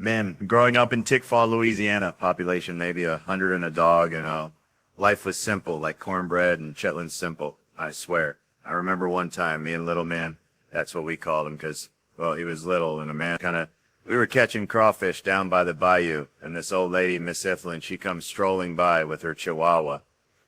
Man, growing up in Tickfaw, Louisiana, population maybe 100 and a dog, life was simple, like cornbread and Shetland simple, I swear. I remember one time, me and little man, that's what we called him, because, well, he was little and a man we were catching crawfish down by the bayou, and this old lady, Miss Iflin, she comes strolling by with her chihuahua.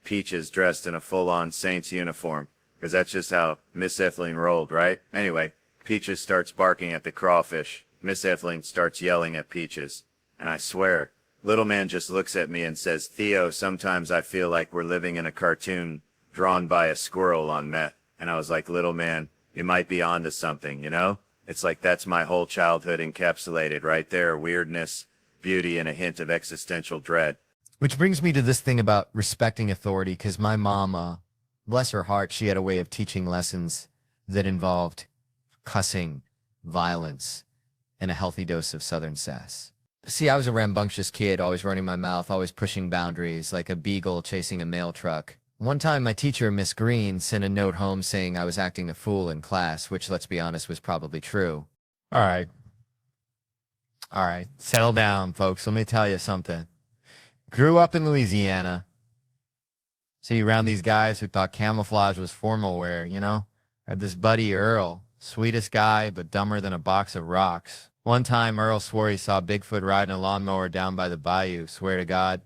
Peaches dressed in a full-on Saints uniform, because that's just how Miss Iflin rolled, right? Anyway, Peaches starts barking at the crawfish. Miss Eveline starts yelling at Peaches, and I swear, little man just looks at me and says, Theo, sometimes I feel like we're living in a cartoon drawn by a squirrel on meth. And I was like, little man, you might be onto something, you know? It's like that's my whole childhood encapsulated right there, weirdness, beauty, and a hint of existential dread. Which brings me to this thing about respecting authority, because my mom, bless her heart, she had a way of teaching lessons that involved cussing, violence, and a healthy dose of Southern sass. See, I was a rambunctious kid, always running my mouth, always pushing boundaries, like a beagle chasing a mail truck. One time, my teacher, Miss Green, sent a note home saying I was acting a fool in class, which, let's be honest, was probably true. All right. Settle down, folks. Let me tell you something. Grew up in Louisiana. See, around these guys who thought camouflage was formal wear, you know? I had this buddy, Earl. Sweetest guy, but dumber than a box of rocks. One time, Earl swore he saw Bigfoot riding a lawnmower down by the bayou. Swear to God.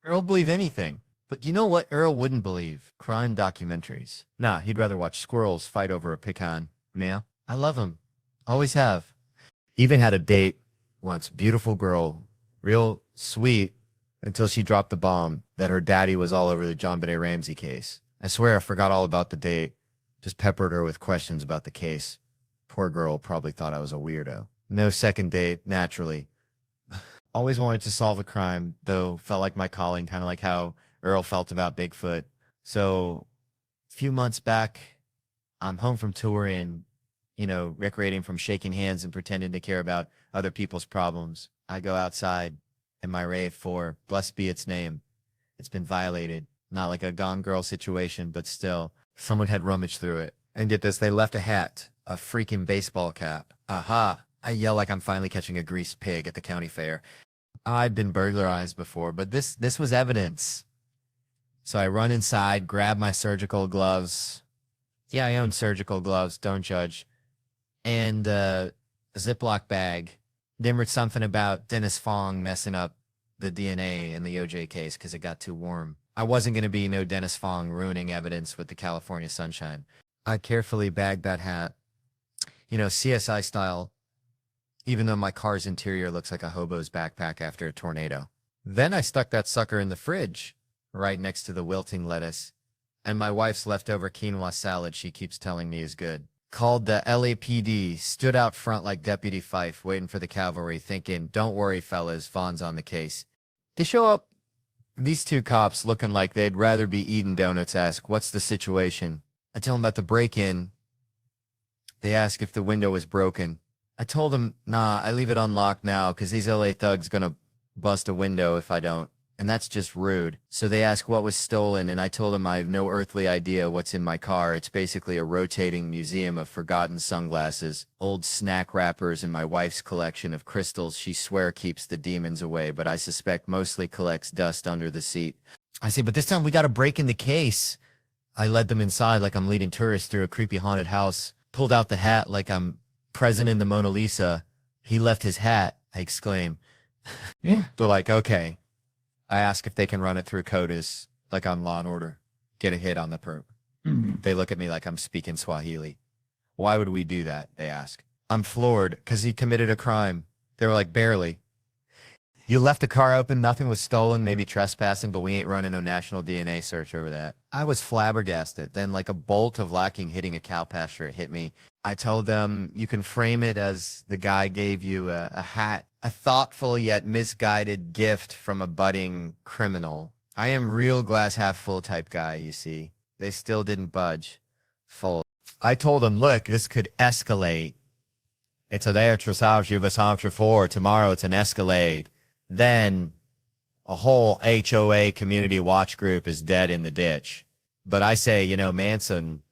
Earl believed anything. But you know what Earl wouldn't believe? Crime documentaries. Nah, he'd rather watch squirrels fight over a pecan. Yeah, I love him. Always have. Even had a date once. Beautiful girl. Real sweet. Until she dropped the bomb that her daddy was all over the John Benet Ramsey case. I swear I forgot all about the date. Just peppered her with questions about the case. Poor girl probably thought I was a weirdo. No second date, naturally. Always wanted to solve a crime, though felt like my calling, kind of like how Earl felt about Bigfoot. So, a few months back, I'm home from touring, recreating from shaking hands and pretending to care about other people's problems. I go outside in my rave for, blessed be its name. It's been violated. Not like a Gone Girl situation, but still. Someone had rummaged through it. And get this, they left a hat, a freaking baseball cap. Aha! I yell like I'm finally catching a greased pig at the county fair. I'd been burglarized before, but this was evidence. So I run inside, grab my surgical gloves. Yeah, I own surgical gloves, don't judge. And a Ziploc bag. Then read something about Dennis Fong messing up the DNA in the OJ case because it got too warm. I wasn't going to be no Dennis Fong ruining evidence with the California sunshine. I carefully bagged that hat, CSI style, even though my car's interior looks like a hobo's backpack after a tornado. Then I stuck that sucker in the fridge, right next to the wilting lettuce, and my wife's leftover quinoa salad she keeps telling me is good. Called the LAPD, stood out front like Deputy Fife, waiting for the cavalry, thinking, don't worry, fellas, Vaughn's on the case. They show up. These two cops, looking like they'd rather be eating donuts, ask, what's the situation? I tell them about the break-in. They ask if the window was broken. I told them, nah, I leave it unlocked now because these LA thugs gonna bust a window if I don't. And that's just rude. So they ask what was stolen, and I told them I have no earthly idea what's in my car. It's basically a rotating museum of forgotten sunglasses, old snack wrappers, and my wife's collection of crystals she swear keeps the demons away, but I suspect mostly collects dust under the seat. I say, but this time we gotta break in the case. I led them inside like I'm leading tourists through a creepy haunted house, pulled out the hat like I'm present in the Mona Lisa. He left his hat, I exclaim. Yeah. They're like, okay. I ask if they can run it through CODIS, like on Law & Order. Get a hit on the perp. They look at me like I'm speaking Swahili. Why would we do that, they ask. I'm floored, because he committed a crime. They were like, barely. You left the car open, nothing was stolen, maybe trespassing, but we ain't running no national DNA search over that. I was flabbergasted. Then like a bolt of lightning hitting a cow pasture hit me. I told them, you can frame it as the guy gave you a hat. A thoughtful yet misguided gift from a budding criminal. I am real glass half full type guy, you see. They still didn't budge. Full. I told them, look, this could escalate. It's a there tresage you vasantri for. Tomorrow it's an escalade. Then a whole HOA community watch group is dead in the ditch. But I say, Manson,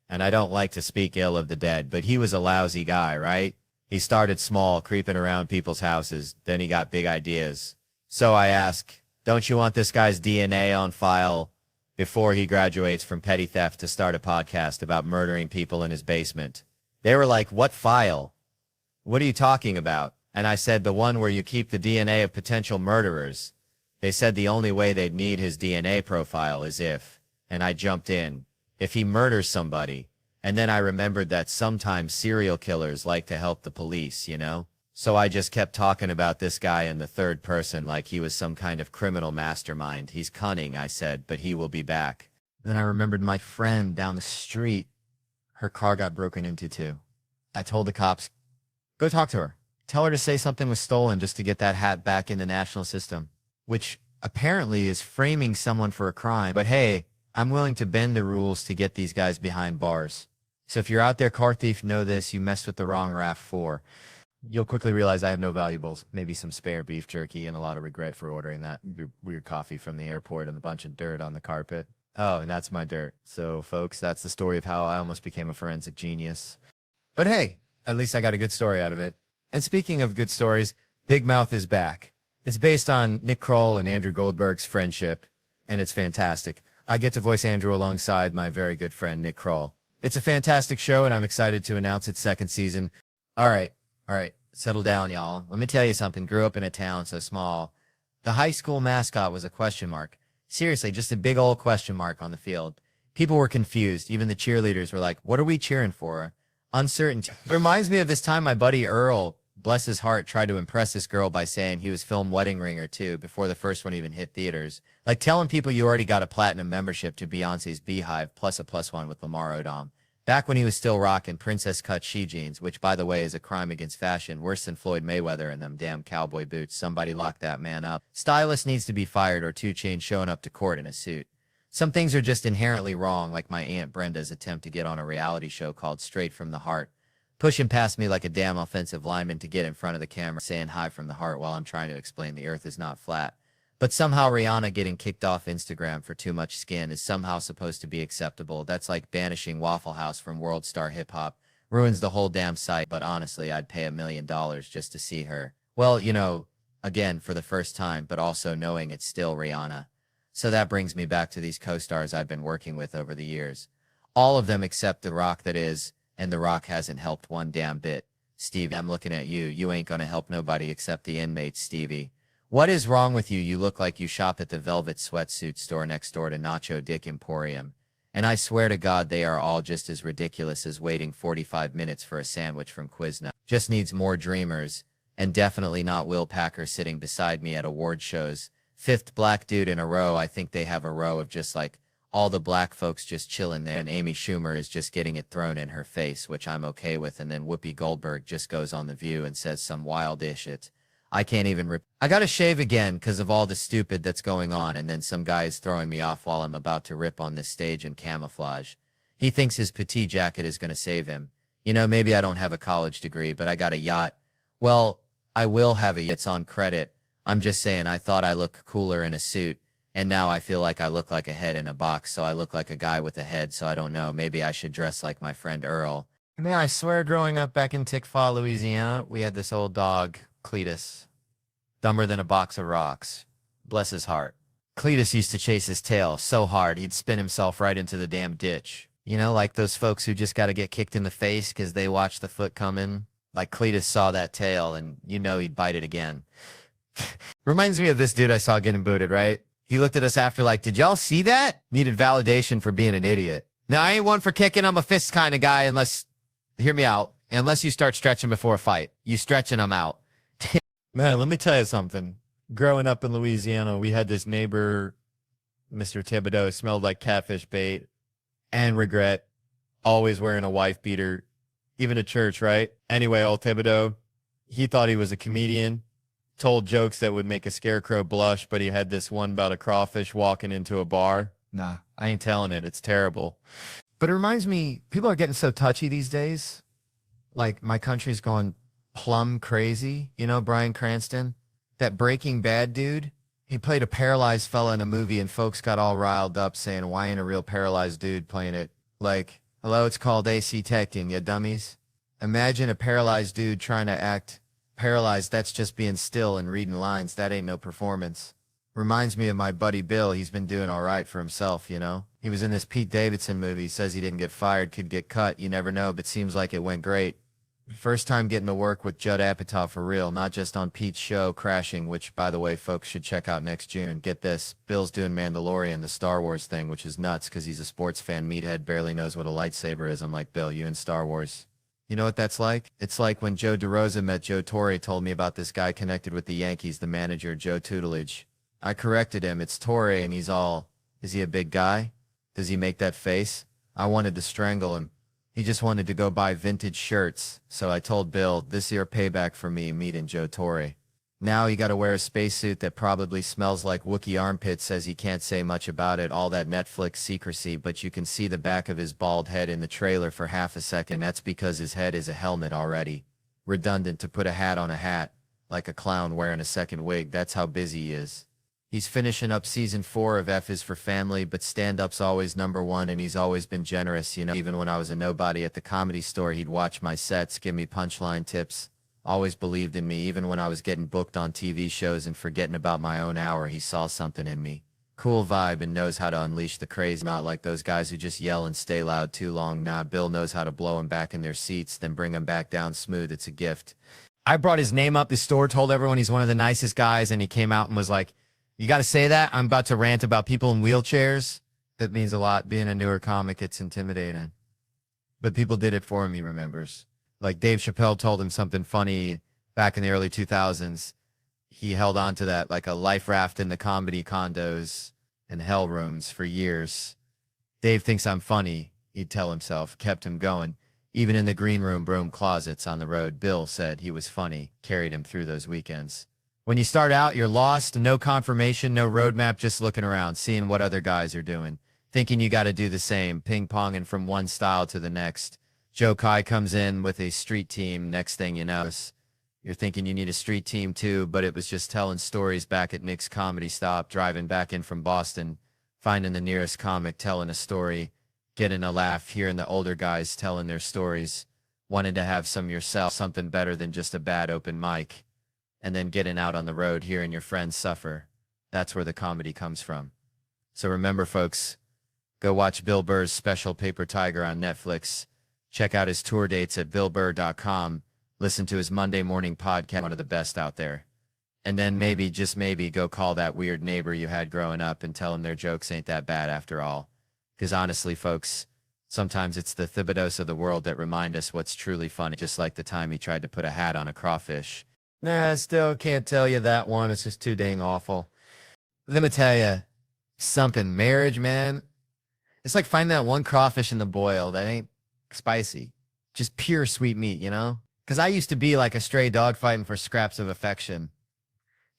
and I don't like to speak ill of the dead, but he was a lousy guy, right? He started small, creeping around people's houses. Then he got big ideas. So I ask, don't you want this guy's DNA on file before he graduates from petty theft to start a podcast about murdering people in his basement? They were like, what file? What are you talking about? And I said, the one where you keep the DNA of potential murderers. They said the only way they'd need his DNA profile is if, and I jumped in, if he murders somebody. And then I remembered that sometimes serial killers like to help the police, you know? So I just kept talking about this guy in the third person like he was some kind of criminal mastermind. He's cunning, I said, but he will be back. Then I remembered my friend down the street. Her car got broken into too. I told the cops, go talk to her. Tell her to say something was stolen just to get that hat back in the national system, which apparently is framing someone for a crime. But hey, I'm willing to bend the rules to get these guys behind bars. So if you're out there, car thief, know this, you messed with the wrong RAV4. You'll quickly realize I have no valuables, maybe some spare beef jerky and a lot of regret for ordering that weird coffee from the airport and a bunch of dirt on the carpet. Oh, and that's my dirt. So folks, that's the story of how I almost became a forensic genius. But hey, at least I got a good story out of it. And speaking of good stories, Big Mouth is back. It's based on Nick Kroll and Andrew Goldberg's friendship, and it's fantastic. I get to voice Andrew alongside my very good friend Nick Kroll. It's a fantastic show, and I'm excited to announce its second season. All right, settle down, y'all. Let me tell you something. Grew up in a town so small. The high school mascot was a question mark. Seriously, just a big old question mark on the field. People were confused. Even the cheerleaders were like, what are we cheering for? Uncertainty. It reminds me of this time my buddy Earl, bless his heart, tried to impress this girl by saying he was film Wedding Ring or 2 before the first one even hit theaters. Like telling people you already got a platinum membership to Beyonce's Beehive plus a +1 with Lamar Odom. Back when he was still rocking princess cut she jeans, which by the way is a crime against fashion, worse than Floyd Mayweather and them damn cowboy boots. Somebody lock that man up. Stylist needs to be fired or 2 Chainz showing up to court in a suit. Some things are just inherently wrong, like my Aunt Brenda's attempt to get on a reality show called Straight from the Heart, pushing past me like a damn offensive lineman to get in front of the camera saying hi from the heart while I'm trying to explain the earth is not flat. But somehow Rihanna getting kicked off Instagram for too much skin is somehow supposed to be acceptable. That's like banishing Waffle House from World Star Hip Hop. Ruins the whole damn site, but honestly, I'd pay $1 million just to see her. Well, you know, again, for the first time, but also knowing it's still Rihanna. So that brings me back to these co-stars I've been working with over the years. All of them except The Rock, that is, and The Rock hasn't helped one damn bit. Steve, I'm looking at you. You ain't gonna help nobody except the inmates, Stevie. What is wrong with you? You look like you shop at the Velvet Sweatsuit store next door to Nacho Dick Emporium. And I swear to God, they are all just as ridiculous as waiting 45 minutes for a sandwich from Quiznos. Just needs more dreamers, and definitely not Will Packer sitting beside me at award shows. 5th black dude in a row. I think they have a row of just like all the black folks just chilling there, and Amy Schumer is just getting it thrown in her face, which I'm okay with, and then Whoopi Goldberg just goes on The View and says some wild-ish shit. I can't even I gotta shave again because of all the stupid that's going on, and then some guy is throwing me off while I'm about to rip on this stage in camouflage. He thinks his petite jacket is gonna save him. You know, maybe I don't have a college degree, but I got a yacht. Well, I will have a yacht. It's on credit. I'm just saying I thought I looked cooler in a suit, and now I feel like I look like a head in a box, so I look like a guy with a head, so I don't know. Maybe I should dress like my friend Earl. Man, I swear growing up back in Tickfaw, Louisiana, we had this old dog, Cletus. Dumber than a box of rocks. Bless his heart. Cletus used to chase his tail so hard he'd spin himself right into the damn ditch. You know, like those folks who just gotta get kicked in the face because they watch the foot coming. Like Cletus saw that tail and you know he'd bite it again. Reminds me of this dude I saw getting booted, right? He looked at us after like, did y'all see that? Needed validation for being an idiot. Now, I ain't one for kicking. I'm a fist kind of guy unless, hear me out, unless you start stretching before a fight. You stretching them out. Man, let me tell you something. Growing up in Louisiana, we had this neighbor, Mr. Thibodeau, smelled like catfish bait and regret, always wearing a wife beater, even at church, right? Anyway, old Thibodeau, he thought he was a comedian. Told jokes that would make a scarecrow blush, but he had this one about a crawfish walking into a bar. Nah, I ain't telling it. It's terrible. But it reminds me, people are getting so touchy these days. Like, my country's going plumb crazy. You know, Bryan Cranston, that Breaking Bad dude, he played a paralyzed fella in a movie, and folks got all riled up saying, why ain't a real paralyzed dude playing it? Like, hello, it's called AC Tech Team, you dummies. Imagine a paralyzed dude trying to act paralyzed. That's just being still and reading lines. That ain't no performance. Reminds me of my buddy Bill. He's been doing all right for himself, you know? He was in this Pete Davidson movie. Says he didn't get fired, could get cut. You never know, but seems like it went great. First time getting to work with Judd Apatow for real, not just on Pete's show, Crashing, which, by the way, folks should check out next June. Get this, Bill's doing Mandalorian, the Star Wars thing, which is nuts because he's a sports fan. Meathead barely knows what a lightsaber is. I'm like, Bill, you in Star Wars. You know what that's like? It's like when Joe DeRosa met Joe Torre, told me about this guy connected with the Yankees, the manager, Joe Tutelage. I corrected him, it's Torre, and he's all, is he a big guy? Does he make that face? I wanted to strangle him. He just wanted to go buy vintage shirts, so I told Bill, this here payback for me meeting Joe Torre. Now he gotta wear a spacesuit that probably smells like Wookiee armpits, says he can't say much about it, all that Netflix secrecy, but you can see the back of his bald head in the trailer for half a second. That's because his head is a helmet already. Redundant to put a hat on a hat, like a clown wearing a second wig. That's how busy he is. He's finishing up season 4 of F is for Family, but stand-up's always #1, and he's always been generous, you know. Even when I was a nobody at the Comedy Store, he'd watch my sets, give me punchline tips. Always believed in me, even when I was getting booked on TV shows and forgetting about my own hour, he saw something in me. Cool vibe and knows how to unleash the craze, not like those guys who just yell and stay loud too long. Nah, Bill knows how to blow them back in their seats, then bring them back down smooth. It's a gift. I brought his name up the store, told everyone he's one of the nicest guys, and he came out and was like, you got to say that? I'm about to rant about people in wheelchairs. That means a lot. Being a newer comic, it's intimidating. But people did it for him, he remembers. Like Dave Chappelle told him something funny back in the early 2000s. He held on to that like a life raft in the comedy condos and hell rooms for years. Dave thinks I'm funny, he'd tell himself, kept him going. Even in the green room broom closets on the road, Bill said he was funny, carried him through those weekends. When you start out, you're lost, no confirmation, no roadmap, just looking around, seeing what other guys are doing, thinking you got to do the same, ping-ponging from one style to the next. Joe Kai comes in with a street team. Next thing you know, you're thinking you need a street team too, but it was just telling stories back at Nick's Comedy Stop, driving back in from Boston, finding the nearest comic, telling a story, getting a laugh, hearing the older guys telling their stories, wanting to have some yourself, something better than just a bad open mic. And then getting out on the road, hearing your friends suffer. That's where the comedy comes from. So remember, folks, go watch Bill Burr's special Paper Tiger on Netflix. Check out his tour dates at billburr.com. Listen to his Monday morning podcast, one of the best out there. And then maybe, just maybe, go call that weird neighbor you had growing up and tell him their jokes ain't that bad after all. Because honestly, folks, sometimes it's the Thibodeaus of the world that remind us what's truly funny, just like the time he tried to put a hat on a crawfish. Nah, I still can't tell you that one. It's just too dang awful. Let me tell you something. Marriage, man, it's like finding that one crawfish in the boil that ain't spicy. Just pure sweet meat, you know? Because I used to be like a stray dog fighting for scraps of affection.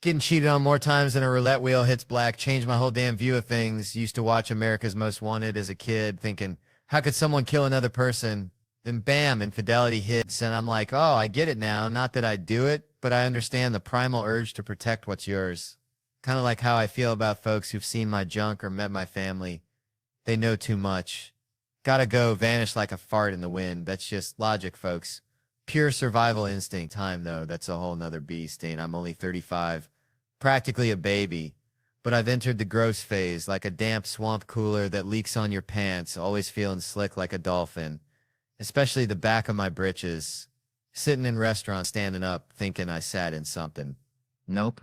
Getting cheated on more times than a roulette wheel hits black. Changed my whole damn view of things. Used to watch America's Most Wanted as a kid thinking, how could someone kill another person? Then bam, infidelity hits. And I'm like, oh, I get it now. Not that I do it, but I understand the primal urge to protect what's yours. Kind of like how I feel about folks who've seen my junk or met my family. They know too much. Gotta go, vanish like a fart in the wind. That's just logic, folks. Pure survival instinct. Time, though, that's a whole nother beast, and I'm only 35. Practically a baby. But I've entered the gross phase, like a damp swamp cooler that leaks on your pants, always feeling slick like a dolphin. Especially the back of my britches. Sitting in restaurants, standing up, thinking I sat in something. Nope.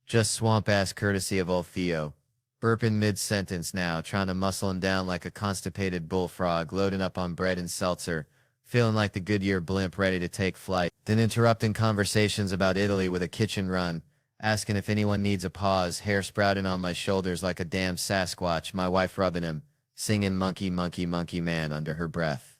Just swamp-ass courtesy of old Theo. Burping mid-sentence now, trying to muscle him down like a constipated bullfrog, loading up on bread and seltzer, feeling like the Goodyear blimp ready to take flight, then interrupting conversations about Italy with a kitchen run, asking if anyone needs a pause, hair sprouting on my shoulders like a damn Sasquatch, my wife rubbing him, singing Monkey, Monkey, Monkey Man under her breath.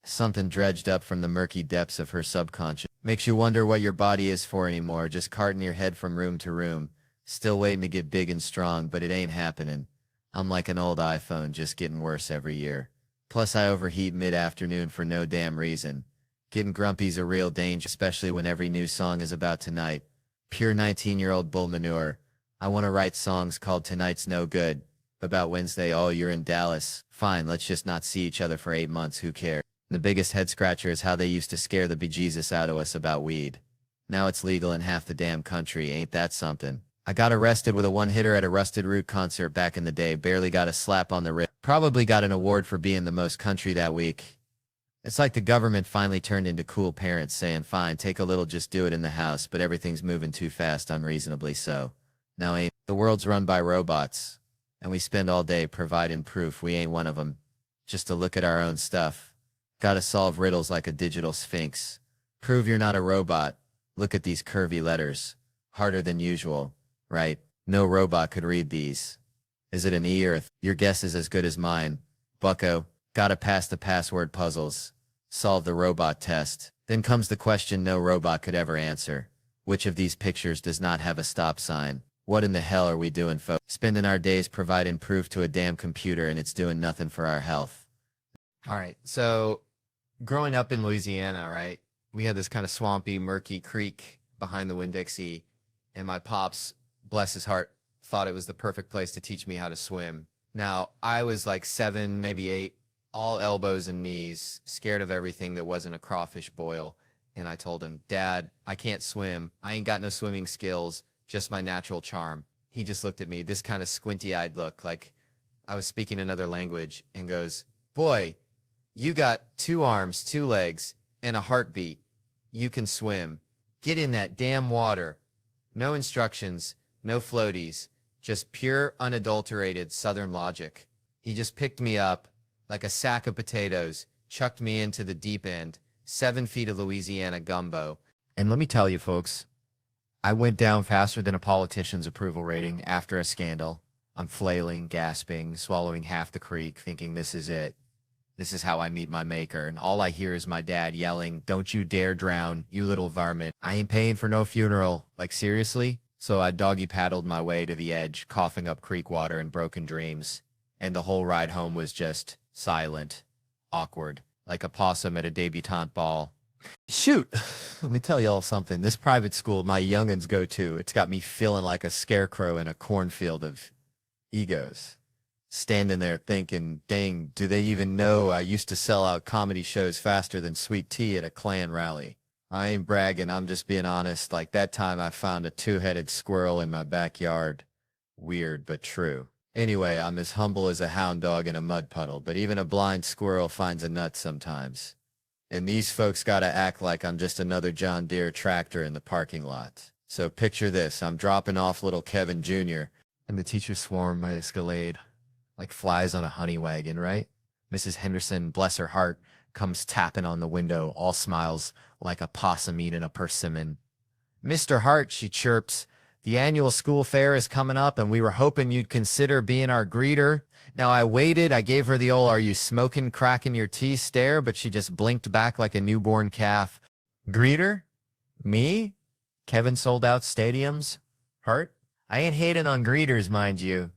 Something dredged up from the murky depths of her subconscious. Makes you wonder what your body is for anymore, just carting your head from room to room. Still waiting to get big and strong, but it ain't happening. I'm like an old iPhone, just getting worse every year. Plus I overheat mid-afternoon for no damn reason. Getting grumpy's a real danger, especially when every new song is about tonight. Pure 19-year-old bull manure. I want to write songs called Tonight's No Good. About Wednesday, oh, you're in Dallas. Fine, let's just not see each other for 8 months, who cares? The biggest head scratcher is how they used to scare the bejesus out of us about weed. Now it's legal in half the damn country, ain't that something? I got arrested with a one-hitter at a Rusted Root concert back in the day, barely got a slap on the wrist. Probably got an award for being the most country that week. It's like the government finally turned into cool parents saying, fine, take a little, just do it in the house, but everything's moving too fast, unreasonably so. Now ain't the world's run by robots, and we spend all day providing proof we ain't one of them, just to look at our own stuff. Gotta solve riddles like a digital sphinx. Prove you're not a robot. Look at these curvy letters. Harder than usual, right? No robot could read these. Is it an E or a th? Your guess is as good as mine. Bucko, gotta pass the password puzzles. Solve the robot test. Then comes the question no robot could ever answer. Which of these pictures does not have a stop sign? What in the hell are we doing, folks? Spending our days providing proof to a damn computer and it's doing nothing for our health. All right, so growing up in Louisiana, right, we had this kind of swampy, murky creek behind the Winn-Dixie, and my pops, bless his heart, thought it was the perfect place to teach me how to swim. Now, I was like 7, maybe 8, all elbows and knees, scared of everything that wasn't a crawfish boil. And I told him, Dad, I can't swim. I ain't got no swimming skills, just my natural charm. He just looked at me, this kind of squinty-eyed look, like I was speaking another language, and goes, boy, you got 2 arms, 2 legs, and a heartbeat. You can swim. Get in that damn water. No instructions, no floaties, just pure, unadulterated Southern logic. He just picked me up like a sack of potatoes, chucked me into the deep end, 7 feet of Louisiana gumbo. And let me tell you, folks, I went down faster than a politician's approval rating after a scandal. I'm flailing, gasping, swallowing half the creek, thinking this is it. This is how I meet my maker, and all I hear is my dad yelling, don't you dare drown, you little varmint. I ain't paying for no funeral. Like, seriously? So I doggy paddled my way to the edge, coughing up creek water and broken dreams. And the whole ride home was just silent, awkward, like a possum at a debutante ball. Shoot, let me tell y'all something. This private school my youngins go to, it's got me feeling like a scarecrow in a cornfield of egos. Standing there thinking, dang, do they even know I used to sell out comedy shows faster than sweet tea at a Klan rally? I ain't bragging, I'm just being honest. Like that time I found a 2-headed squirrel in my backyard. Weird, but true. Anyway, I'm as humble as a hound dog in a mud puddle, but even a blind squirrel finds a nut sometimes. And these folks gotta act like I'm just another John Deere tractor in the parking lot. So picture this, I'm dropping off little Kevin Jr., and the teacher swarm my Escalade. Like flies on a honey wagon, right? Mrs. Henderson, bless her heart, comes tapping on the window, all smiles, like a possum eating a persimmon. Mr. Hart, she chirps, the annual school fair is coming up, and we were hoping you'd consider being our greeter. Now I waited, I gave her the old, are you smoking, cracking your teeth stare, but she just blinked back like a newborn calf. Greeter? Me? Kevin sold out stadiums? Hart? I ain't hating on greeters, mind you.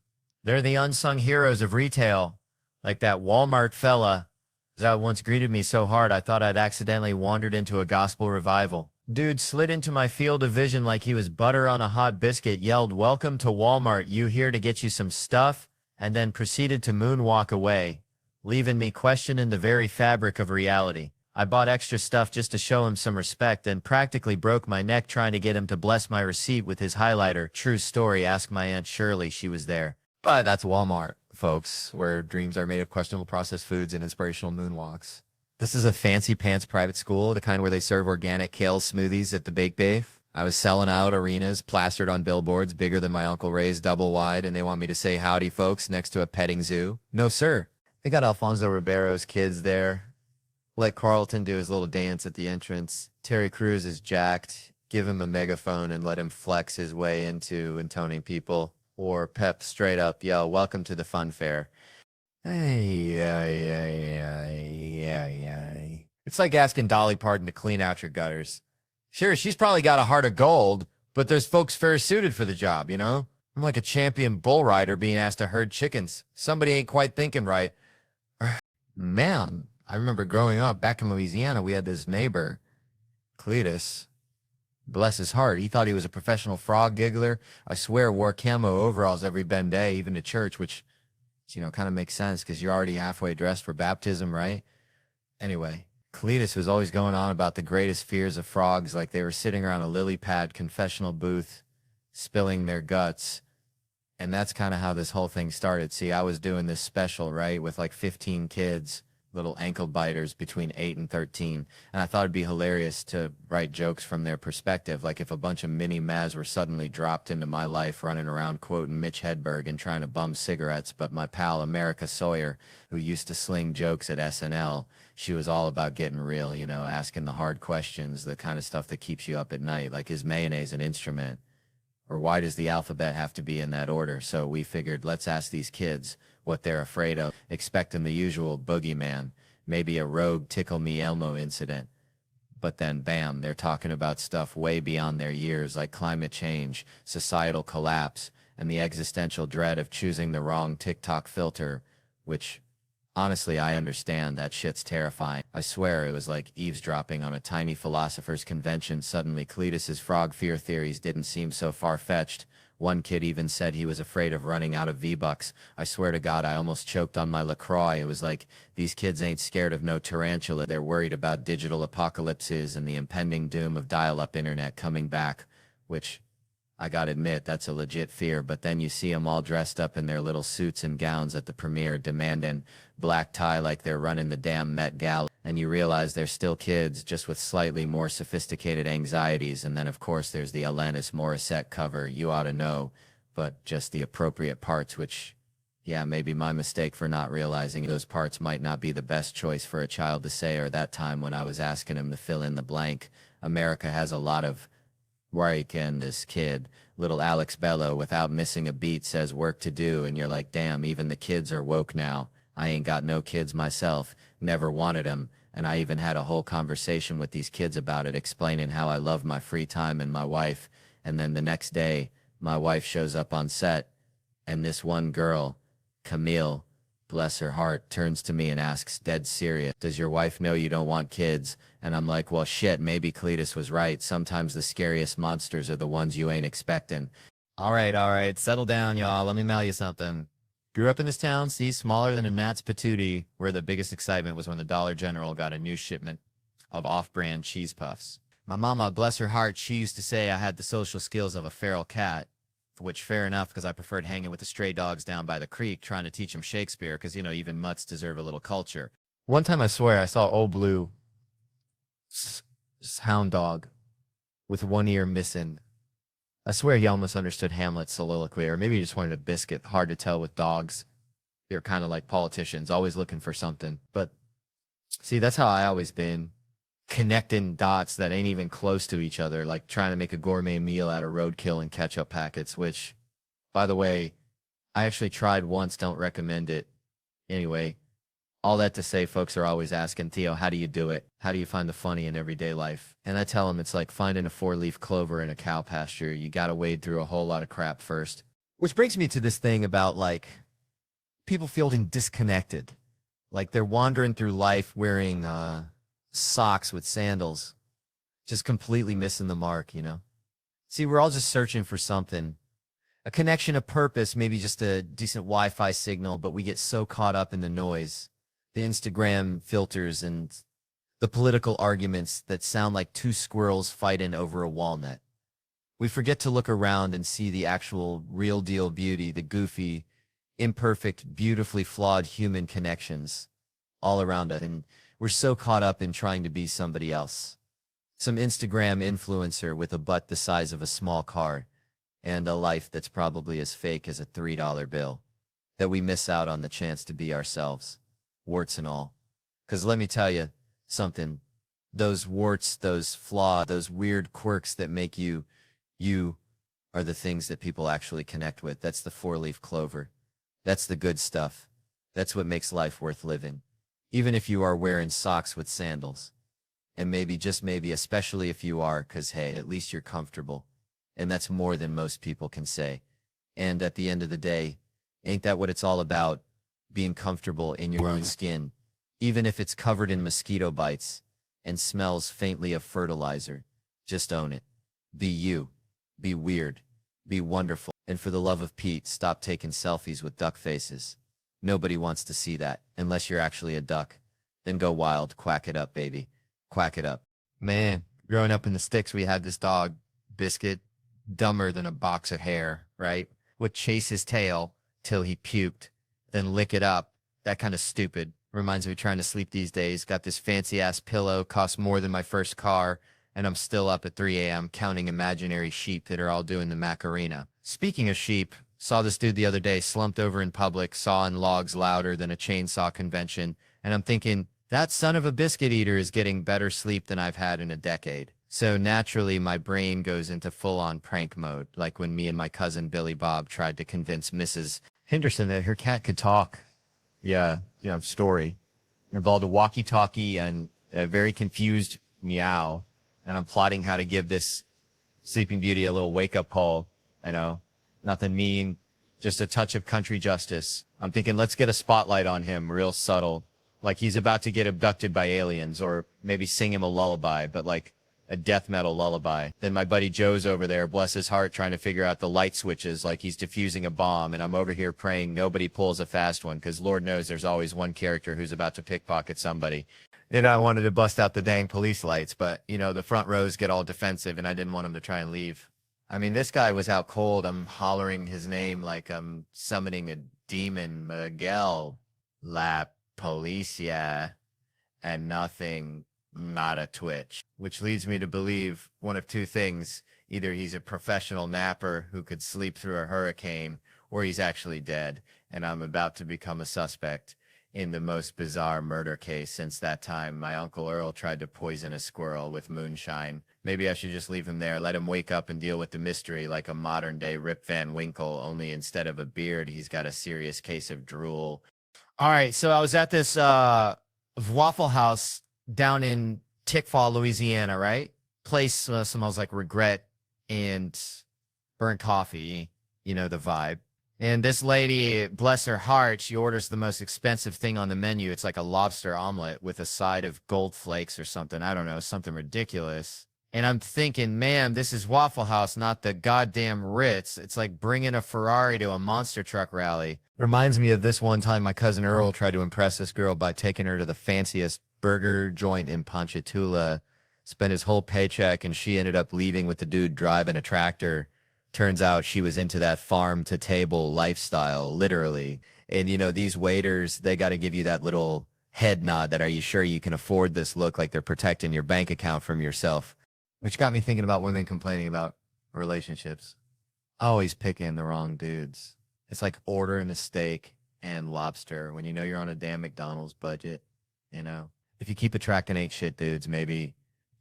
They're the unsung heroes of retail, like that Walmart fella that once greeted me so hard I thought I'd accidentally wandered into a gospel revival. Dude slid into my field of vision like he was butter on a hot biscuit, yelled, welcome to Walmart, you here to get you some stuff, and then proceeded to moonwalk away, leaving me questioning the very fabric of reality. I bought extra stuff just to show him some respect and practically broke my neck trying to get him to bless my receipt with his highlighter. True story, ask my Aunt Shirley, she was there. But that's Walmart, folks, where dreams are made of questionable processed foods and inspirational moonwalks. This is a fancy pants private school, the kind where they serve organic kale smoothies at the Bake Bay. I was selling out arenas plastered on billboards bigger than my Uncle Ray's double wide, and they want me to say howdy, folks, next to a petting zoo. No, sir. They got Alfonso Ribeiro's kids there. Let Carlton do his little dance at the entrance. Terry Crews is jacked. Give him a megaphone and let him flex his way into intoning people. Or Pep straight up yell, welcome to the fun fair. It's like asking Dolly Parton to clean out your gutters. Sure, she's probably got a heart of gold, but there's folks fair suited for the job, you know? I'm like a champion bull rider being asked to herd chickens. Somebody ain't quite thinking right. Man, I remember growing up back in Louisiana, we had this neighbor, Cletus. Bless his heart, he thought he was a professional frog giggler. I swear wore camo overalls every Ben day, even to church, which, you know, kind of makes sense because you're already halfway dressed for baptism, right? Anyway, Cletus was always going on about the greatest fears of frogs, like they were sitting around a lily pad confessional booth, spilling their guts. And that's kind of how this whole thing started. See, I was doing this special, right, with like 15 kids, little ankle biters between 8 and 13. And I thought it'd be hilarious to write jokes from their perspective. Like if a bunch of mini Maz were suddenly dropped into my life running around quoting Mitch Hedberg and trying to bum cigarettes. But my pal America Sawyer, who used to sling jokes at SNL, she was all about getting real, you know, asking the hard questions, the kind of stuff that keeps you up at night. Like, is mayonnaise an instrument? Or why does the alphabet have to be in that order? So we figured, let's ask these kids what they're afraid of, expecting the usual boogeyman, maybe a rogue Tickle Me Elmo incident. But then, bam, they're talking about stuff way beyond their years, like climate change, societal collapse, and the existential dread of choosing the wrong TikTok filter, which, honestly, I understand. That shit's terrifying. I swear it was like eavesdropping on a tiny philosopher's convention. Suddenly, Cletus's frog fear theories didn't seem so far-fetched. One kid even said he was afraid of running out of V-Bucks. I swear to God, I almost choked on my LaCroix. It was like, these kids ain't scared of no tarantula. They're worried about digital apocalypses and the impending doom of dial-up internet coming back, which, I gotta admit, that's a legit fear. But then you see them all dressed up in their little suits and gowns at the premiere, demanding black tie like they're running the damn Met Gala, and you realize they're still kids, just with slightly more sophisticated anxieties. And then, of course, there's the Alanis Morissette cover, You Ought to Know, but just the appropriate parts, which, yeah, maybe my mistake for not realizing those parts might not be the best choice for a child to say, or that time when I was asking him to fill in the blank. America has a lot of Warwick, and this kid, little Alex Bello, without missing a beat, says work to do, and you're like, damn, even the kids are woke now. I ain't got no kids myself, never wanted them, and I even had a whole conversation with these kids about it, explaining how I love my free time and my wife. And then the next day, my wife shows up on set, and this one girl, Camille, bless her heart, turns to me and asks, dead serious, does your wife know you don't want kids? And I'm like, well, shit, maybe Cletus was right. Sometimes the scariest monsters are the ones you ain't expecting. All right, settle down, y'all. Let me mail you something. Grew up in this town, see, smaller than a Nat's Patootie, where the biggest excitement was when the Dollar General got a new shipment of off-brand cheese puffs. My mama, bless her heart, she used to say I had the social skills of a feral cat, for which fair enough, because I preferred hanging with the stray dogs down by the creek, trying to teach them Shakespeare, because, you know, even mutts deserve a little culture. One time, I swear, I saw Old Blue, hound dog, with one ear missing. I swear he almost understood Hamlet's soliloquy, or maybe he just wanted a biscuit. Hard to tell with dogs. They're kind of like politicians, always looking for something. But see, that's how I always been, connecting dots that ain't even close to each other, like trying to make a gourmet meal out of roadkill and ketchup packets, which, by the way, I actually tried once, don't recommend it. Anyway, all that to say, folks are always asking, Theo, how do you do it? How do you find the funny in everyday life? And I tell them it's like finding a four-leaf clover in a cow pasture. You gotta wade through a whole lot of crap first. Which brings me to this thing about, like, people feeling disconnected. Like they're wandering through life wearing socks with sandals, just completely missing the mark, you know? See, we're all just searching for something. A connection, a purpose, maybe just a decent Wi-Fi signal, but we get so caught up in the noise. The Instagram filters and the political arguments that sound like two squirrels fighting over a walnut. We forget to look around and see the actual real deal beauty, the goofy, imperfect, beautifully flawed human connections all around us. And we're so caught up in trying to be somebody else. Some Instagram influencer with a butt the size of a small car and a life that's probably as fake as a $3 bill, that we miss out on the chance to be ourselves. Warts and all. Because let me tell you something, those warts, those flaws, those weird quirks that make you, you are the things that people actually connect with. That's the four-leaf clover. That's the good stuff. That's what makes life worth living. Even if you are wearing socks with sandals. And maybe, just maybe, especially if you are, because hey, at least you're comfortable. And that's more than most people can say. And at the end of the day, ain't that what it's all about? Being comfortable in your own skin, even if it's covered in mosquito bites and smells faintly of fertilizer. Just own it. Be you. Be weird. Be wonderful. And for the love of Pete, stop taking selfies with duck faces. Nobody wants to see that, unless you're actually a duck. then go wild. Quack it up, baby. Quack it up. Man, growing up in the sticks, we had this dog, Biscuit, dumber than a box of hair, right? Would chase his tail till he puked, then lick it up. That kind of stupid. Reminds me of trying to sleep these days. Got this fancy ass pillow, cost more than my first car, and I'm still up at 3 a.m. counting imaginary sheep that are all doing the Macarena. Speaking of sheep, saw this dude the other day slumped over in public, sawing logs louder than a chainsaw convention, and I'm thinking, that son of a biscuit eater is getting better sleep than I've had in a decade. So naturally, my brain goes into full-on prank mode, like when me and my cousin Billy Bob tried to convince Mrs. Henderson that her cat could talk. Yeah, story. It involved a walkie-talkie and a very confused meow, and I'm plotting how to give this Sleeping Beauty a little wake-up call. I know, nothing mean, just a touch of country justice. I'm thinking, let's get a spotlight on him, real subtle, like he's about to get abducted by aliens, or maybe sing him a lullaby, but like a death metal lullaby. Then my buddy Joe's over there, bless his heart, trying to figure out the light switches like he's defusing a bomb, and I'm over here praying nobody pulls a fast one, because Lord knows there's always one character who's about to pickpocket somebody. And I wanted to bust out the dang police lights, but, the front rows get all defensive, and I didn't want him to try and leave. I mean, this guy was out cold. I'm hollering his name like I'm summoning a demon. Miguel, La Policia, and nothing. Not a twitch, which leads me to believe one of two things. Either he's a professional napper who could sleep through a hurricane, or he's actually dead, and I'm about to become a suspect in the most bizarre murder case since that time my Uncle Earl tried to poison a squirrel with moonshine. Maybe I should just leave him there, let him wake up and deal with the mystery like a modern-day Rip Van Winkle, only instead of a beard, he's got a serious case of drool. All right, so I was at this Waffle House down in Tickfaw, Louisiana, right? Place smells like regret and burnt coffee, the vibe. And this lady, bless her heart, she orders the most expensive thing on the menu. It's like a lobster omelet with a side of gold flakes or something. I don't know, something ridiculous. And I'm thinking, man, this is Waffle House, not the goddamn Ritz. It's like bringing a Ferrari to a monster truck rally. Reminds me of this one time my cousin Earl tried to impress this girl by taking her to the fanciest burger joint in Ponchatoula, spent his whole paycheck, and she ended up leaving with the dude driving a tractor. Turns out she was into that farm-to-table lifestyle, literally. And, these waiters, they got to give you that little head nod that, are you sure you can afford this look, like they're protecting your bank account from yourself. Which got me thinking about women complaining about relationships. Always picking the wrong dudes. It's like ordering a steak and lobster when you're on a damn McDonald's budget, If you keep attracting ain't shit dudes, maybe,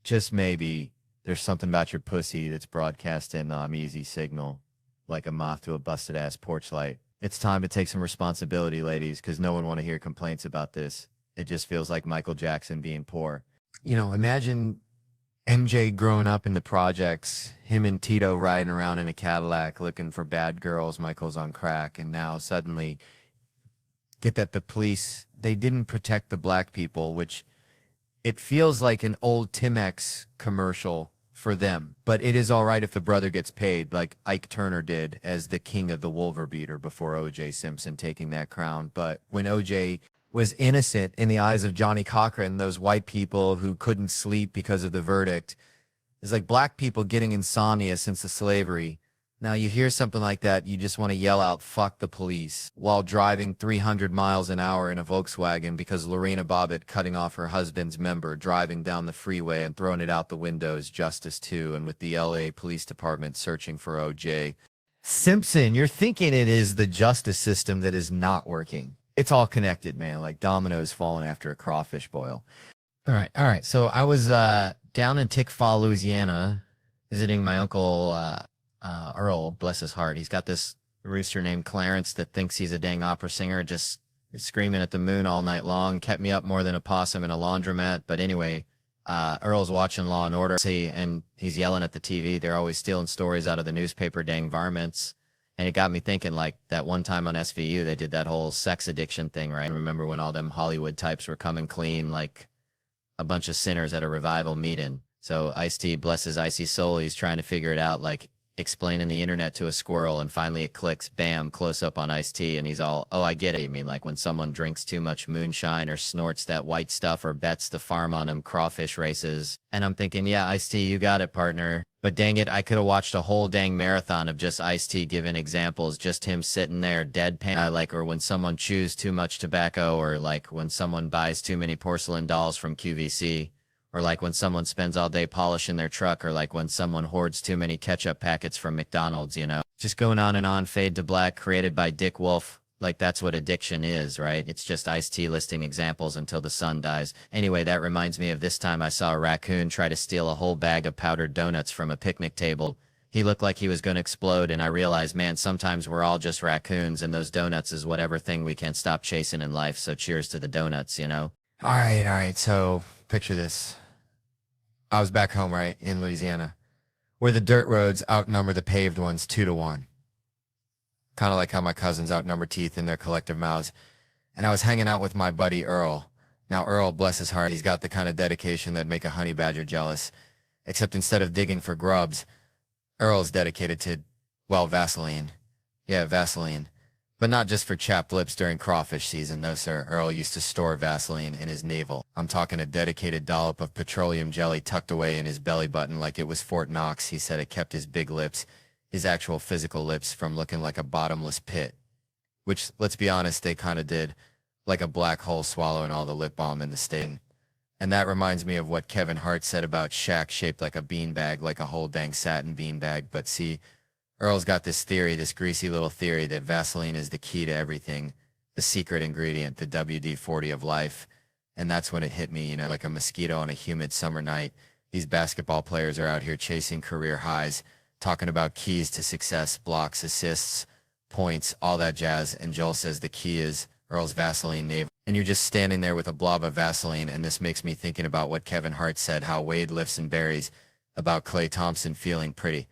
just maybe, there's something about your pussy that's broadcasting easy signal, like a moth to a busted-ass porch light. It's time to take some responsibility, ladies, because no one want to hear complaints about this. It just feels like Michael Jackson being poor. Imagine MJ growing up in the projects, him and Tito riding around in a Cadillac looking for bad girls, Michael's on crack, and now suddenly get that the police, they didn't protect the black people, which it feels like an old Timex commercial for them. But it is all right if the brother gets paid, like Ike Turner did as the king of the Wolverbeater before O.J. Simpson taking that crown. But when O.J. was innocent in the eyes of Johnny Cochran, those white people who couldn't sleep because of the verdict, it's like black people getting insomnia since the slavery. Now, you hear something like that, you just want to yell out, fuck the police, while driving 300 miles an hour in a Volkswagen because Lorena Bobbitt cutting off her husband's member, driving down the freeway and throwing it out the window is justice too, and with the L.A. Police Department searching for O.J. Simpson, you're thinking it is the justice system that is not working. It's all connected, man, like dominoes falling after a crawfish boil. All right. So I was down in Tickfaw, Louisiana, visiting my uncle Earl, bless his heart. He's got this rooster named Clarence that thinks he's a dang opera singer, just screaming at the moon all night long, kept me up more than a possum in a laundromat. But anyway, Earl's watching Law and Order, and he's yelling at the TV. They're always stealing stories out of the newspaper, dang varmints. And it got me thinking, like, that one time on SVU, they did that whole sex addiction thing, right? I remember when all them Hollywood types were coming clean, like a bunch of sinners at a revival meeting. So Ice-T, bless his icy soul, he's trying to figure it out, like, explaining the internet to a squirrel, and finally it clicks, bam, close up on Ice-T, and he's all, oh, I get it. You mean like when someone drinks too much moonshine or snorts that white stuff or bets the farm on them crawfish races. And I'm thinking, yeah, Ice-T, you got it, partner. But dang it, I could have watched a whole dang marathon of just Ice-T giving examples, just him sitting there deadpan, like, or when someone chews too much tobacco, or like when someone buys too many porcelain dolls from QVC. Or like when someone spends all day polishing their truck, or like when someone hoards too many ketchup packets from McDonald's, you know? Just going on and on, Fade to Black, created by Dick Wolf. Like that's what addiction is, right? It's just Ice-T listing examples until the sun dies. Anyway, that reminds me of this time I saw a raccoon try to steal a whole bag of powdered donuts from a picnic table. He looked like he was going to explode, and I realized, man, sometimes we're all just raccoons, and those donuts is whatever thing we can't stop chasing in life, so cheers to the donuts, you know? All right, so picture this. I was back home, right, in Louisiana, where the dirt roads outnumber the paved ones 2-1. Kind of like how my cousins outnumber teeth in their collective mouths. And I was hanging out with my buddy Earl. Now, Earl, bless his heart, he's got the kind of dedication that'd make a honey badger jealous. Except instead of digging for grubs, Earl's dedicated to, well, Vaseline. Yeah, Vaseline. But not just for chapped lips during crawfish season, no sir. Earl used to store Vaseline in his navel. I'm talking a dedicated dollop of petroleum jelly tucked away in his belly button like it was Fort Knox. He said it kept his big lips, his actual physical lips, from looking like a bottomless pit. Which, let's be honest, they kind of did. Like a black hole swallowing all the lip balm in the state. And that reminds me of what Kevin Hart said about Shaq shaped like a beanbag, like a whole dang satin beanbag. But see, Earl's got this theory, this greasy little theory, that Vaseline is the key to everything, the secret ingredient, the WD-40 of life. And that's when it hit me, you know, like a mosquito on a humid summer night. These basketball players are out here chasing career highs, talking about keys to success, blocks, assists, points, all that jazz. And Joel says the key is Earl's Vaseline navel. And you're just standing there with a blob of Vaseline, and this makes me thinking about what Kevin Hart said, how Wade lifts and buries, about Klay Thompson feeling pretty.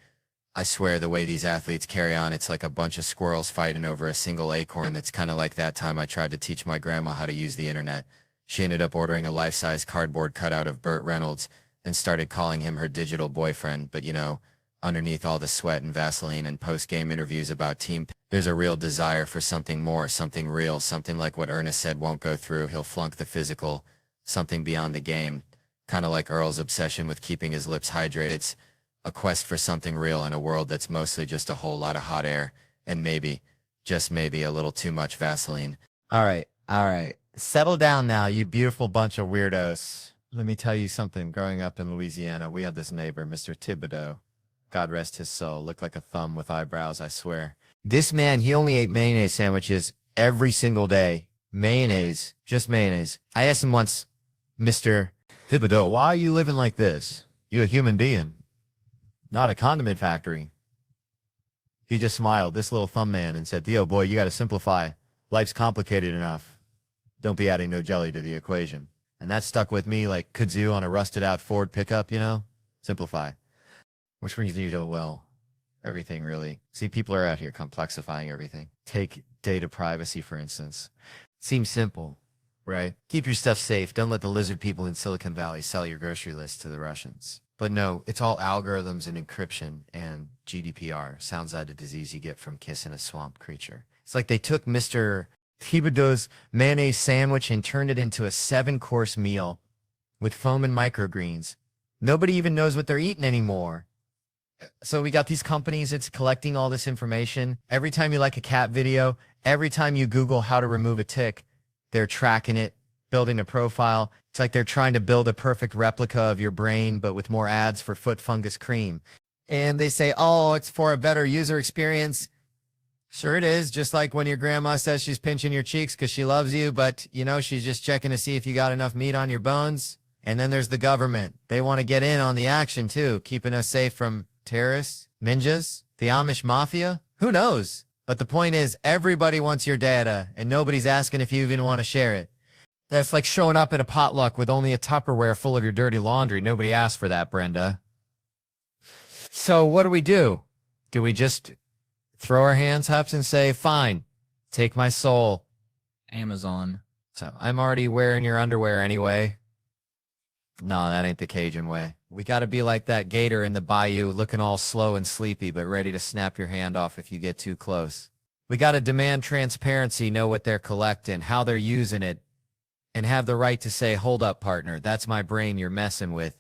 I swear the way these athletes carry on, it's like a bunch of squirrels fighting over a single acorn. That's kind of like that time I tried to teach my grandma how to use the internet. She ended up ordering a life-size cardboard cutout of Burt Reynolds and started calling him her digital boyfriend. But you know, underneath all the sweat and Vaseline and post-game interviews about team, there's a real desire for something more, something real, something like what Ernest said won't go through. He'll flunk the physical, something beyond the game. Kind of like Earl's obsession with keeping his lips hydrated. It's a quest for something real in a world that's mostly just a whole lot of hot air and maybe, just maybe, a little too much Vaseline. All right. Settle down now, you beautiful bunch of weirdos. Let me tell you something. Growing up in Louisiana, we had this neighbor, Mr. Thibodeau. God rest his soul. Looked like a thumb with eyebrows, I swear. This man, he only ate mayonnaise sandwiches every single day. Mayonnaise. Just mayonnaise. I asked him once, Mr. Thibodeau, why are you living like this? You're a human being, not a condiment factory. He just smiled, this little thumb man, and said, Theo, boy, you got to simplify. Life's complicated enough. Don't be adding no jelly to the equation. And that stuck with me like kudzu on a rusted out Ford pickup, you know? Simplify. Which brings you to, well, everything really. See, people are out here complexifying everything. Take data privacy, for instance. Seems simple, right? Keep your stuff safe. Don't let the lizard people in Silicon Valley sell your grocery list to the Russians. But no, it's all algorithms and encryption and GDPR. Sounds like a disease you get from kissing a swamp creature. It's like they took Mr. Thibodeau's mayonnaise sandwich and turned it into a 7-course meal with foam and microgreens. Nobody even knows what they're eating anymore. So we got these companies, it's collecting all this information. Every time you like a cat video, every time you Google how to remove a tick, they're tracking it, building a profile. It's like they're trying to build a perfect replica of your brain, but with more ads for foot fungus cream. And they say, oh, it's for a better user experience. Sure it is, just like when your grandma says she's pinching your cheeks because she loves you, but, you know, she's just checking to see if you got enough meat on your bones. And then there's the government. They want to get in on the action, too, keeping us safe from terrorists, ninjas, the Amish mafia. Who knows? But the point is, everybody wants your data, and nobody's asking if you even want to share it. That's like showing up at a potluck with only a Tupperware full of your dirty laundry. Nobody asked for that, Brenda. So what do? Do we just throw our hands up and say, fine, take my soul? Amazon. So I'm already wearing your underwear anyway. No, that ain't the Cajun way. We got to be like that gator in the bayou, looking all slow and sleepy, but ready to snap your hand off if you get too close. We got to demand transparency, know what they're collecting, how they're using it, and have the right to say, hold up, partner, that's my brain you're messing with.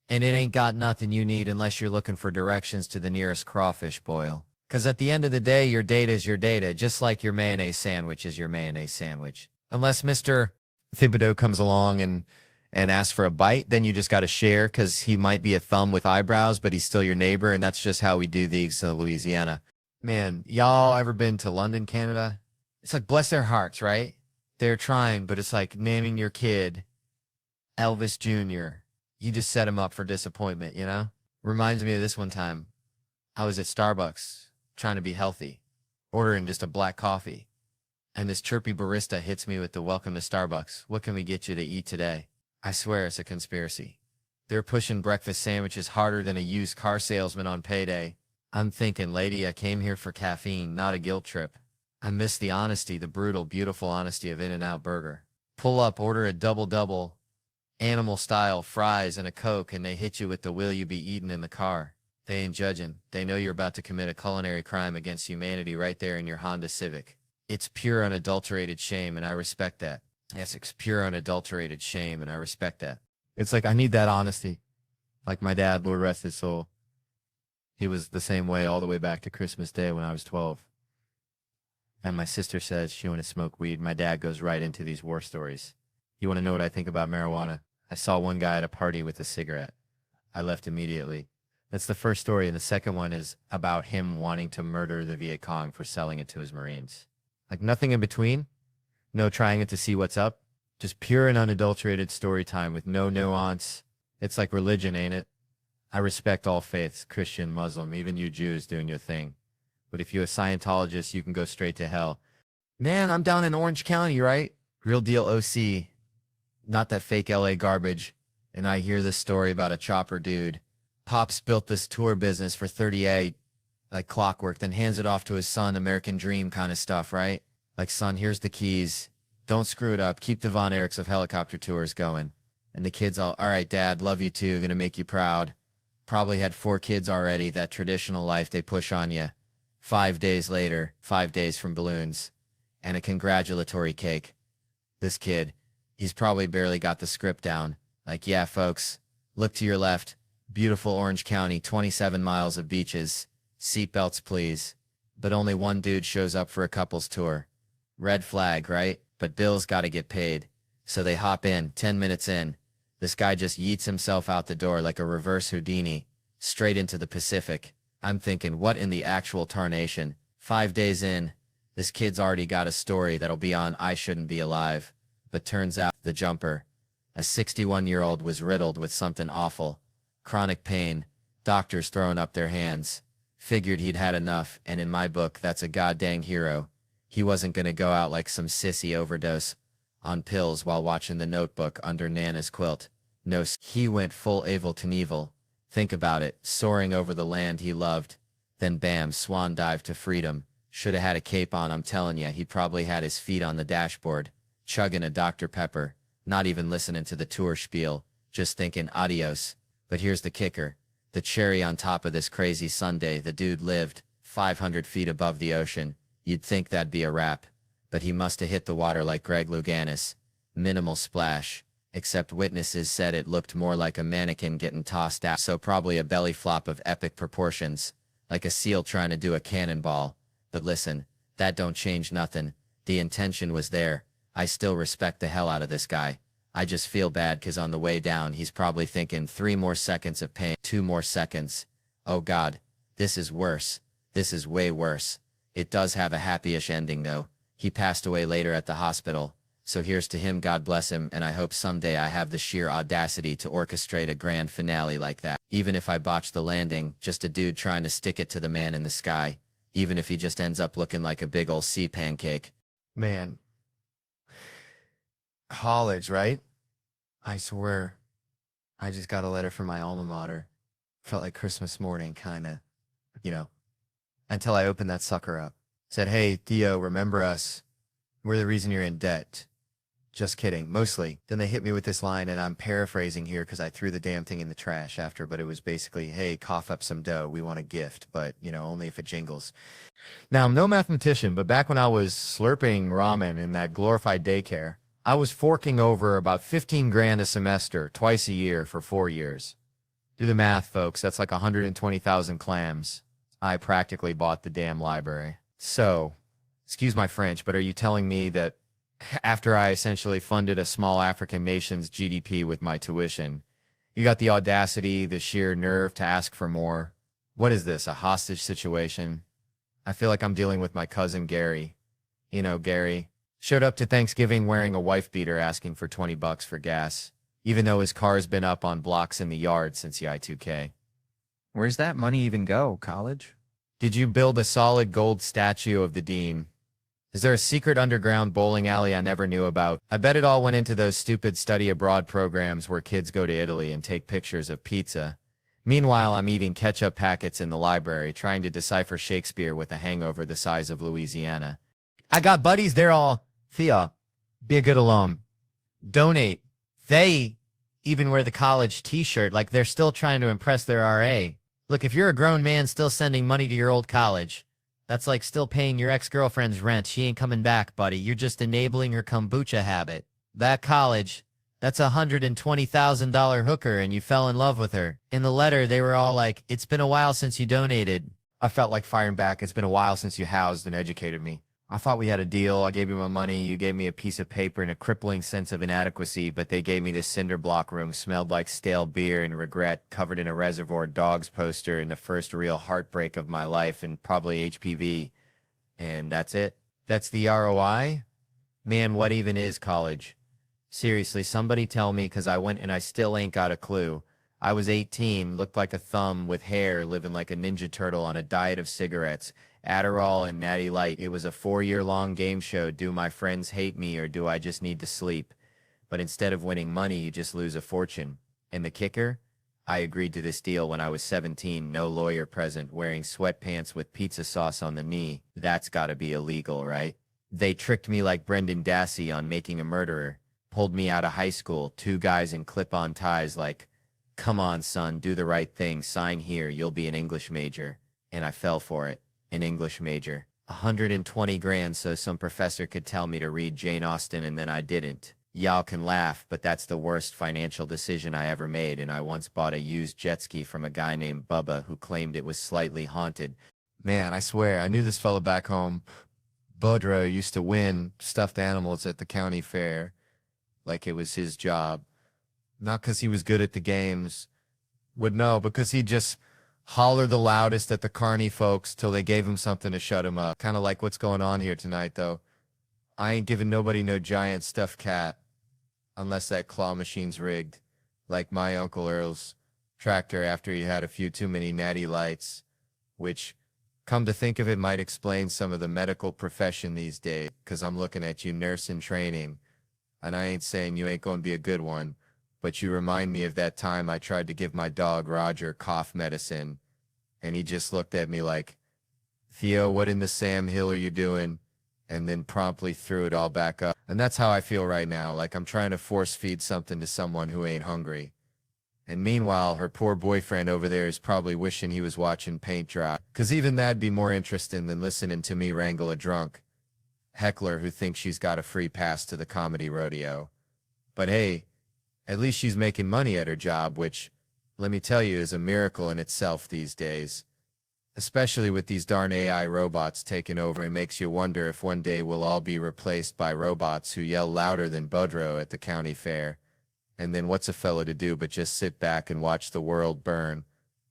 And it ain't got nothing you need unless you're looking for directions to the nearest crawfish boil. Because at the end of the day, your data is your data, just like your mayonnaise sandwich is your mayonnaise sandwich. Unless Mr. Thibodeau comes along and asks for a bite, then you just got to share because he might be a thumb with eyebrows, but he's still your neighbor, and that's just how we do things in Louisiana. Man, y'all ever been to London, Canada? It's like, bless their hearts, right? They're trying, but it's like naming your kid Elvis Jr. You just set him up for disappointment, you know? Reminds me of this one time. I was at Starbucks trying to be healthy, ordering just a black coffee. And this chirpy barista hits me with the welcome to Starbucks. What can we get you to eat today? I swear it's a conspiracy. They're pushing breakfast sandwiches harder than a used car salesman on payday. I'm thinking, lady, I came here for caffeine, not a guilt trip. I miss the honesty, the brutal, beautiful honesty of In-N-Out Burger. Pull up, order a double-double, animal-style fries and a Coke, and they hit you with the will you be eating in the car. They ain't judging. They know you're about to commit a culinary crime against humanity right there in your Honda Civic. It's pure unadulterated shame, and I respect that. Yes, it's pure unadulterated shame, and I respect that. It's like, I need that honesty. Like my dad, Lord rest his soul. He was the same way all the way back to Christmas Day when I was 12. And my sister says she wanted to smoke weed. My dad goes right into these war stories. You want to know what I think about marijuana? I saw one guy at a party with a cigarette. I left immediately. That's the first story, and the second one is about him wanting to murder the Viet Cong for selling it to his Marines. Like nothing in between. No trying it to see what's up. Just pure and unadulterated story time with no nuance. It's like religion, ain't it? I respect all faiths, Christian, Muslim, even you Jews doing your thing. But if you're a Scientologist, you can go straight to hell. Man, I'm down in Orange County, right? Real deal OC. Not that fake LA garbage. And I hear this story about a chopper dude. Pops built this tour business for 38, like clockwork, then hands it off to his son, American dream kind of stuff, right? Like, son, here's the keys. Don't screw it up. Keep the Von Erichs of helicopter tours going. And the kid's all right, Dad, love you too. Gonna make you proud. Probably had 4 kids already, that traditional life they push on you. 5 days later, 5 days from balloons, and a congratulatory cake. This kid, he's probably barely got the script down. Like, yeah, folks, look to your left. Beautiful Orange County, 27 miles of beaches. Seatbelts, please. But only one dude shows up for a couple's tour. Red flag, right? But bills gotta get paid. So they hop in, 10 minutes in. This guy just yeets himself out the door like a reverse Houdini, straight into the Pacific. I'm thinking, what in the actual tarnation? 5 days in, this kid's already got a story that'll be on I Shouldn't Be Alive. But turns out, the jumper, a 61-year-old, was riddled with something awful. Chronic pain, doctors throwing up their hands. Figured he'd had enough, and in my book, that's a goddamn hero. He wasn't gonna go out like some sissy overdose on pills while watching The Notebook under Nana's quilt. No, he went full Evel Knievel. Think about it, soaring over the land he loved. Then bam, swan dive to freedom. Shoulda had a cape on, I'm telling ya. He probably had his feet on the dashboard, chugging a Dr. Pepper, not even listening to the tour spiel, just thinking adios. But here's the kicker. The cherry on top of this crazy Sunday, the dude lived 500 feet above the ocean. You'd think that'd be a wrap. But he must have hit the water like Greg Louganis. Minimal splash. Except witnesses said it looked more like a mannequin getting tossed out, so probably a belly flop of epic proportions. Like a seal trying to do a cannonball. But listen, that don't change nothing. The intention was there. I still respect the hell out of this guy. I just feel bad cause on the way down he's probably thinking 3 more seconds of pain, 2 more seconds. Oh God, this is worse. This is way worse. It does have a happy-ish ending though. He passed away later at the hospital. So here's to him, God bless him, and I hope someday I have the sheer audacity to orchestrate a grand finale like that. Even if I botch the landing, just a dude trying to stick it to the man in the sky. Even if he just ends up looking like a big ol' sea pancake. Man. College, right? I swear, I just got a letter from my alma mater. Felt like Christmas morning, kinda, you know, until I opened that sucker up. Said, hey, Theo, remember us. We're the reason you're in debt. Just kidding. Mostly. Then they hit me with this line, and I'm paraphrasing here because I threw the damn thing in the trash after, but it was basically, hey, cough up some dough. We want a gift, but, only if it jingles. Now, I'm no mathematician, but back when I was slurping ramen in that glorified daycare, I was forking over about 15 grand a semester, twice a year for 4 years. Do the math, folks. That's like 120,000 clams. I practically bought the damn library. So, excuse my French, but are you telling me that after I essentially funded a small African nation's GDP with my tuition, you got the audacity, the sheer nerve to ask for more? What is this, a hostage situation? I feel like I'm dealing with my cousin Gary. Gary showed up to Thanksgiving wearing a wife beater asking for $20 for gas, even though his car's been up on blocks in the yard since the I-2K. Where's that money even go, college? Did you build a solid gold statue of the dean? Is there a secret underground bowling alley I never knew about? I bet it all went into those stupid study abroad programs where kids go to Italy and take pictures of pizza. Meanwhile, I'm eating ketchup packets in the library, trying to decipher Shakespeare with a hangover the size of Louisiana. I got buddies, they're all, Theo, be a good alum. Donate. They even wear the college t-shirt like they're still trying to impress their RA. Look, if you're a grown man still sending money to your old college, that's like still paying your ex-girlfriend's rent. She ain't coming back, buddy. You're just enabling her kombucha habit. That college, that's a $120,000 hooker and you fell in love with her. In the letter, they were all like, it's been a while since you donated. I felt like firing back. It's been a while since you housed and educated me. I thought we had a deal. I gave you my money. You gave me a piece of paper and a crippling sense of inadequacy, but they gave me this cinder block room, smelled like stale beer and regret, covered in a Reservoir Dogs poster and the first real heartbreak of my life and probably HPV. And that's it. That's the ROI? Man, what even is college? Seriously, somebody tell me, because I went and I still ain't got a clue. I was 18, looked like a thumb with hair, living like a Ninja Turtle on a diet of cigarettes, Adderall and Natty Light. It was a 4-year-long game show. Do my friends hate me or do I just need to sleep? But instead of winning money, you just lose a fortune. And the kicker? I agreed to this deal when I was 17, no lawyer present, wearing sweatpants with pizza sauce on the knee. That's gotta be illegal, right? They tricked me like Brendan Dassey on Making a Murderer. Pulled me out of high school, 2 guys in clip-on ties like, come on, son, do the right thing, sign here, you'll be an English major. And I fell for it. An English major. 120 grand so some professor could tell me to read Jane Austen and then I didn't. Y'all can laugh, but that's the worst financial decision I ever made, and I once bought a used jet ski from a guy named Bubba who claimed it was slightly haunted. Man, I swear, I knew this fella back home. Budro used to win stuffed animals at the county fair like it was his job. Not because he was good at the games. No, because he just holler the loudest at the carny folks till they gave him something to shut him up. Kind of like what's going on here tonight, though. I ain't giving nobody no giant stuffed cat unless that claw machine's rigged, like my Uncle Earl's tractor after he had a few too many natty lights, which, come to think of it, might explain some of the medical profession these days, 'cause I'm looking at you, nurse in training, and I ain't saying you ain't gonna be a good one, but you remind me of that time I tried to give my dog Roger cough medicine, and he just looked at me like, Theo, what in the Sam Hill are you doing? And then promptly threw it all back up. And that's how I feel right now, like I'm trying to force feed something to someone who ain't hungry. And meanwhile, her poor boyfriend over there is probably wishing he was watching paint dry, 'cause even that'd be more interesting than listening to me wrangle a drunk heckler who thinks she's got a free pass to the comedy rodeo. But hey, at least she's making money at her job, which, let me tell you, is a miracle in itself these days. Especially with these darn AI robots taking over, it makes you wonder if one day we'll all be replaced by robots who yell louder than Budro at the county fair. And then what's a fella to do but just sit back and watch the world burn?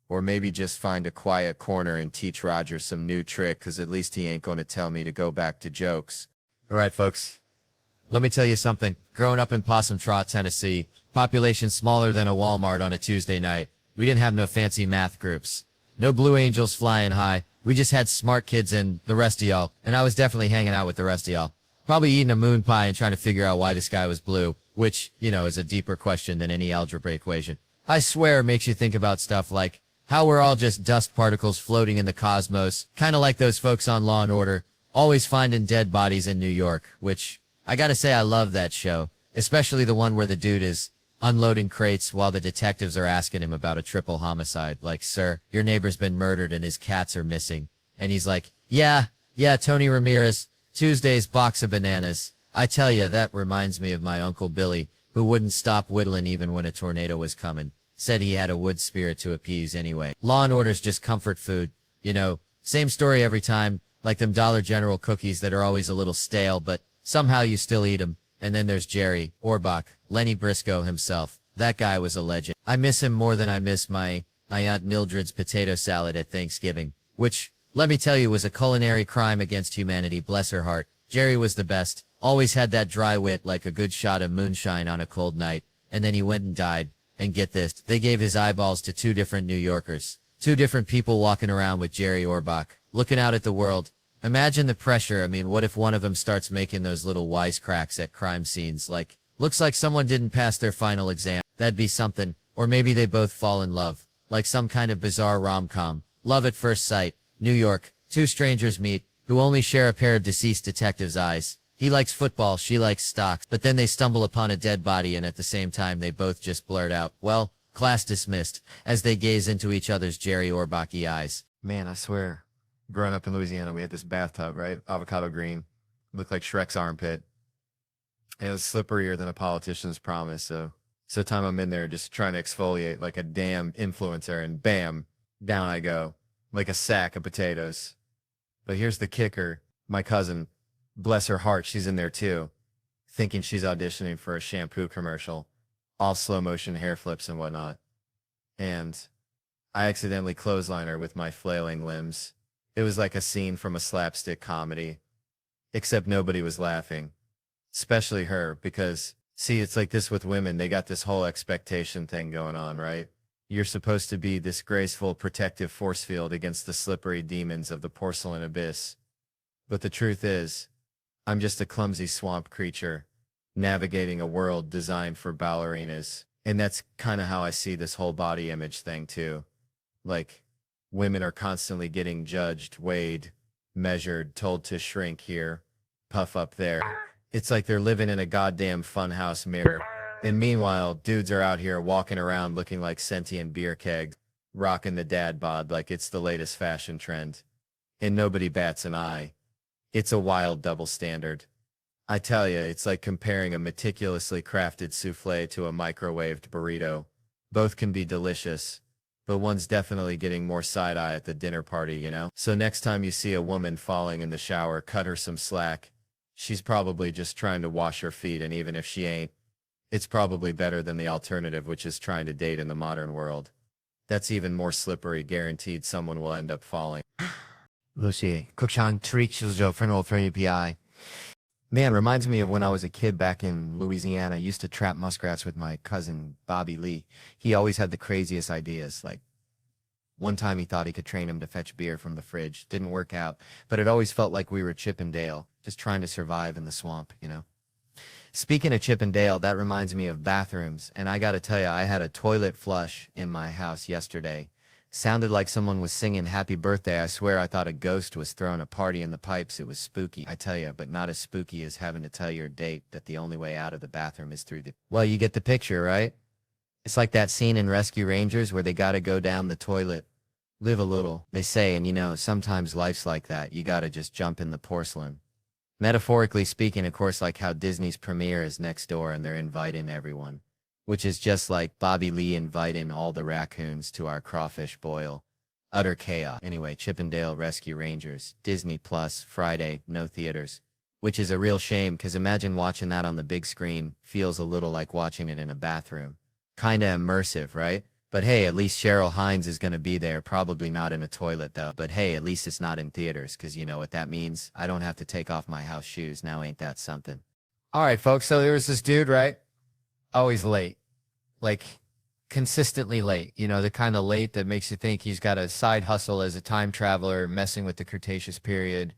Or maybe just find a quiet corner and teach Roger some new trick, 'cause at least he ain't going to tell me to go back to jokes. All right, folks. Let me tell you something. Growing up in Possum Trot, Tennessee, population smaller than a Walmart on a Tuesday night, we didn't have no fancy math groups. No Blue Angels flying high. We just had smart kids and the rest of y'all. And I was definitely hanging out with the rest of y'all. Probably eating a moon pie and trying to figure out why the sky was blue, which, is a deeper question than any algebra equation. I swear it makes you think about stuff like how we're all just dust particles floating in the cosmos, kind of like those folks on Law and Order, always finding dead bodies in New York, which I gotta say I love that show. Especially the one where the dude is unloading crates while the detectives are asking him about a triple homicide. Like, sir, your neighbor's been murdered and his cats are missing. And he's like, yeah, Tony Ramirez, Tuesday's box of bananas. I tell you, that reminds me of my Uncle Billy, who wouldn't stop whittling even when a tornado was coming. Said he had a wood spirit to appease anyway. Law and Order's just comfort food. You know, same story every time, like them Dollar General cookies that are always a little stale, but somehow you still eat 'em. And then there's Jerry Orbach, Lenny Briscoe himself. That guy was a legend. I miss him more than I miss my Aunt Mildred's potato salad at Thanksgiving, which, let me tell you, was a culinary crime against humanity, bless her heart. Jerry was the best. Always had that dry wit like a good shot of moonshine on a cold night. And then he went and died. And get this, they gave his eyeballs to 2 different New Yorkers. 2 different people walking around with Jerry Orbach, looking out at the world. Imagine the pressure. I mean, what if one of them starts making those little wisecracks at crime scenes, like, looks like someone didn't pass their final exam. That'd be something. Or maybe they both fall in love, like some kind of bizarre rom-com. Love at first sight. New York. 2 strangers meet, who only share a pair of deceased detectives' eyes. He likes football, she likes stocks, but then they stumble upon a dead body and at the same time they both just blurt out, well, class dismissed, as they gaze into each other's Jerry Orbach-y eyes. Man, I swear, growing up in Louisiana, we had this bathtub, right? Avocado green. Looked like Shrek's armpit. And it was slipperier than a politician's promise, so time I'm in there just trying to exfoliate like a damn influencer, and bam, down I go, like a sack of potatoes. But here's the kicker. My cousin, bless her heart, she's in there too, thinking she's auditioning for a shampoo commercial, all slow motion hair flips and whatnot. And I accidentally clothesline her with my flailing limbs. It was like a scene from a slapstick comedy, except nobody was laughing, especially her, because, see, it's like this with women. They got this whole expectation thing going on, right? You're supposed to be this graceful, protective force field against the slippery demons of the porcelain abyss. But the truth is, I'm just a clumsy swamp creature navigating a world designed for ballerinas. And that's kind of how I see this whole body image thing too. Like, women are constantly getting judged, weighed, measured, told to shrink here, puff up there. It's like they're living in a goddamn funhouse mirror. And meanwhile, dudes are out here walking around looking like sentient beer kegs, rocking the dad bod like it's the latest fashion trend. And nobody bats an eye. It's a wild double standard. I tell you, it's like comparing a meticulously crafted souffle to a microwaved burrito. Both can be delicious, but one's definitely getting more side-eye at the dinner party, you know? So next time you see a woman falling in the shower, cut her some slack. She's probably just trying to wash her feet, and even if she ain't, it's probably better than the alternative, which is trying to date in the modern world. That's even more slippery, guaranteed someone will end up falling. Lucy, Kukshan Tariq Shiljo, friend PI. Man, reminds me of when I was a kid back in Louisiana. I used to trap muskrats with my cousin, Bobby Lee. He always had the craziest ideas. Like, one time he thought he could train him to fetch beer from the fridge. Didn't work out, but it always felt like we were Chip and Dale, just trying to survive in the swamp, you know? Speaking of Chip and Dale, that reminds me of bathrooms. And I gotta tell you, I had a toilet flush in my house yesterday. Sounded like someone was singing happy birthday. I swear I thought a ghost was throwing a party in the pipes. It was spooky, I tell you, but not as spooky as having to tell your date that the only way out of the bathroom is through the... Well, you get the picture, right? It's like that scene in Rescue Rangers where they gotta go down the toilet. Live a little, they say, and you know, sometimes life's like that. You gotta just jump in the porcelain. Metaphorically speaking, of course, like how Disney's premiere is next door and they're inviting everyone. Which is just like Bobby Lee inviting all the raccoons to our crawfish boil. Utter chaos. Anyway, Chip and Dale Rescue Rangers, Disney Plus, Friday, no theaters. Which is a real shame, because imagine watching that on the big screen. Feels a little like watching it in a bathroom. Kinda immersive, right? But hey, at least Cheryl Hines is gonna be there. Probably not in a toilet though. But hey, at least it's not in theaters, because you know what that means? I don't have to take off my house shoes. Now ain't that something? Alright folks, so there was this dude, right? Always late. Like, consistently late. You know, the kind of late that makes you think he's got a side hustle as a time traveler messing with the Cretaceous period.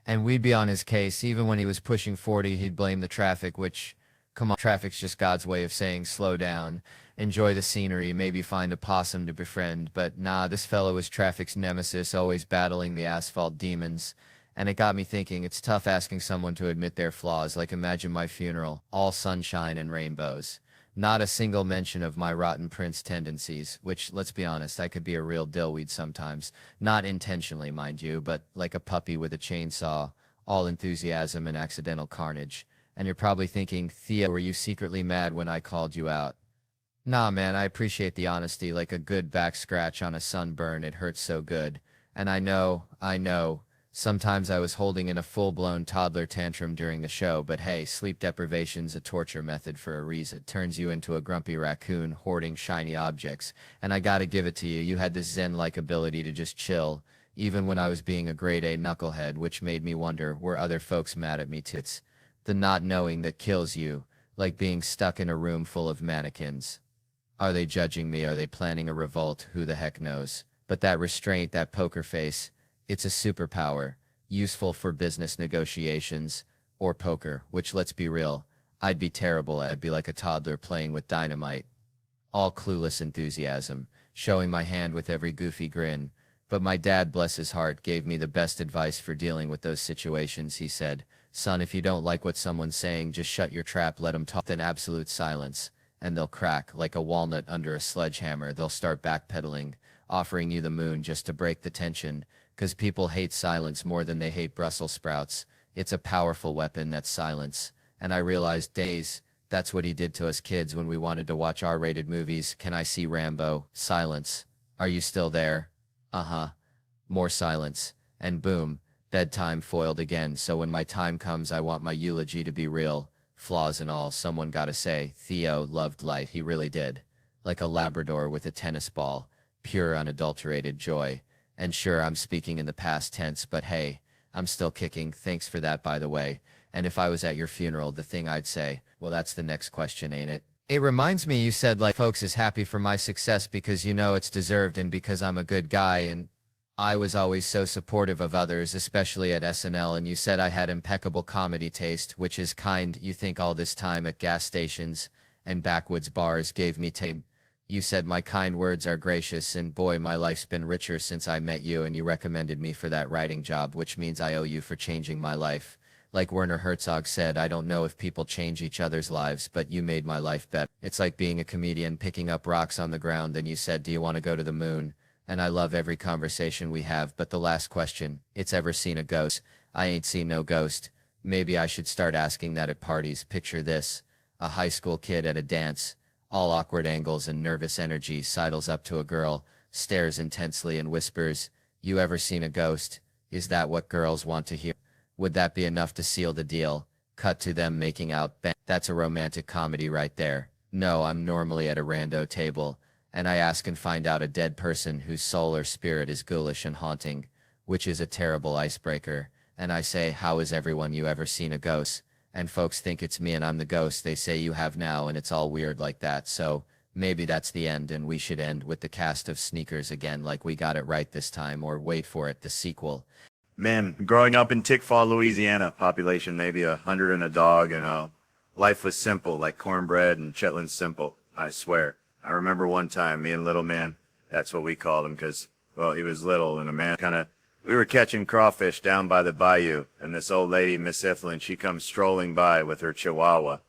And we'd be on his case. Even when he was pushing 40, he'd blame the traffic, which, come on, traffic's just God's way of saying slow down. Enjoy the scenery, maybe find a possum to befriend. But nah, this fellow was traffic's nemesis, always battling the asphalt demons. And it got me thinking, it's tough asking someone to admit their flaws. Like imagine my funeral, all sunshine and rainbows. Not a single mention of my rotten prince tendencies, which, let's be honest, I could be a real dillweed sometimes. Not intentionally, mind you, but like a puppy with a chainsaw, all enthusiasm and accidental carnage. And you're probably thinking, Theo, were you secretly mad when I called you out? Nah, man, I appreciate the honesty, like a good back scratch on a sunburn. It hurts so good. And I know, sometimes I was holding in a full-blown toddler tantrum during the show, but hey, sleep deprivation's a torture method for a reason. It turns you into a grumpy raccoon hoarding shiny objects. And I gotta give it to you, you had this zen-like ability to just chill, even when I was being a grade-A knucklehead, which made me wonder, were other folks mad at me too? It's the not knowing that kills you, like being stuck in a room full of mannequins. Are they judging me? Are they planning a revolt? Who the heck knows? But that restraint, that poker face, it's a superpower, useful for business negotiations or poker, which, let's be real, I'd be terrible at. I'd be like a toddler playing with dynamite. All clueless enthusiasm, showing my hand with every goofy grin. But my dad, bless his heart, gave me the best advice for dealing with those situations. He said, son, if you don't like what someone's saying, just shut your trap, let them talk in absolute silence. And they'll crack like a walnut under a sledgehammer. They'll start backpedaling, offering you the moon just to break the tension, because people hate silence more than they hate Brussels sprouts. It's a powerful weapon, that silence. And I realized, days, that's what he did to us kids when we wanted to watch R-rated movies. Can I see Rambo? Silence. Are you still there? Uh-huh. More silence. And boom, bedtime foiled again. So when my time comes, I want my eulogy to be real. Flaws and all, someone gotta say, Theo loved life, he really did. Like a Labrador with a tennis ball, pure unadulterated joy. And sure, I'm speaking in the past tense, but hey, I'm still kicking, thanks for that by the way. And if I was at your funeral, the thing I'd say, well, that's the next question, ain't it? It reminds me, you said like folks is happy for my success because you know it's deserved and because I'm a good guy, and I was always so supportive of others, especially at SNL, and you said I had impeccable comedy taste, which is kind. You think all this time at gas stations and backwoods bars gave me tame. You said my kind words are gracious, and boy, my life's been richer since I met you, and you recommended me for that writing job, which means I owe you for changing my life. Like Werner Herzog said, I don't know if people change each other's lives, but you made my life better. It's like being a comedian picking up rocks on the ground, and you said, do you want to go to the moon? And I love every conversation we have, but the last question, it's ever seen a ghost? I ain't seen no ghost. Maybe I should start asking that at parties. Picture this, a high school kid at a dance, all awkward angles and nervous energy, sidles up to a girl, stares intensely and whispers, you ever seen a ghost? Is that what girls want to hear? Would that be enough to seal the deal? Cut to them making out. That's a romantic comedy right there. No, I'm normally at a rando table, and I ask and find out a dead person whose soul or spirit is ghoulish and haunting, which is a terrible icebreaker. And I say, how is everyone? You ever seen a ghost? And folks think it's me and I'm the ghost. They say you have now, and it's all weird like that. So maybe that's the end, and we should end with the cast of Sneakers again, like we got it right this time, or wait for it, the sequel. Man, growing up in Tickfaw, Louisiana, population maybe 100 and a dog, life was simple, like cornbread and Shetland simple, I swear. I remember one time, me and little man, that's what we called him, because, well, he was little and a man we were catching crawfish down by the bayou, and this old lady, Miss Ethelyn, she comes strolling by with her chihuahua.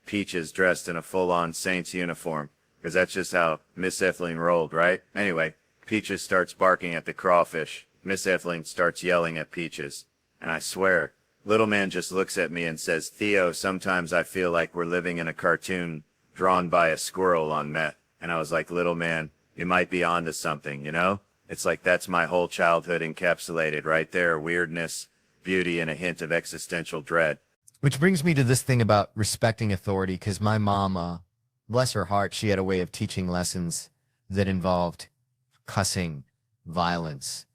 Peaches dressed in a full-on Saints uniform, because that's just how Miss Ethelyn rolled, right? Anyway, Peaches starts barking at the crawfish. Miss Ethelyn starts yelling at Peaches. And I swear, little man just looks at me and says, Theo, sometimes I feel like we're living in a cartoon drawn by a squirrel on meth. And I was like, little man, you might be onto something, you know? It's like that's my whole childhood encapsulated right there. Weirdness, beauty, and a hint of existential dread. Which brings me to this thing about respecting authority, because my mom, bless her heart, she had a way of teaching lessons that involved cussing, violence,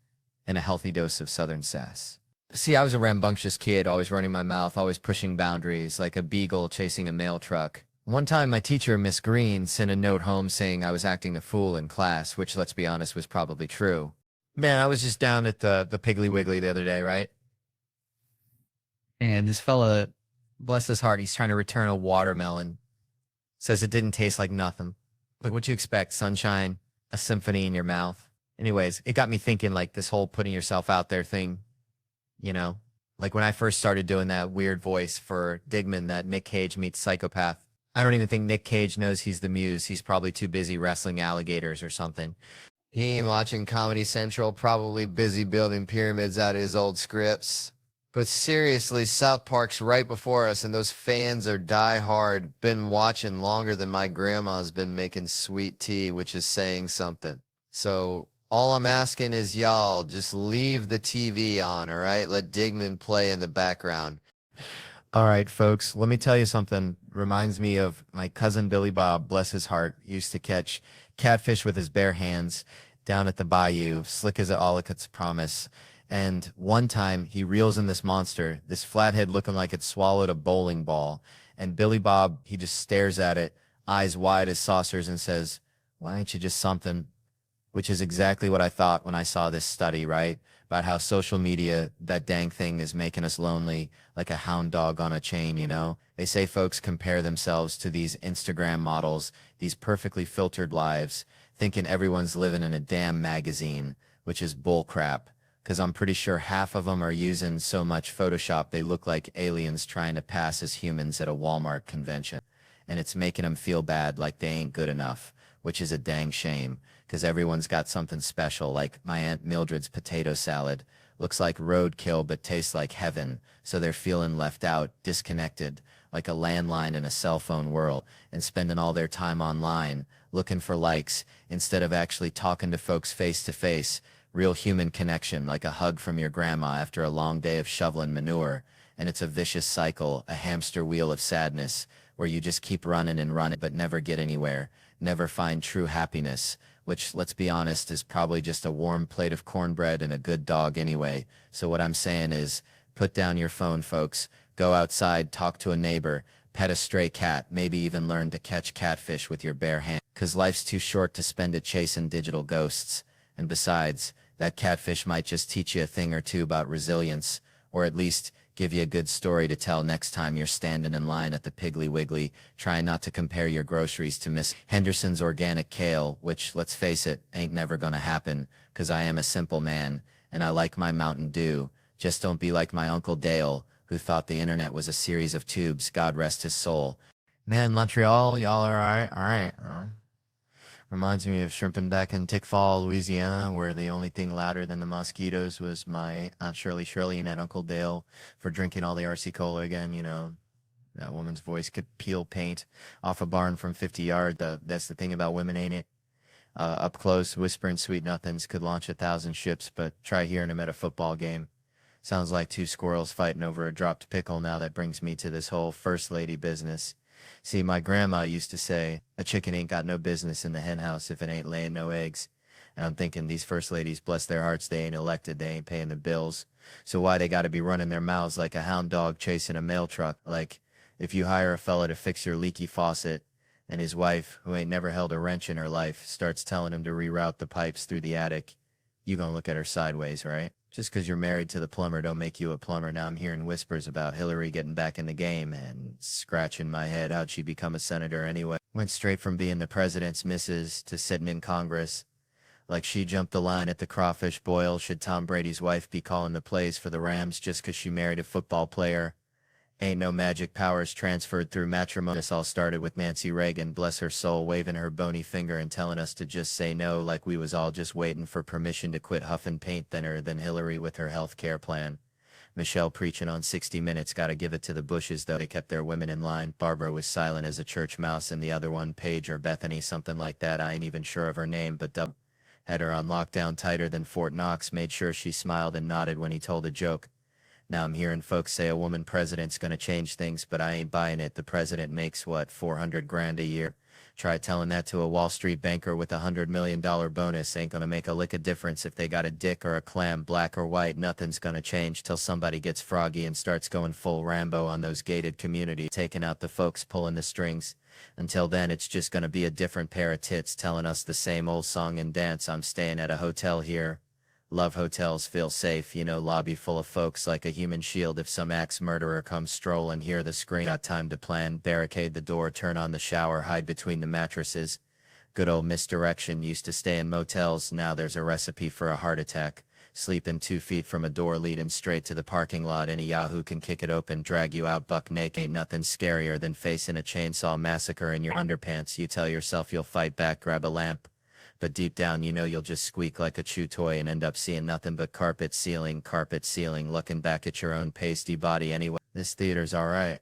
and a healthy dose of Southern sass. See, I was a rambunctious kid, always running my mouth, always pushing boundaries, like a beagle chasing a mail truck. One time, my teacher, Miss Green, sent a note home saying I was acting a fool in class, which, let's be honest, was probably true. Man, I was just down at the Piggly Wiggly the other day, right? And this fella, bless his heart, he's trying to return a watermelon. Says it didn't taste like nothing. Like, what you expect, sunshine, a symphony in your mouth? Anyways, it got me thinking, like, this whole putting yourself out there thing, you know? Like when I first started doing that weird voice for Digman, that Nick Cage meets psychopath. I don't even think Nick Cage knows he's the muse. He's probably too busy wrestling alligators or something. He ain't watching Comedy Central, probably busy building pyramids out of his old scripts. But seriously, South Park's right before us, and those fans are die hard. Been watching longer than my grandma's been making sweet tea, which is saying something. So all I'm asking is y'all just leave the TV on, all right? Let Digman play in the background. All right, folks, let me tell you something. Reminds me of my cousin Billy Bob, bless his heart, used to catch catfish with his bare hands down at the bayou, slick as a Ollicott's promise. And one time he reels in this monster, this flathead looking like it swallowed a bowling ball. And Billy Bob, he just stares at it, eyes wide as saucers, and says, "Why ain't you just something?" Which is exactly what I thought when I saw this study, right? About how social media, that dang thing, is making us lonely like a hound dog on a chain, you know? They say folks compare themselves to these Instagram models, these perfectly filtered lives, thinking everyone's living in a damn magazine, which is bullcrap. Because I'm pretty sure half of them are using so much Photoshop they look like aliens trying to pass as humans at a Walmart convention. And it's making them feel bad like they ain't good enough, which is a dang shame. Because everyone's got something special, like my Aunt Mildred's potato salad. Looks like roadkill, but tastes like heaven. So they're feeling left out, disconnected, like a landline in a cell phone world, and spending all their time online, looking for likes, instead of actually talking to folks face to face. Real human connection, like a hug from your grandma after a long day of shoveling manure. And it's a vicious cycle, a hamster wheel of sadness, where you just keep running and running, but never get anywhere, never find true happiness, which, let's be honest, is probably just a warm plate of cornbread and a good dog anyway. So what I'm saying is, put down your phone, folks. Go outside, talk to a neighbor, pet a stray cat, maybe even learn to catch catfish with your bare hand. 'Cause life's too short to spend it chasing digital ghosts. And besides, that catfish might just teach you a thing or two about resilience, or at least give you a good story to tell next time you're standing in line at the Piggly Wiggly, trying not to compare your groceries to Miss Henderson's organic kale, which, let's face it, ain't never gonna happen, 'cause I am a simple man, and I like my Mountain Dew. Just don't be like my Uncle Dale, who thought the internet was a series of tubes, God rest his soul. Man, Montreal, y'all are all right. Reminds me of shrimping back in Tickfall, Louisiana, where the only thing louder than the mosquitoes was my Aunt Shirley and Aunt Uncle Dale for drinking all the RC Cola again. You know, that woman's voice could peel paint off a barn from 50 yards. That's the thing about women, ain't it? Up close, whispering sweet nothings could launch 1,000 ships, but try hearing them at a football game. Sounds like two squirrels fighting over a dropped pickle. Now that brings me to this whole first lady business. See, my grandma used to say, a chicken ain't got no business in the hen house if it ain't laying no eggs. And I'm thinking, these first ladies, bless their hearts, they ain't elected, they ain't paying the bills. So why they gotta be running their mouths like a hound dog chasing a mail truck? Like, if you hire a fella to fix your leaky faucet, and his wife, who ain't never held a wrench in her life, starts telling him to reroute the pipes through the attic, you gonna look at her sideways, right? Just 'cause you're married to the plumber don't make you a plumber. Now I'm hearing whispers about Hillary getting back in the game and scratching my head. How'd she become a senator anyway? Went straight from being the president's missus to sitting in Congress. Like she jumped the line at the crawfish boil. Should Tom Brady's wife be calling the plays for the Rams just 'cause she married a football player? Ain't no magic powers transferred through matrimony. This all started with Nancy Reagan, bless her soul, waving her bony finger and telling us to just say no, like we was all just waiting for permission to quit huffing paint thinner. Than Hillary with her health care plan. Michelle preaching on 60 Minutes, gotta give it to the Bushes though, they kept their women in line. Barbara was silent as a church mouse, and the other one, Paige or Bethany, something like that, I ain't even sure of her name, but had her on lockdown tighter than Fort Knox, made sure she smiled and nodded when he told a joke. Now I'm hearing folks say a woman president's gonna change things, but I ain't buying it. The president makes, what, 400 grand a year? Try telling that to a Wall Street banker with $100 million bonus. Ain't gonna make a lick of difference if they got a dick or a clam, black or white. Nothing's gonna change till somebody gets froggy and starts going full Rambo on those gated communities, taking out the folks pulling the strings. Until then, it's just gonna be a different pair of tits telling us the same old song and dance. I'm staying at a hotel here. Love hotels, feel safe, you know, lobby full of folks like a human shield. If some axe murderer comes strolling, hear the scream. Got time to plan, barricade the door, turn on the shower, hide between the mattresses. Good old misdirection. Used to stay in motels, now there's a recipe for a heart attack. Sleeping 2 feet from a door leading straight to the parking lot. Any yahoo can kick it open, drag you out buck naked. Ain't nothing scarier than facing a chainsaw massacre in your underpants. You tell yourself you'll fight back, grab a lamp. But deep down, you know you'll just squeak like a chew toy and end up seeing nothing but carpet ceiling, looking back at your own pasty body anyway. This theater's alright.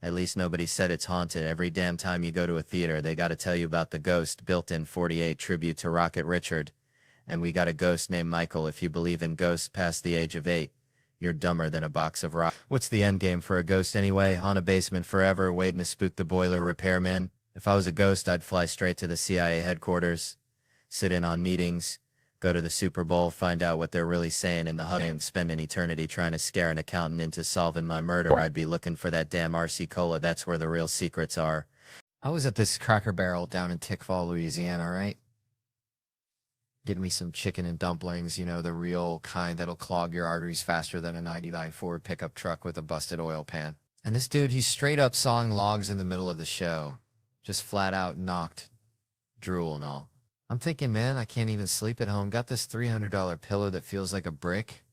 At least nobody said it's haunted. Every damn time you go to a theater, they gotta tell you about the ghost. Built-in 48 tribute to Rocket Richard. And we got a ghost named Michael. If you believe in ghosts past the age of 8, you're dumber than a box of rock. What's the end game for a ghost anyway? On a basement forever, waiting to spook the boiler repairman? If I was a ghost, I'd fly straight to the CIA headquarters, sit in on meetings, go to the Super Bowl, find out what they're really saying in the HUD, and spend an eternity trying to scare an accountant into solving my murder. I'd be looking for that damn RC Cola. That's where the real secrets are. I was at this Cracker Barrel down in Tickfall, Louisiana, right? Getting me some chicken and dumplings, you know, the real kind that'll clog your arteries faster than a 99 Ford pickup truck with a busted oil pan. And this dude, he's straight up sawing logs in the middle of the show. Just flat out knocked. Drool and all. I'm thinking, man, I can't even sleep at home. Got this $300 pillow that feels like a brick.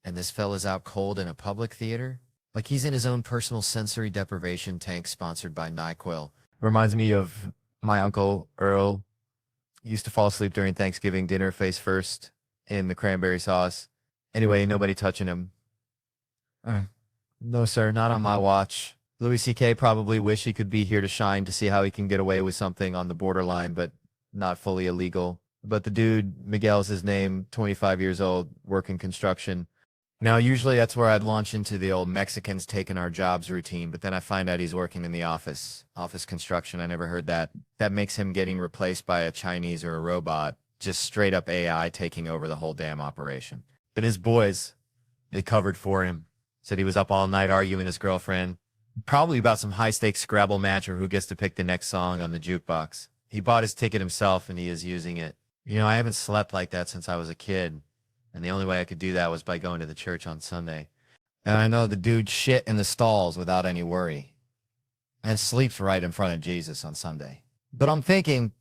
And this fella's out cold in a public theater. Like he's in his own personal sensory deprivation tank sponsored by NyQuil. Reminds me of my uncle, Earl. He used to fall asleep during Thanksgiving dinner face first in the cranberry sauce. Anyway, nobody touching him. No, sir, not on my watch. Louis C.K. probably wish he could be here to shine to see how he can get away with something on the borderline, but not fully illegal. But the dude, Miguel's his name, 25 years old, working construction. Now, usually that's where I'd launch into the old Mexicans taking our jobs routine, but then I find out he's working in the office construction. I never heard that. That makes him getting replaced by a Chinese or a robot, just straight up AI taking over the whole damn operation. But his boys, they covered for him. Said he was up all night arguing with his girlfriend, probably about some high-stakes Scrabble match or who gets to pick the next song on the jukebox. He bought his ticket himself and he is using it. You know, I haven't slept like that since I was a kid. And the only way I could do that was by going to the church on Sunday. And I know the dude shit in the stalls without any worry. And sleeps right in front of Jesus on Sunday. But I'm thinking,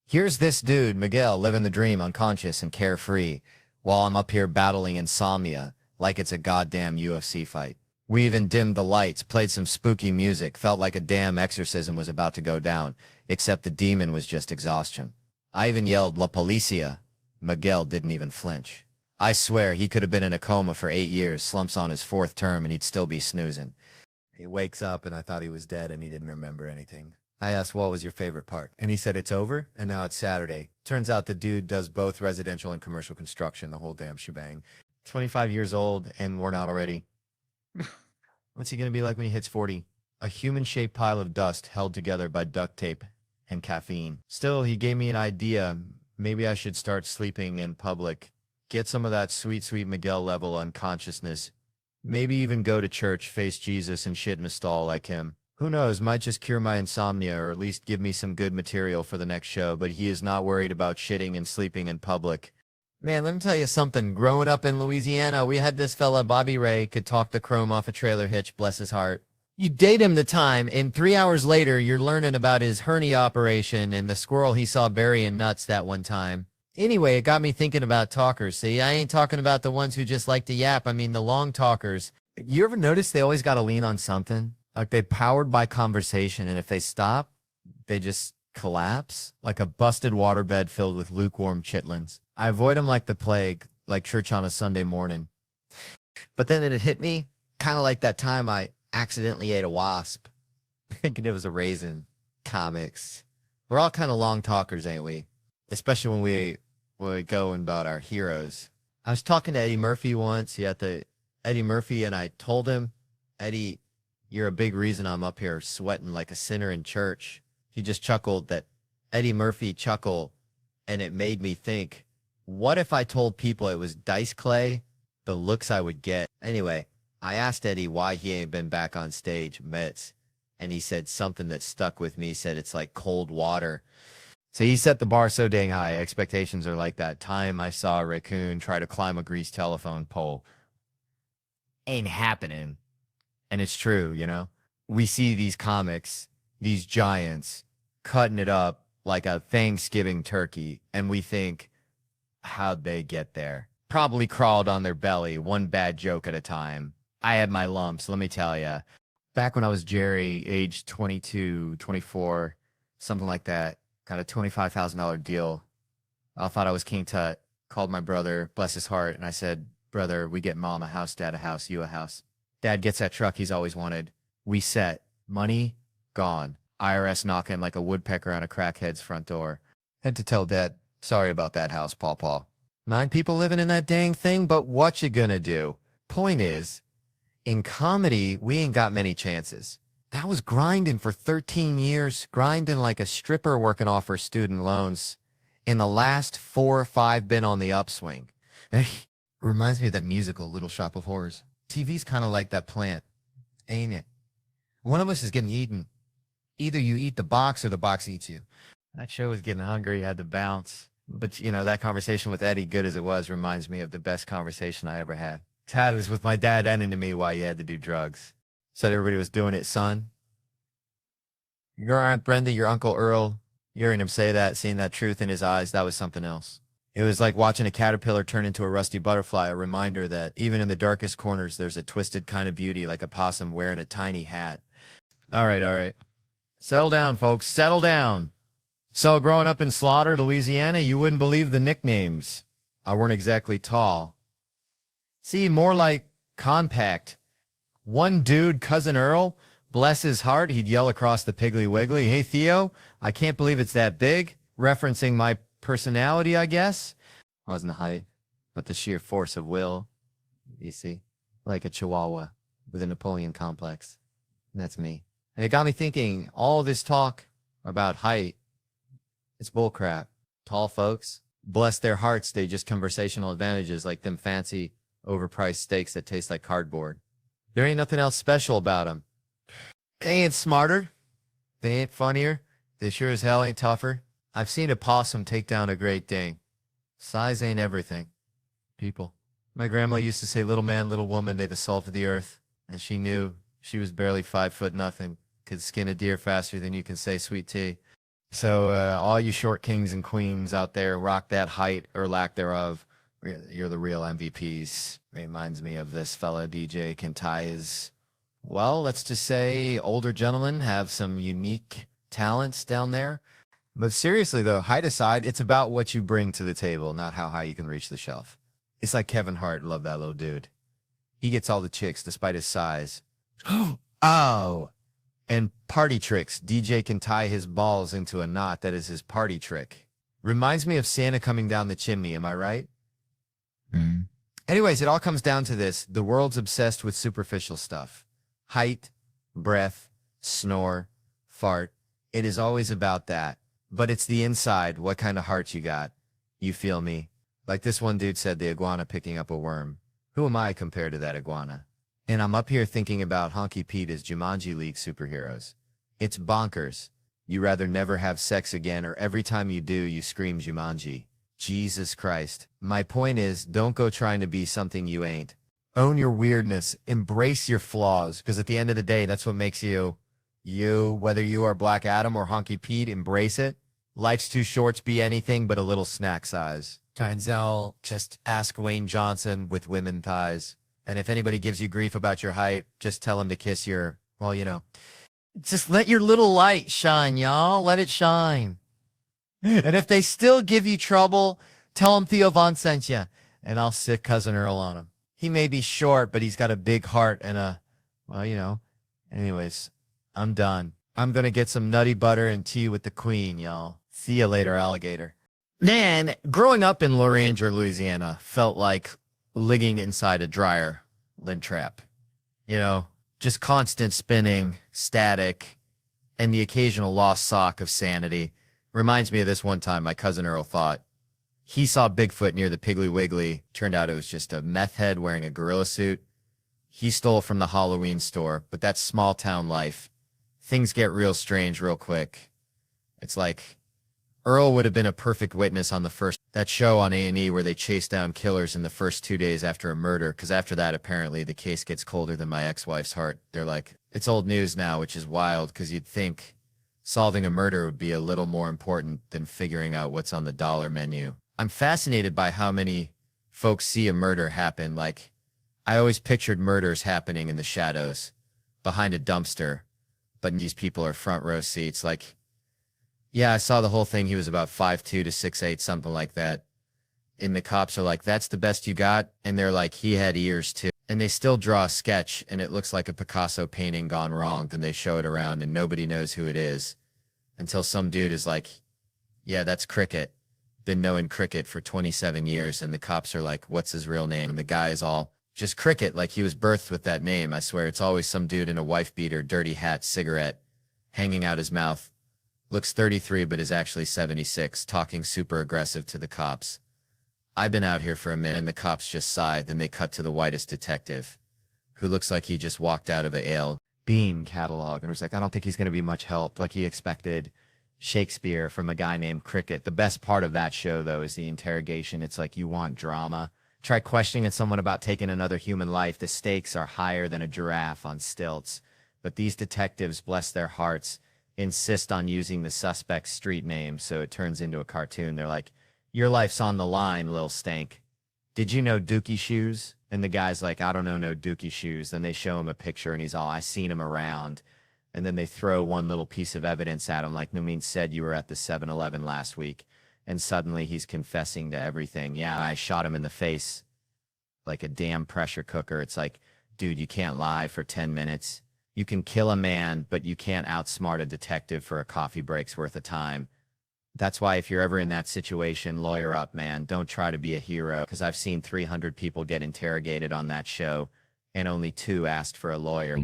here's this dude, Miguel, living the dream, unconscious and carefree, while I'm up here battling insomnia like it's a goddamn UFC fight. We even dimmed the lights, played some spooky music, felt like a damn exorcism was about to go down, except the demon was just exhaustion. I even yelled, La Policia. Miguel didn't even flinch. I swear he could have been in a coma for 8 years, slumps on his 4th term, and he'd still be snoozing. He wakes up and I thought he was dead and he didn't remember anything. I asked, what was your favorite part? And he said, it's over and now it's Saturday. Turns out the dude does both residential and commercial construction, the whole damn shebang. 25 years old and worn out already. What's he going to be like when he hits 40? A human-shaped pile of dust held together by duct tape and caffeine. Still, he gave me an idea. Maybe I should start sleeping in public. Get some of that sweet, sweet Miguel level unconsciousness. Maybe even go to church, face Jesus, and shit in a stall like him. Who knows, might just cure my insomnia or at least give me some good material for the next show, but he is not worried about shitting and sleeping in public. Man, let me tell you something. Growing up in Louisiana, we had this fella, Bobby Ray, could talk the chrome off a trailer hitch, bless his heart. You date him the time, and 3 hours later, you're learning about his hernia operation and the squirrel he saw burying nuts that one time. Anyway, it got me thinking about talkers. See, I ain't talking about the ones who just like to yap. I mean the long talkers. You ever notice they always got to lean on something? Like they're powered by conversation, and if they stop, they just collapse. Like a busted waterbed filled with lukewarm chitlins. I avoid them like the plague, like church on a Sunday morning. But then it hit me, kind of like that time I accidentally ate a wasp. Thinking it was a raisin. Comics. We're all kind of long talkers, ain't we? Especially when we go about our heroes. I was talking to Eddie Murphy once. Eddie Murphy, and I told him, Eddie, you're a big reason I'm up here sweating like a sinner in church. He just chuckled, that Eddie Murphy chuckle, and it made me think, what if I told people it was dice clay, the looks I would get? Anyway, I asked Eddie why he ain't been back on stage, Mets, and he said something that stuck with me. He said it's like cold water. So he set the bar so dang high. Expectations are like that time I saw a raccoon try to climb a greased telephone pole. Ain't happening. And it's true, you know? We see these comics, these giants, cutting it up like a Thanksgiving turkey, and we think, how'd they get there? Probably crawled on their belly, one bad joke at a time. I had my lumps, let me tell you. Back when I was Jerry, age 22, 24, something like that, got a $25,000 deal. I thought I was King Tut, called my brother, bless his heart, and I said, brother, we get mom a house, dad a house, you a house. Dad gets that truck he's always wanted. We set. Money, gone. IRS knocking like a woodpecker on a crackhead's front door. Had to tell Dad, sorry about that house, Paw. 9 people living in that dang thing, but what you gonna do? Point is, in comedy, we ain't got many chances. That was grinding for 13 years, grinding like a stripper working off her student loans. In the last 4 or 5, been on the upswing. Reminds me of that musical, Little Shop of Horrors. TV's kind of like that plant, ain't it? One of us is getting eaten. Either you eat the box or the box eats you. That show was getting hungry, had to bounce. But, you know, that conversation with Eddie, good as it was, reminds me of the best conversation I ever had. Tad was with my dad ending to me why he had to do drugs. Said everybody was doing it, son. Your Aunt Brenda, your Uncle Earl, hearing him say that, seeing that truth in his eyes, that was something else. It was like watching a caterpillar turn into a rusty butterfly, a reminder that even in the darkest corners, there's a twisted kind of beauty like a possum wearing a tiny hat. All right. Settle down, folks. Settle down. So growing up in Slaughter, Louisiana, you wouldn't believe the nicknames. I weren't exactly tall. See, more like compact. One dude, Cousin Earl, bless his heart, he'd yell across the Piggly Wiggly, hey, Theo, I can't believe it's that big. Referencing my personality, I guess. I wasn't the height, but the sheer force of will. You see, like a chihuahua with a Napoleon complex. And that's me. And it got me thinking, all this talk about height, it's bullcrap. Tall folks, bless their hearts, they just conversational advantages like them fancy, overpriced steaks that taste like cardboard. There ain't nothing else special about them. They ain't smarter. They ain't funnier. They sure as hell ain't tougher. I've seen a possum take down a Great Dane. Size ain't everything. People. My grandma used to say, little man, little woman, they the salt of the earth. And she knew she was barely 5 foot nothing. Could skin a deer faster than you can say sweet tea. So all you short kings and queens out there, rock that height or lack thereof. You're the real MVPs. Reminds me of this fella, DJ Kentai's. Well, let's just say older gentlemen have some unique talents down there. But seriously, though, height aside, it's about what you bring to the table, not how high you can reach the shelf. It's like Kevin Hart. Love that little dude. He gets all the chicks despite his size. Oh. And party tricks. DJ can tie his balls into a knot. That is his party trick. Reminds me of Santa coming down the chimney. Am I right? Mm. Anyways, it all comes down to this. The world's obsessed with superficial stuff. Height, breath, snore, fart. It is always about that. But it's the inside, what kind of heart you got. You feel me? Like this one dude said, the iguana picking up a worm. Who am I compared to that iguana? And I'm up here thinking about Honky Pete as Jumanji League superheroes. It's bonkers. You rather never have sex again, or every time you do, you scream Jumanji. Jesus Christ. My point is, don't go trying to be something you ain't. Own your weirdness. Embrace your flaws, because at the end of the day, that's what makes you. You, whether you are Black Adam or Honky Pete, embrace it. Life's too short to be anything but a little snack size. Denzel, just ask Wayne Johnson with women thighs. And if anybody gives you grief about your height, just tell them to kiss your, well, you know. Just let your little light shine, y'all. Let it shine. And if they still give you trouble, tell them Theo Von sent you. And I'll sick Cousin Earl on him. He may be short, but he's got a big heart and a, well, you know. Anyways, I'm done. I'm going to get some nutty butter and tea with the queen, y'all. See you later, alligator. Man, growing up in Loranger, Louisiana, felt like living inside a dryer lid trap. You know, just constant spinning, static, and the occasional lost sock of sanity. Reminds me of this one time my cousin Earl thought he saw Bigfoot near the Piggly Wiggly. Turned out it was just a meth head wearing a gorilla suit. He stole from the Halloween store, but that's small town life. Things get real strange real quick. It's like Earl would have been a perfect witness on that show on A&E where they chase down killers in the first 2 days after a murder, because after that, apparently, the case gets colder than my ex-wife's heart. They're like, it's old news now, which is wild, because you'd think solving a murder would be a little more important than figuring out what's on the dollar menu. I'm fascinated by how many folks see a murder happen. Like, I always pictured murders happening in the shadows, behind a dumpster, but these people are front row seats. Like, yeah, I saw the whole thing. He was about 5'2" to 6'8", something like that. And the cops are like, that's the best you got? And they're like, he had ears too. And they still draw a sketch, and it looks like a Picasso painting gone wrong. Then they show it around, and nobody knows who it is until some dude is like, yeah, that's Cricket. Been knowing Cricket for 27 years. And the cops are like, what's his real name? And the guy is all, just Cricket, like he was birthed with that name. I swear, it's always some dude in a wife beater, dirty hat, cigarette, hanging out his mouth. Looks 33, but is actually 76, talking super aggressive to the cops. I've been out here for a minute, and the cops just sigh. Then they cut to the whitest detective, who looks like he just walked out of a Ale Bean catalog and was like, I don't think he's going to be much help. Like he expected Shakespeare from a guy named Cricket. The best part of that show, though, is the interrogation. It's like, you want drama? Try questioning someone about taking another human life. The stakes are higher than a giraffe on stilts. But these detectives, bless their hearts, insist on using the suspect's street name, so it turns into a cartoon. They're like, your life's on the line, Lil Stank. Did you know Dookie Shoes? And the guy's like, I don't know no Dookie Shoes. Then they show him a picture, and he's all, I seen him around. And then they throw one little piece of evidence at him, like, Numin said you were at the 7-Eleven last week. And suddenly he's confessing to everything. Yeah, I shot him in the face like a damn pressure cooker. It's like, dude, you can't lie for 10 minutes. You can kill a man, but you can't outsmart a detective for a coffee break's worth of time. That's why if you're ever in that situation, lawyer up, man. Don't try to be a hero, because I've seen 300 people get interrogated on that show, and only 2 asked for a lawyer.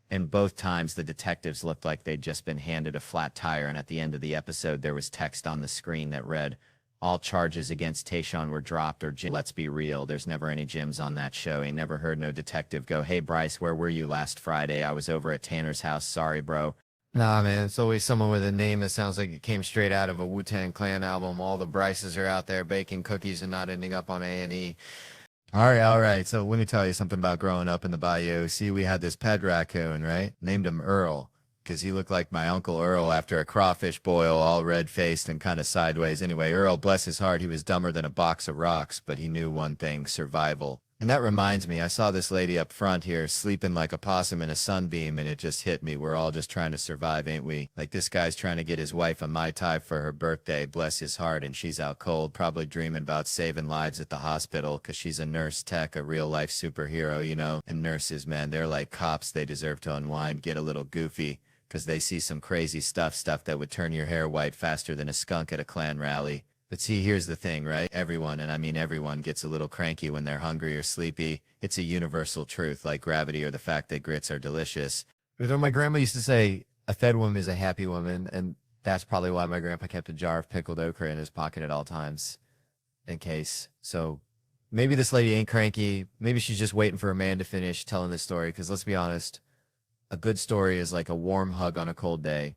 And both times the detectives looked like they'd just been handed a flat tire, and at the end of the episode there was text on the screen that read, all charges against Tayshaun were dropped, or Jim. Let's be real, there's never any Jims on that show. Ain't never heard no detective go, hey Bryce, where were you last Friday? I was over at Tanner's house, sorry bro. Nah, man, it's always someone with a name that sounds like it came straight out of a Wu-Tang Clan album. All the Bryces are out there baking cookies and not ending up on A&E. All right. So let me tell you something about growing up in the bayou. See, we had this pet raccoon, right? Named him Earl, because he looked like my Uncle Earl after a crawfish boil, all red-faced and kind of sideways. Anyway, Earl, bless his heart, he was dumber than a box of rocks, but he knew one thing, survival. And that reminds me, I saw this lady up front here sleeping like a possum in a sunbeam, and it just hit me. We're all just trying to survive, ain't we? Like, this guy's trying to get his wife a Mai Tai for her birthday, bless his heart, and she's out cold, probably dreaming about saving lives at the hospital, because she's a nurse tech, a real-life superhero, you know? And nurses, man, they're like cops. They deserve to unwind, get a little goofy, because they see some crazy stuff that would turn your hair white faster than a skunk at a Klan rally. But see, here's the thing, right? Everyone, and I mean everyone, gets a little cranky when they're hungry or sleepy. It's a universal truth, like gravity or the fact that grits are delicious. But my grandma used to say, a fed woman is a happy woman, and that's probably why my grandpa kept a jar of pickled okra in his pocket at all times, in case. So maybe this lady ain't cranky. Maybe she's just waiting for a man to finish telling this story, because let's be honest, a good story is like a warm hug on a cold day,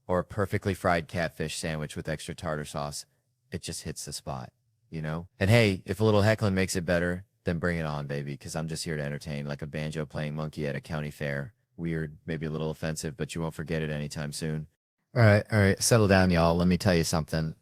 or a perfectly fried catfish sandwich with extra tartar sauce. It just hits the spot, you know? And hey, if a little heckling makes it better, then bring it on, baby, because I'm just here to entertain, like a banjo-playing monkey at a county fair. Weird, maybe a little offensive, but you won't forget it anytime soon. All right, settle down, y'all. Let me tell you something.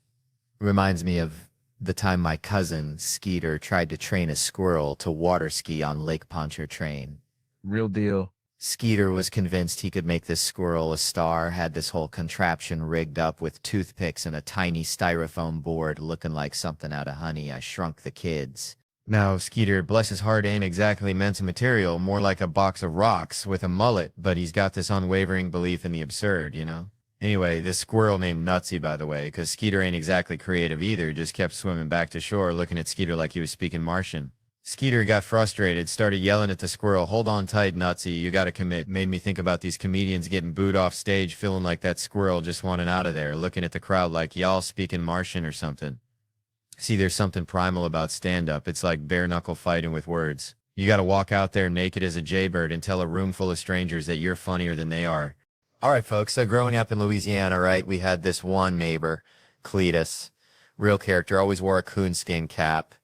Reminds me of the time my cousin, Skeeter, tried to train a squirrel to water ski on Lake Pontchartrain. Real deal. Skeeter was convinced he could make this squirrel a star, had this whole contraption rigged up with toothpicks and a tiny styrofoam board looking like something out of Honey, I Shrunk the Kids. Now, Skeeter, bless his heart, ain't exactly men's material, more like a box of rocks with a mullet, but he's got this unwavering belief in the absurd, you know? Anyway, this squirrel named Nutsy, by the way, because Skeeter ain't exactly creative either, just kept swimming back to shore looking at Skeeter like he was speaking Martian. Skeeter got frustrated, started yelling at the squirrel, hold on tight, Nutsy, you gotta commit. Made me think about these comedians getting booed off stage, feeling like that squirrel just wanted out of there, looking at the crowd like y'all speaking Martian or something. See, there's something primal about stand-up. It's like bare-knuckle fighting with words. You gotta walk out there naked as a jaybird and tell a room full of strangers that you're funnier than they are. All right, folks, so growing up in Louisiana, right, we had this one neighbor, Cletus. Real character, always wore a coonskin cap.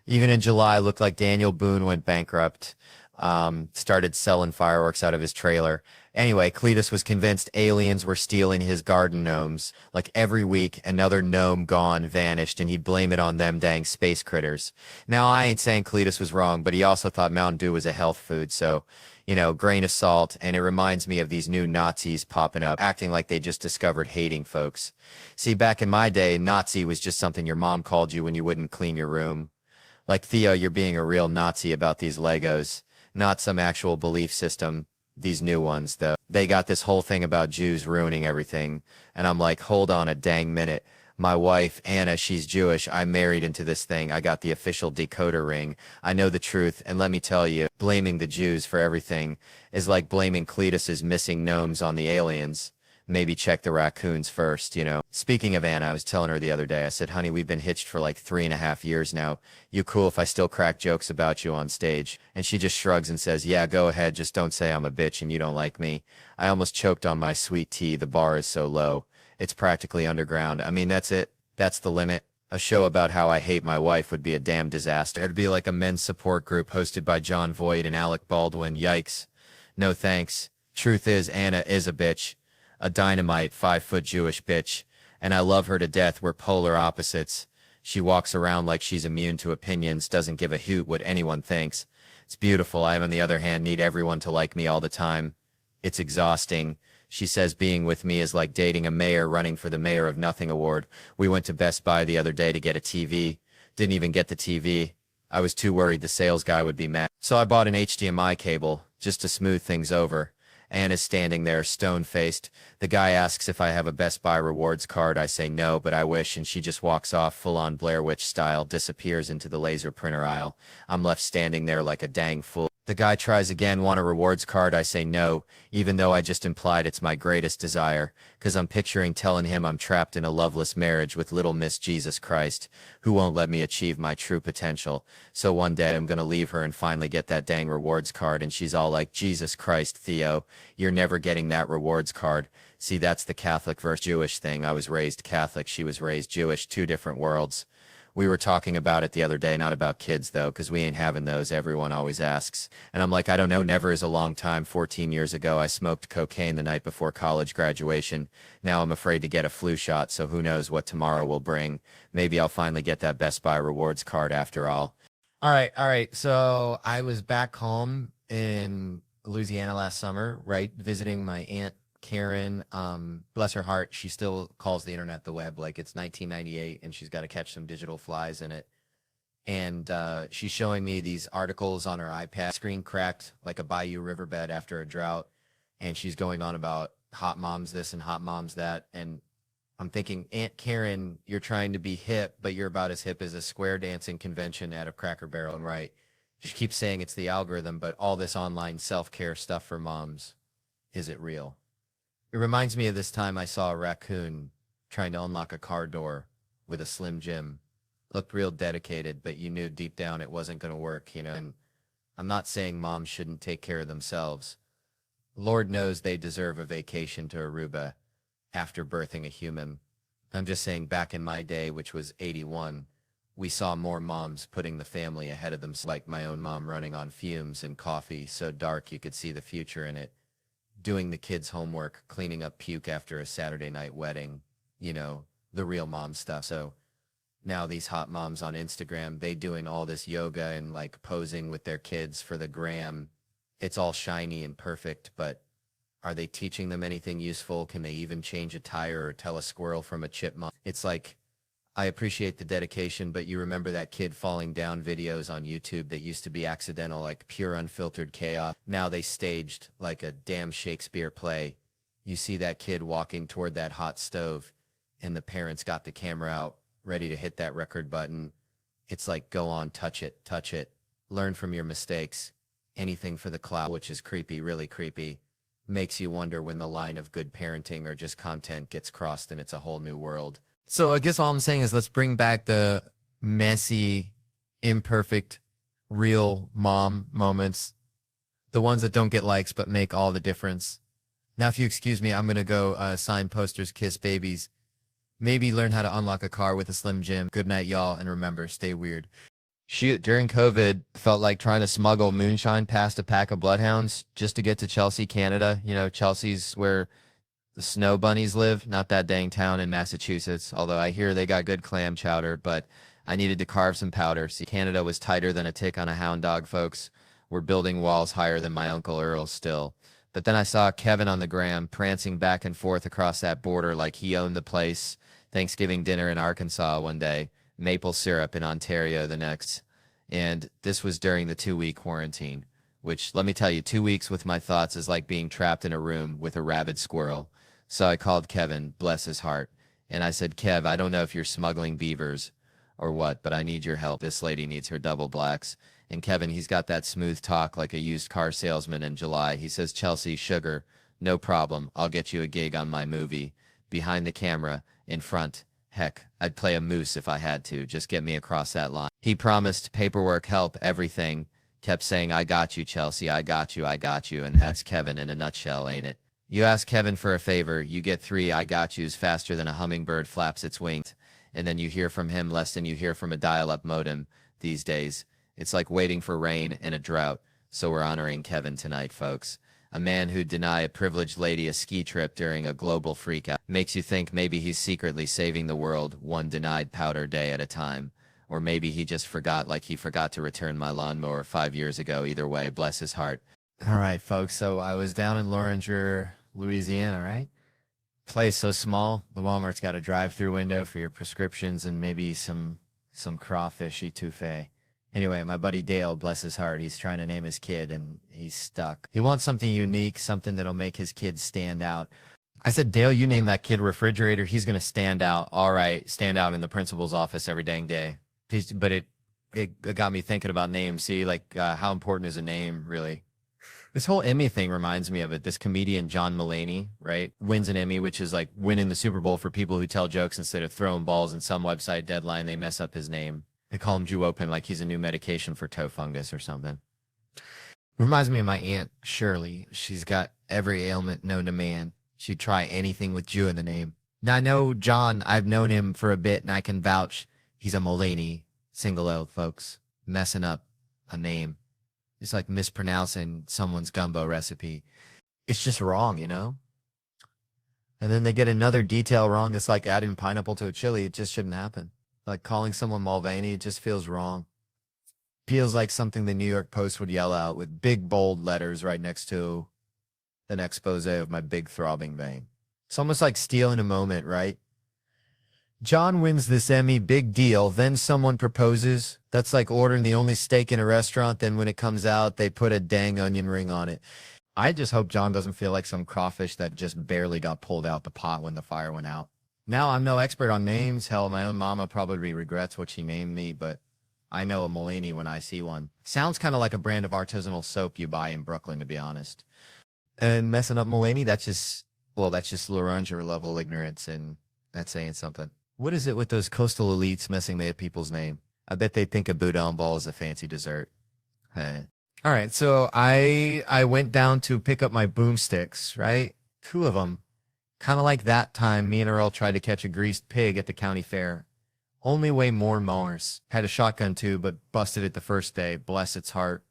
Even in July, looked like Daniel Boone went bankrupt. started selling fireworks out of his trailer. Anyway, Cletus was convinced aliens were stealing his garden gnomes. Like every week, another gnome gone, vanished, and he'd blame it on them dang space critters. Now, I ain't saying Cletus was wrong, but he also thought Mountain Dew was a health food, so, grain of salt, and it reminds me of these new Nazis popping up, acting like they just discovered hating folks. See, back in my day, Nazi was just something your mom called you when you wouldn't clean your room. Like, Theo, you're being a real Nazi about these Legos. Not some actual belief system. These new ones, though. They got this whole thing about Jews ruining everything. And I'm like, hold on a dang minute. My wife, Anna, she's Jewish. I married into this thing. I got the official decoder ring. I know the truth. And let me tell you, blaming the Jews for everything is like blaming Cletus's missing gnomes on the aliens. Maybe check the raccoons first. Speaking of Anna, I was telling her the other day, I said, honey, we've been hitched for like 3.5 years now. You cool if I still crack jokes about you on stage? And she just shrugs and says, yeah, go ahead. Just don't say I'm a bitch and you don't like me. I almost choked on my sweet tea. The bar is so low. It's practically underground. I mean, that's it. That's the limit. A show about how I hate my wife would be a damn disaster. It'd be like a men's support group hosted by John Voight and Alec Baldwin. Yikes. No thanks. Truth is, Anna is a bitch. A dynamite 5-foot Jewish bitch, and I love her to death. We're polar opposites. She walks around like she's immune to opinions, doesn't give a hoot what anyone thinks. It's beautiful. I, on the other hand, need everyone to like me all the time. It's exhausting. She says being with me is like dating a mayor running for the Mayor of Nothing award. We went to Best Buy the other day to get a TV. Didn't even get the TV. I was too worried the sales guy would be mad. So I bought an HDMI cable just to smooth things over. Anna's standing there, stone-faced. The guy asks if I have a Best Buy rewards card. I say no, but I wish, and she just walks off full-on Blair Witch style, disappears into the laser printer aisle. I'm left standing there like a dang fool. The guy tries again, want a rewards card? I say no, even though I just implied it's my greatest desire, 'cause I'm picturing telling him I'm trapped in a loveless marriage with little Miss Jesus Christ, who won't let me achieve my true potential. So one day I'm gonna leave her and finally get that dang rewards card, and she's all like, Jesus Christ, Theo, you're never getting that rewards card. See, that's the Catholic versus Jewish thing. I was raised Catholic, she was raised Jewish, two different worlds. We were talking about it the other day, not about kids though, 'cause we ain't having those, everyone always asks. And I'm like, I don't know, never is a long time. 14 years ago, I smoked cocaine the night before college graduation. Now I'm afraid to get a flu shot, so who knows what tomorrow will bring. Maybe I'll finally get that Best Buy rewards card after all. All right. So I was back home in Louisiana last summer, right, visiting my aunt Karen. Bless her heart, she still calls the internet the web like it's 1998, and she's got to catch some digital flies in it. And she's showing me these articles on her iPad. Screen cracked like a bayou riverbed after a drought, and she's going on about hot moms this and hot moms that. And I'm thinking, Aunt Karen, you're trying to be hip, but you're about as hip as a square dancing convention at a Cracker Barrel. And right, she keeps saying it's the algorithm, but all this online self-care stuff for moms, is it real? It reminds me of this time I saw a raccoon trying to unlock a car door with a Slim Jim. Looked real dedicated, but you knew deep down it wasn't going to work, And I'm not saying moms shouldn't take care of themselves. Lord knows they deserve a vacation to Aruba after birthing a human. I'm just saying back in my day, which was 81, we saw more moms putting the family ahead of themselves, like my own mom running on fumes and coffee so dark you could see the future in it. Doing the kids' homework, cleaning up puke after a Saturday night wedding, the real mom stuff. So now these hot moms on Instagram, they doing all this yoga and like posing with their kids for the gram. It's all shiny and perfect, but are they teaching them anything useful? Can they even change a tire or tell a squirrel from a chipmunk? It's like, I appreciate the dedication, but you remember that kid falling down videos on YouTube that used to be accidental, like pure unfiltered chaos. Now they staged like a damn Shakespeare play. You see that kid walking toward that hot stove, and the parents got the camera out, ready to hit that record button. It's like, go on, touch it. Learn from your mistakes. Anything for the clout, which is creepy, really creepy. Makes you wonder when the line of good parenting or just content gets crossed and it's a whole new world. So I guess all I'm saying is let's bring back the messy, imperfect, real mom moments. The ones that don't get likes but make all the difference. Now, if you excuse me, I'm going to go sign posters, kiss babies. Maybe learn how to unlock a car with a Slim Jim. Good night, y'all, and remember, stay weird. Shoot, during COVID, felt like trying to smuggle moonshine past a pack of bloodhounds just to get to Chelsea, Canada. You know, Chelsea's where the snow bunnies live, not that dang town in Massachusetts, although I hear they got good clam chowder, but I needed to carve some powder. See, Canada was tighter than a tick on a hound dog, folks. We're building walls higher than my Uncle Earl still. But then I saw Kevin on the gram prancing back and forth across that border like he owned the place. Thanksgiving dinner in Arkansas one day, maple syrup in Ontario the next. And this was during the 2-week quarantine, which, let me tell you, 2 weeks with my thoughts is like being trapped in a room with a rabid squirrel. So I called Kevin, bless his heart, and I said, Kev, I don't know if you're smuggling beavers or what, but I need your help. This lady needs her double blacks. And Kevin, he's got that smooth talk like a used car salesman in July. He says, Chelsea, sugar, no problem. I'll get you a gig on my movie. Behind the camera, in front. Heck, I'd play a moose if I had to. Just get me across that line. He promised paperwork, help, everything. Kept saying, I got you, Chelsea, I got you, I got you. And that's Kevin in a nutshell, ain't it? You ask Kevin for a favor, you get 3 I got yous faster than a hummingbird flaps its wings. And then you hear from him less than you hear from a dial-up modem these days. It's like waiting for rain in a drought. So we're honoring Kevin tonight, folks. A man who'd deny a privileged lady a ski trip during a global freakout makes you think maybe he's secretly saving the world one denied powder day at a time. Or maybe he just forgot like he forgot to return my lawnmower 5 years ago. Either way, bless his heart. All right, folks. So I was down in Loringer, Louisiana, right? Place so small, the Walmart's got a drive-through window for your prescriptions and maybe some crawfish etouffee. Anyway, my buddy Dale, bless his heart, he's trying to name his kid and he's stuck. He wants something unique, something that'll make his kid stand out. I said, Dale, you name that kid Refrigerator, he's going to stand out. All right, stand out in the principal's office every dang day. But it got me thinking about names. See, like how important is a name, really? This whole Emmy thing reminds me of it. This comedian, John Mulaney, right, wins an Emmy, which is like winning the Super Bowl for people who tell jokes instead of throwing balls in some website deadline. They mess up his name. They call him Jew Open like he's a new medication for toe fungus or something. Reminds me of my Aunt Shirley. She's got every ailment known to man. She'd try anything with Jew in the name. Now, I know John, I've known him for a bit, and I can vouch he's a Mulaney, single L, folks. Messing up a name. It's like mispronouncing someone's gumbo recipe. It's just wrong, you know? And then they get another detail wrong. It's like adding pineapple to a chili. It just shouldn't happen. Like calling someone Mulvaney, it just feels wrong. Feels like something the New York Post would yell out with big, bold letters right next to an expose of my big throbbing vein. It's almost like stealing a moment, right? John wins this Emmy, big deal. Then someone proposes. That's like ordering the only steak in a restaurant. Then when it comes out, they put a dang onion ring on it. I just hope John doesn't feel like some crawfish that just barely got pulled out the pot when the fire went out. Now, I'm no expert on names. Hell, my own mama probably regrets what she named me, but I know a Mulaney when I see one. Sounds kind of like a brand of artisanal soap you buy in Brooklyn, to be honest. And messing up Mulaney, that's just Loranger level ignorance, and that's saying something. What is it with those coastal elites messing their people's name? I bet they think a boudin ball is a fancy dessert. All right, so I went down to pick up my boomsticks, right? 2 of them. Kind of like that time me and Earl tried to catch a greased pig at the county fair. Only way more mowers. Had a shotgun too, but busted it the first day. Bless its heart.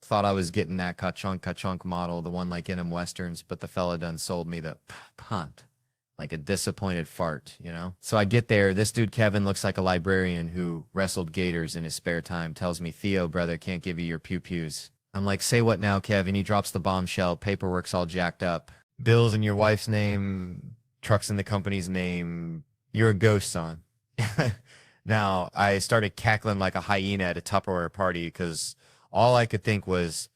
Thought I was getting that ka-chunk model, the one like in them westerns, but the fella done sold me the punt. Like a disappointed fart, you know? So I get there. This dude, Kevin, looks like a librarian who wrestled gators in his spare time. Tells me, Theo, brother, can't give you your pew-pews. I'm like, say what now, Kevin? He drops the bombshell. Paperwork's all jacked up. Bills in your wife's name, trucks in the company's name. You're a ghost, son. Now, I started cackling like a hyena at a Tupperware party because all I could think was,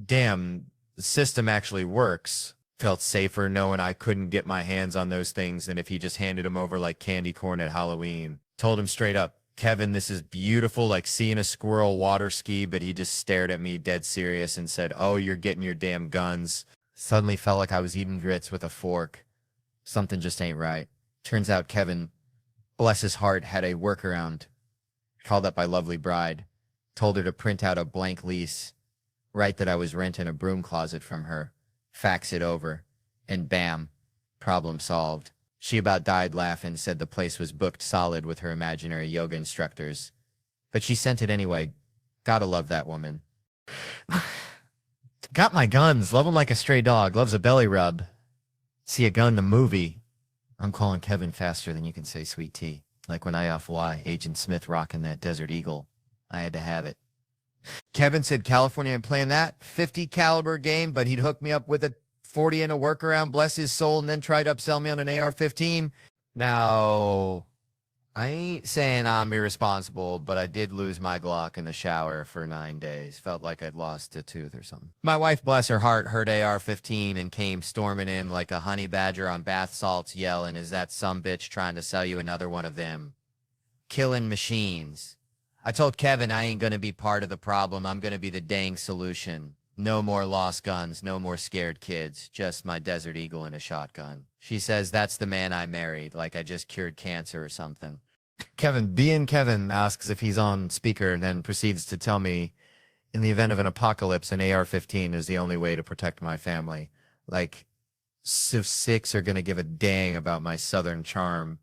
damn, the system actually works. Felt safer knowing I couldn't get my hands on those things than if he just handed them over like candy corn at Halloween. Told him straight up, Kevin, this is beautiful, like seeing a squirrel water ski, but he just stared at me dead serious and said, oh, you're getting your damn guns. Suddenly felt like I was eating grits with a fork. Something just ain't right. Turns out Kevin, bless his heart, had a workaround. Called up my lovely bride. Told her to print out a blank lease. Write that I was renting a broom closet from her. Fax it over. And bam, problem solved. She about died laughing, said the place was booked solid with her imaginary yoga instructors. but she sent it anyway. Gotta love that woman. Got my guns. Love him like a stray dog. Loves a belly rub. See a gun in a movie. I'm calling Kevin faster than you can say sweet tea. Like when I off-Y, Agent Smith rocking that Desert Eagle. I had to have it. Kevin said California ain't playing that 50 caliber game, but he'd hook me up with a 40 and a workaround, bless his soul, and then tried to upsell me on an AR-15. Now, I ain't saying I'm irresponsible, but I did lose my Glock in the shower for 9 days. Felt like I'd lost a tooth or something. My wife, bless her heart, heard AR-15 and came storming in like a honey badger on bath salts yelling, "Is that some bitch trying to sell you another one of them killing machines?" I told Kevin I ain't gonna be part of the problem. I'm gonna be the dang solution. No more lost guns, no more scared kids, just my Desert Eagle and a shotgun. She says that's the man I married, like I just cured cancer or something. Kevin asks if he's on speaker and then proceeds to tell me, in the event of an apocalypse, an AR-15 is the only way to protect my family. Like, Civ 6 are gonna give a dang about my southern charm.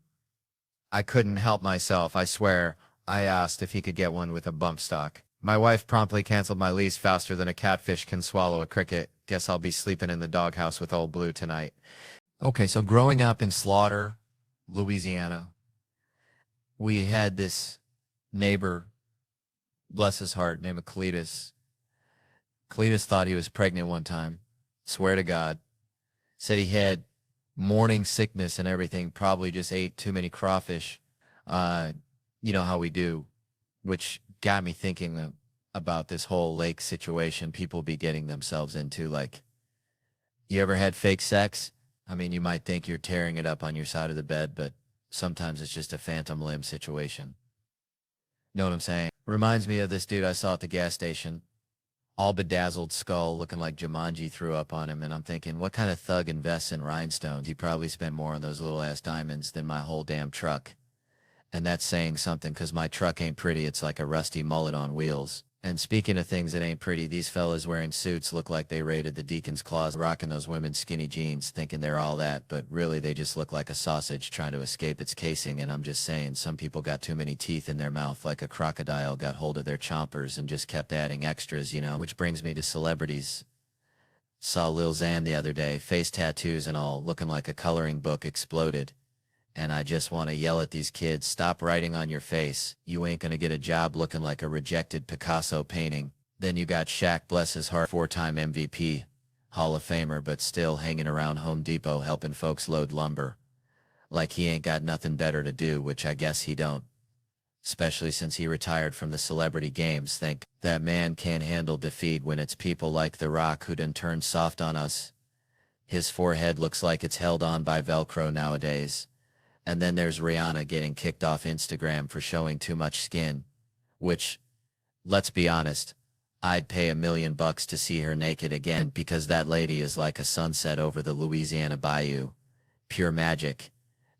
I couldn't help myself, I swear. I asked if he could get one with a bump stock. My wife promptly canceled my lease faster than a catfish can swallow a cricket. Guess I'll be sleeping in the doghouse with old Blue tonight. Okay, so growing up in Slaughter, Louisiana, we had this neighbor, bless his heart, named Cletus. Cletus thought he was pregnant one time. Swear to God. Said he had morning sickness and everything, probably just ate too many crawfish. You know how we do, which got me thinking about this whole lake situation people be getting themselves into. Like, you ever had fake sex? I mean, you might think you're tearing it up on your side of the bed, but sometimes it's just a phantom limb situation. Know what I'm saying? Reminds me of this dude I saw at the gas station. All bedazzled skull, looking like Jumanji threw up on him, and I'm thinking, what kind of thug invests in rhinestones? He probably spent more on those little-ass diamonds than my whole damn truck. And that's saying something, because my truck ain't pretty. It's like a rusty mullet on wheels. And speaking of things that ain't pretty, these fellas wearing suits look like they raided the Deacon's Closet, rocking those women's skinny jeans, thinking they're all that, but really they just look like a sausage trying to escape its casing. And I'm just saying, some people got too many teeth in their mouth, like a crocodile got hold of their chompers and just kept adding extras, you know. Which brings me to celebrities. Saw Lil Xan the other day, face tattoos and all, looking like a coloring book exploded. And I just want to yell at these kids, stop writing on your face. You ain't gonna get a job looking like a rejected Picasso painting. Then you got Shaq, bless his heart, 4-time MVP, Hall of Famer, but still hanging around Home Depot helping folks load lumber. Like he ain't got nothing better to do, which I guess he don't. Especially since he retired from the celebrity games. Think that man can't handle defeat when it's people like The Rock who done turned soft on us. His forehead looks like it's held on by Velcro nowadays. And then there's Rihanna getting kicked off Instagram for showing too much skin. Which, let's be honest, I'd pay $1 million to see her naked again, because that lady is like a sunset over the Louisiana bayou. Pure magic.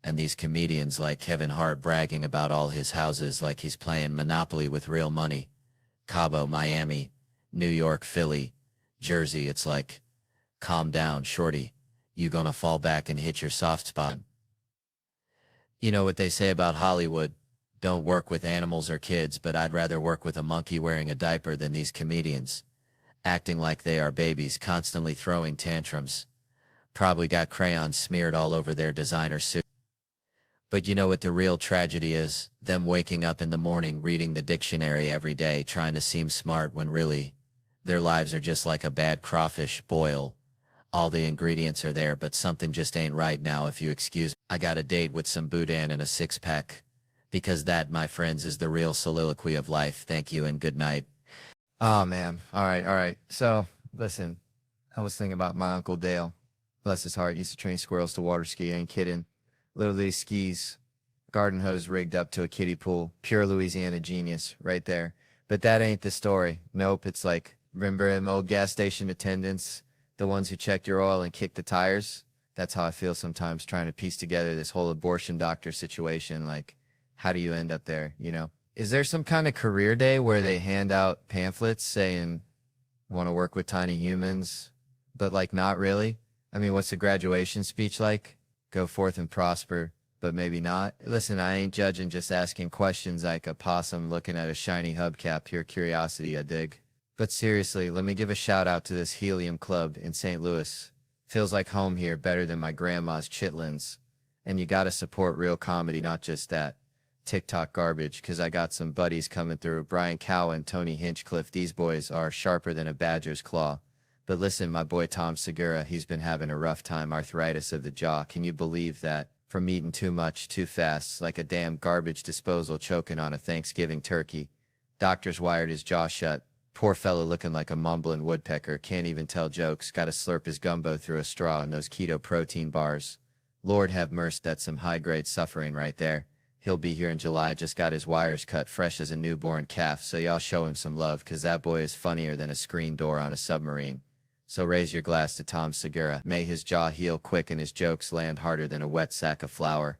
And these comedians like Kevin Hart bragging about all his houses like he's playing Monopoly with real money. Cabo, Miami, New York, Philly, Jersey. It's like, calm down, shorty. You gonna fall back and hit your soft spot. You know what they say about Hollywood, don't work with animals or kids, but I'd rather work with a monkey wearing a diaper than these comedians, acting like they are babies, constantly throwing tantrums. Probably got crayons smeared all over their designer suit. But you know what the real tragedy is? Them waking up in the morning reading the dictionary every day trying to seem smart when really, their lives are just like a bad crawfish boil. All the ingredients are there, but something just ain't right now, if you excuse me. I got a date with some boudin and a six-pack. Because that, my friends, is the real soliloquy of life. Thank you and good night. Oh, man. All right. So, listen, I was thinking about my Uncle Dale. Bless his heart, used to train squirrels to water ski. I ain't kidding. Literally skis, garden hose rigged up to a kiddie pool. Pure Louisiana genius right there. But that ain't the story. Nope, it's like, remember them old gas station attendants? The ones who checked your oil and kicked the tires? That's how I feel sometimes trying to piece together this whole abortion doctor situation. Like, how do you end up there, you know? Is there some kind of career day where they hand out pamphlets saying, want to work with tiny humans, but like not really? I mean, what's the graduation speech like? Go forth and prosper, but maybe not. Listen, I ain't judging, just asking questions like a possum looking at a shiny hubcap. Pure curiosity, I dig. But seriously, let me give a shout out to this Helium Club in St. Louis. Feels like home here, better than my grandma's chitlins. And you gotta support real comedy, not just that TikTok garbage, because I got some buddies coming through. Brian Cowan, Tony Hinchcliffe, these boys are sharper than a badger's claw. But listen, my boy Tom Segura, he's been having a rough time, arthritis of the jaw. Can you believe that? From eating too much, too fast, like a damn garbage disposal choking on a Thanksgiving turkey. Doctors wired his jaw shut. Poor fellow looking like a mumbling woodpecker, can't even tell jokes, gotta slurp his gumbo through a straw in those keto protein bars. Lord have mercy, that's some high-grade suffering right there. He'll be here in July, just got his wires cut fresh as a newborn calf, so y'all show him some love, cause that boy is funnier than a screen door on a submarine. So raise your glass to Tom Segura. May his jaw heal quick and his jokes land harder than a wet sack of flour.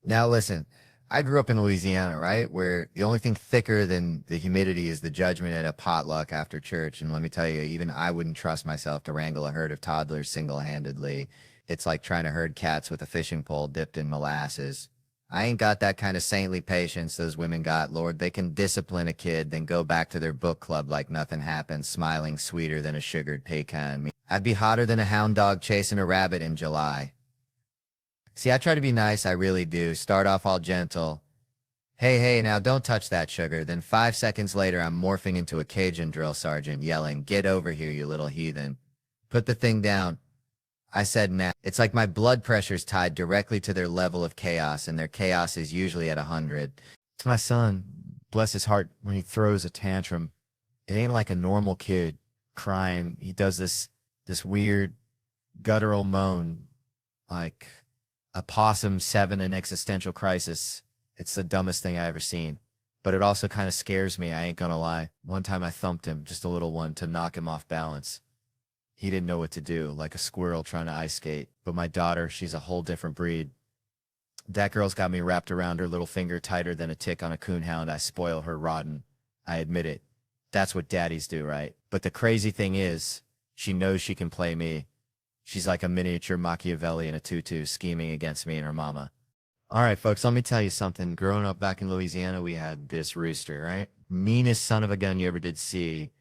Now listen, I grew up in Louisiana, right? Where the only thing thicker than the humidity is the judgment at a potluck after church. And let me tell you, even I wouldn't trust myself to wrangle a herd of toddlers single-handedly. It's like trying to herd cats with a fishing pole dipped in molasses. I ain't got that kind of saintly patience those women got, Lord. They can discipline a kid, then go back to their book club like nothing happened, smiling sweeter than a sugared pecan. I'd be hotter than a hound dog chasing a rabbit in July. See, I try to be nice, I really do. Start off all gentle. Hey, now don't touch that sugar. Then 5 seconds later, I'm morphing into a Cajun drill sergeant, yelling, "Get over here, you little heathen. Put the thing down." I said, nah. It's like my blood pressure's tied directly to their level of chaos, and their chaos is usually at 100. It's my son, bless his heart, when he throws a tantrum. It ain't like a normal kid crying. He does this weird guttural moan, like a possum 7 in existential crisis. It's the dumbest thing I ever seen. But it also kind of scares me, I ain't gonna lie. One time I thumped him, just a little one, to knock him off balance. He didn't know what to do, like a squirrel trying to ice skate. But my daughter, she's a whole different breed. That girl's got me wrapped around her little finger tighter than a tick on a coonhound. I spoil her rotten. I admit it. That's what daddies do, right? But the crazy thing is, she knows she can play me. She's like a miniature Machiavelli in a tutu, scheming against me and her mama. All right, folks, let me tell you something. Growing up back in Louisiana, we had this rooster, right? Meanest son of a gun you ever did see.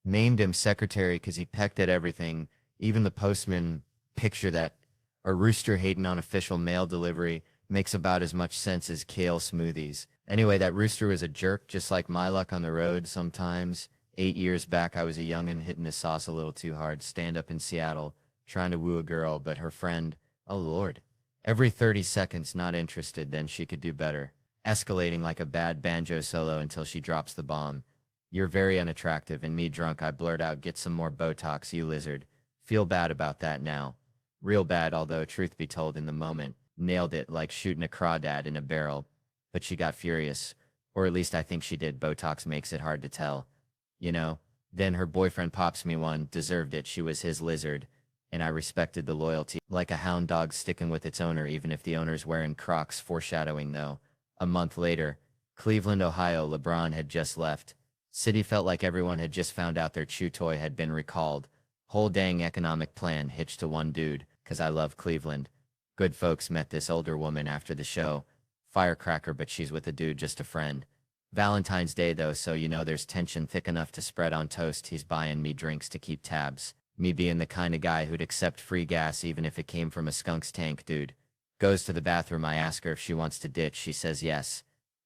Named him secretary because he pecked at everything. Even the postman picture that a rooster hating on official mail delivery makes about as much sense as kale smoothies. Anyway, that rooster was a jerk, just like my luck on the road sometimes. 8 years back, I was a youngin' hitting the sauce a little too hard, stand up in Seattle, trying to woo a girl, but her friend, oh Lord, every 30 seconds not interested, then she could do better. Escalating like a bad banjo solo until she drops the bomb. "You're very unattractive," and me drunk, I blurt out, "Get some more Botox, you lizard." Feel bad about that now. Real bad, although truth be told in the moment, nailed it like shooting a crawdad in a barrel. But she got furious. Or at least I think she did. Botox makes it hard to tell. You know? Then her boyfriend pops me one, deserved it, she was his lizard. And I respected the loyalty. Like a hound dog sticking with its owner even if the owner's wearing Crocs, foreshadowing though. A month later, Cleveland, Ohio, LeBron had just left. City felt like everyone had just found out their chew toy had been recalled. Whole dang economic plan hitched to one dude, 'cause I love Cleveland. Good folks met this older woman after the show. Firecracker, but she's with a dude, just a friend. Valentine's Day though, so you know there's tension thick enough to spread on toast. He's buying me drinks to keep tabs. Me being the kind of guy who'd accept free gas even if it came from a skunk's tank, dude. Goes to the bathroom, I ask her if she wants to ditch, she says yes.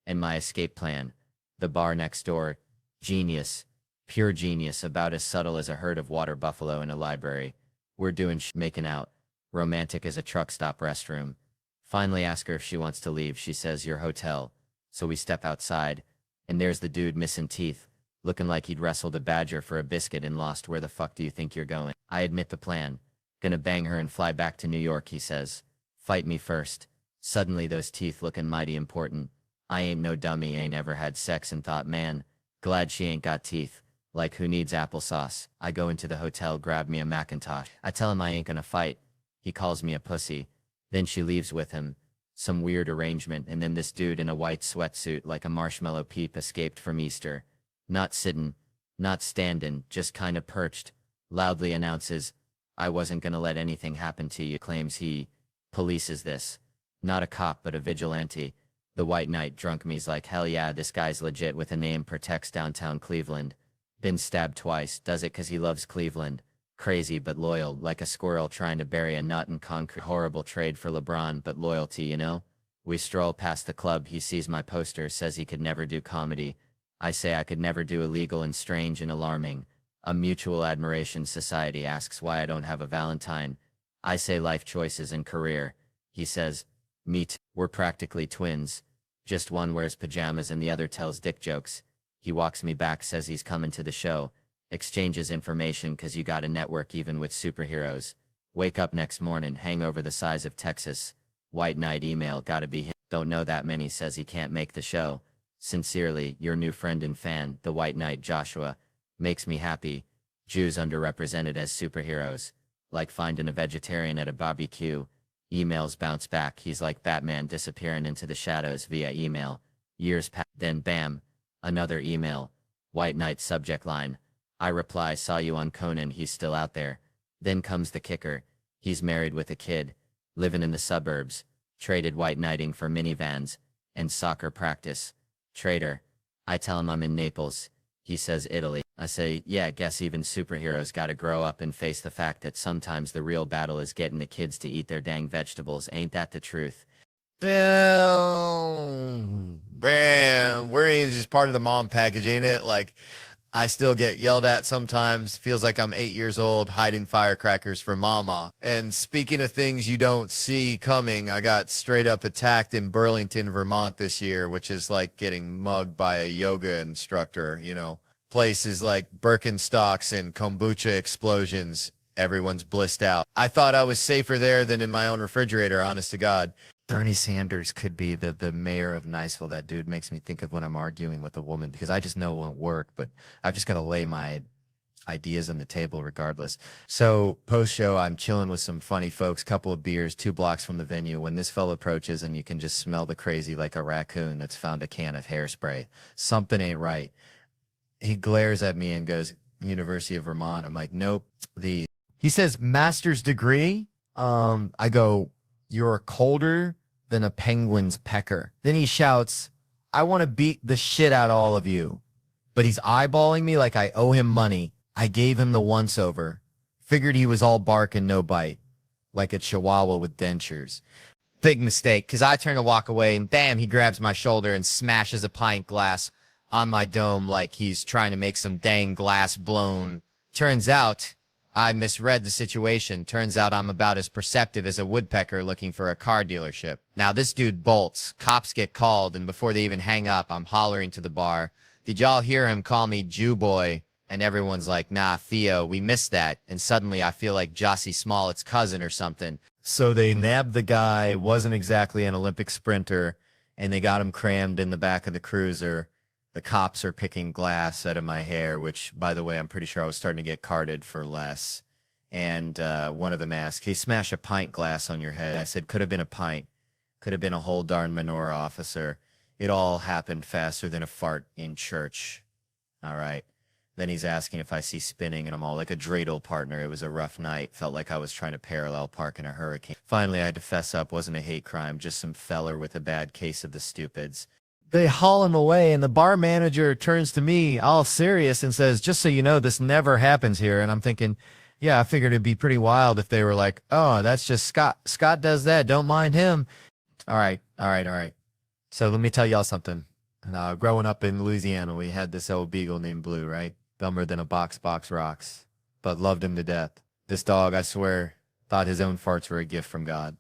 And my escape plan. The bar next door. Genius. Pure genius, about as subtle as a herd of water buffalo in a library. We're doing making out. Romantic as a truck stop restroom. Finally ask her if she wants to leave, she says your hotel. So we step outside. And there's the dude missing teeth. Looking like he'd wrestled a badger for a biscuit and lost. Where the fuck do you think you're going? I admit the plan. Gonna bang her and fly back to New York, he says. Fight me first. Suddenly those teeth looking mighty important. I ain't no dummy, ain't ever had sex and thought, man, glad she ain't got teeth. Like who needs applesauce? I go into the hotel, grab me a Macintosh. I tell him I ain't gonna fight. He calls me a pussy. Then she leaves with him. Some weird arrangement, and then this dude in a white sweatsuit like a marshmallow peep escaped from Easter. Not sittin', not standin', just kinda perched. Loudly announces, I wasn't gonna let anything happen to you, claims he polices this. Not a cop, but a vigilante. The white knight drunk me's like, hell yeah, this guy's legit with a name, protects downtown Cleveland. Been stabbed twice, does it 'cause he loves Cleveland. Crazy but loyal, like a squirrel trying to bury a nut in concrete. Horrible trade for LeBron, but loyalty, you know? We stroll past the club, he sees my poster, says he could never do comedy. I say I could never do illegal and strange and alarming. A mutual admiration society asks why I don't have a Valentine. I say life choices and career. He says, me too. We're practically twins. Just one wears pajamas and the other tells dick jokes. He walks me back, says he's coming to the show. Exchanges information 'cause you gotta network even with superheroes. Wake up next morning, hangover the size of Texas. White knight email, gotta be him. Don't know that many, says he can't make the show. Sincerely, your new friend and fan, the white knight Joshua. Makes me happy. Jews underrepresented as superheroes. Like finding a vegetarian at a barbecue. Emails bounce back. He's like Batman disappearing into the shadows via email. Years pass. Then bam. Another email. White knight subject line. I reply, saw you on Conan, he's still out there. Then comes the kicker. He's married with a kid. Living in the suburbs. Traded white knighting for minivans. And soccer practice. Traitor. I tell him I'm in Naples. He says Italy. I say, yeah, guess even superheroes gotta grow up and face the fact that sometimes the real battle is getting the kids to eat their dang vegetables. Ain't that the truth? Bam. Bam. We're just part of the mom package, ain't it? Like, I still get yelled at sometimes. Feels like I'm 8 years old hiding firecrackers for mama. And speaking of things you don't see coming, I got straight up attacked in Burlington, Vermont this year, which is like getting mugged by a yoga instructor, you know. Places like Birkenstocks and kombucha explosions. Everyone's blissed out. I thought I was safer there than in my own refrigerator, honest to God. Bernie Sanders could be the mayor of Niceville. That dude makes me think of when I'm arguing with a woman because I just know it won't work, but I've just got to lay my ideas on the table regardless. So post-show, I'm chilling with some funny folks, couple of beers, 2 blocks from the venue, when this fellow approaches and you can just smell the crazy like a raccoon that's found a can of hairspray. Something ain't right. He glares at me and goes, University of Vermont. I'm like, nope. He says, master's degree? I go, you're colder than a penguin's pecker. Then he shouts, I want to beat the shit out of all of you. But he's eyeballing me like I owe him money. I gave him the once-over. Figured he was all bark and no bite. Like a chihuahua with dentures. Big mistake, because I turn to walk away and bam, he grabs my shoulder and smashes a pint glass on my dome like he's trying to make some dang glass blown. Turns out I misread the situation. Turns out I'm about as perceptive as a woodpecker looking for a car dealership. Now this dude bolts. Cops get called, and before they even hang up, I'm hollering to the bar, did y'all hear him call me Jew boy? And everyone's like, nah, Theo, we missed that. And suddenly I feel like Jussie Smollett's cousin or something. So they nabbed the guy, wasn't exactly an Olympic sprinter, and they got him crammed in the back of the cruiser. The cops are picking glass out of my hair, which, by the way, I'm pretty sure I was starting to get carded for less. And one of them asked, hey, smash a pint glass on your head. I said, could have been a pint. Could have been a whole darn menorah, officer. It all happened faster than a fart in church. All right. Then he's asking if I see spinning, and I'm all like a dreidel partner. It was a rough night. Felt like I was trying to parallel park in a hurricane. Finally, I had to fess up. Wasn't a hate crime, just some feller with a bad case of the stupids. They haul him away, and the bar manager turns to me all serious and says, just so you know, this never happens here. And I'm thinking, yeah, I figured it'd be pretty wild if they were like, oh, that's just Scott. Scott does that. Don't mind him. All right. So let me tell y'all something. Growing up in Louisiana, we had this old beagle named Blue, right? Dumber than a box rocks, but loved him to death. This dog, I swear, thought his own farts were a gift from God.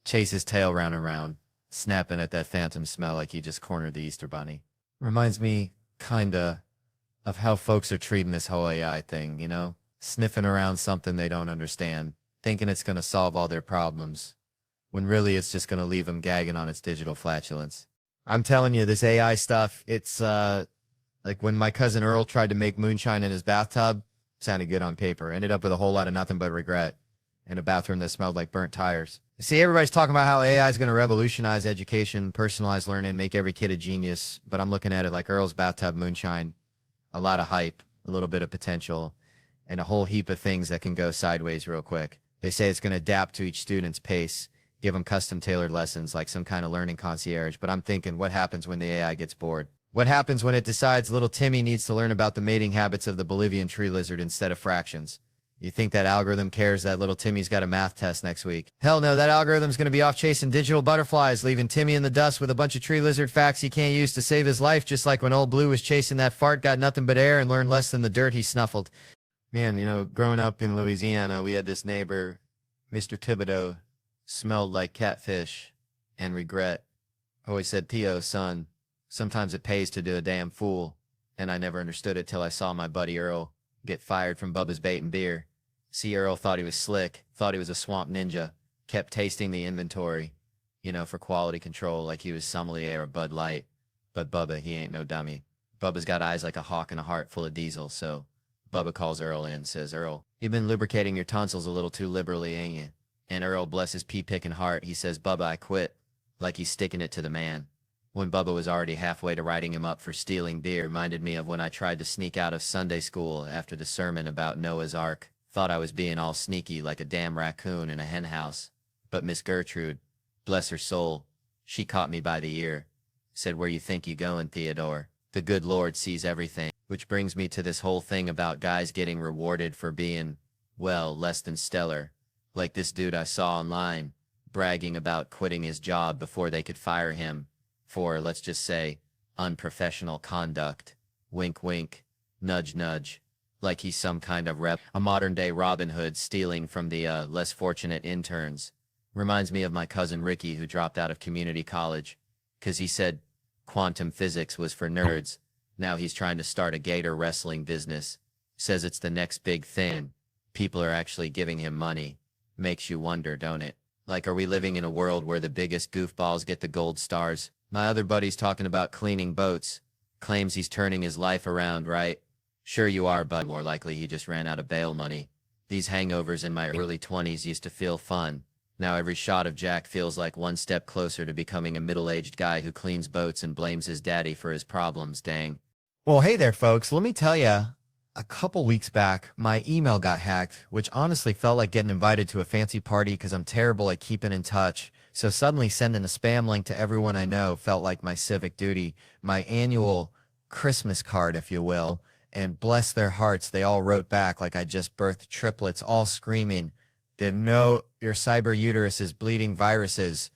Chase his tail round and round, snapping at that phantom smell like he just cornered the Easter Bunny. Reminds me, kinda, of how folks are treating this whole AI thing, you know? Sniffing around something they don't understand, thinking it's gonna solve all their problems, when really it's just gonna leave them gagging on its digital flatulence. I'm telling you, this AI stuff, it's, like when my cousin Earl tried to make moonshine in his bathtub, sounded good on paper. Ended up with a whole lot of nothing but regret in a bathroom that smelled like burnt tires. See, everybody's talking about how AI is going to revolutionize education, personalized learning, make every kid a genius. But I'm looking at it like Earl's bathtub moonshine. A lot of hype, a little bit of potential, and a whole heap of things that can go sideways real quick. They say it's going to adapt to each student's pace, give them custom tailored lessons like some kind of learning concierge. But I'm thinking, what happens when the AI gets bored? What happens when it decides little Timmy needs to learn about the mating habits of the Bolivian tree lizard instead of fractions? You think that algorithm cares that little Timmy's got a math test next week? Hell no, that algorithm's going to be off chasing digital butterflies, leaving Timmy in the dust with a bunch of tree lizard facts he can't use to save his life, just like when old Blue was chasing that fart, got nothing but air, and learned less than the dirt he snuffled. Man, growing up in Louisiana, we had this neighbor, Mr. Thibodeau, smelled like catfish and regret. Always said, Theo, son, sometimes it pays to do a damn fool. And I never understood it till I saw my buddy Earl get fired from Bubba's Bait and Beer. See, Earl thought he was slick, thought he was a swamp ninja, kept tasting the inventory, for quality control like he was sommelier or Bud Light. But Bubba, he ain't no dummy. Bubba's got eyes like a hawk and a heart full of diesel, so Bubba calls Earl in and says, Earl, you've been lubricating your tonsils a little too liberally, ain't you? And Earl, bless his pea-picking heart, he says, Bubba, I quit, like he's sticking it to the man. When Bubba was already halfway to writing him up for stealing beer, reminded me of when I tried to sneak out of Sunday school after the sermon about Noah's Ark. Thought I was being all sneaky like a damn raccoon in a hen house. But Miss Gertrude, bless her soul, she caught me by the ear. Said, where you think you going, Theodore? The good Lord sees everything. Which brings me to this whole thing about guys getting rewarded for being, well, less than stellar. Like this dude I saw online, bragging about quitting his job before they could fire him for, let's just say, unprofessional conduct. Wink, wink, nudge, nudge. Like he's some kind of rep, a modern-day Robin Hood stealing from the less fortunate interns. Reminds me of my cousin Ricky who dropped out of community college, 'cause he said quantum physics was for nerds. Now he's trying to start a gator wrestling business. Says it's the next big thing. People are actually giving him money. Makes you wonder, don't it? Like, are we living in a world where the biggest goofballs get the gold stars? My other buddy's talking about cleaning boats. Claims he's turning his life around, right? Sure you are, but more likely he just ran out of bail money. These hangovers in my early 20s used to feel fun. Now every shot of Jack feels like one step closer to becoming a middle-aged guy who cleans boats and blames his daddy for his problems, dang. Well, hey there, folks. Let me tell you, a couple weeks back, my email got hacked, which honestly felt like getting invited to a fancy party because I'm terrible at keeping in touch. So suddenly sending a spam link to everyone I know felt like my civic duty, my annual Christmas card, if you will. And bless their hearts, they all wrote back like I just birthed triplets, all screaming, didn't know your cyber uterus is bleeding viruses.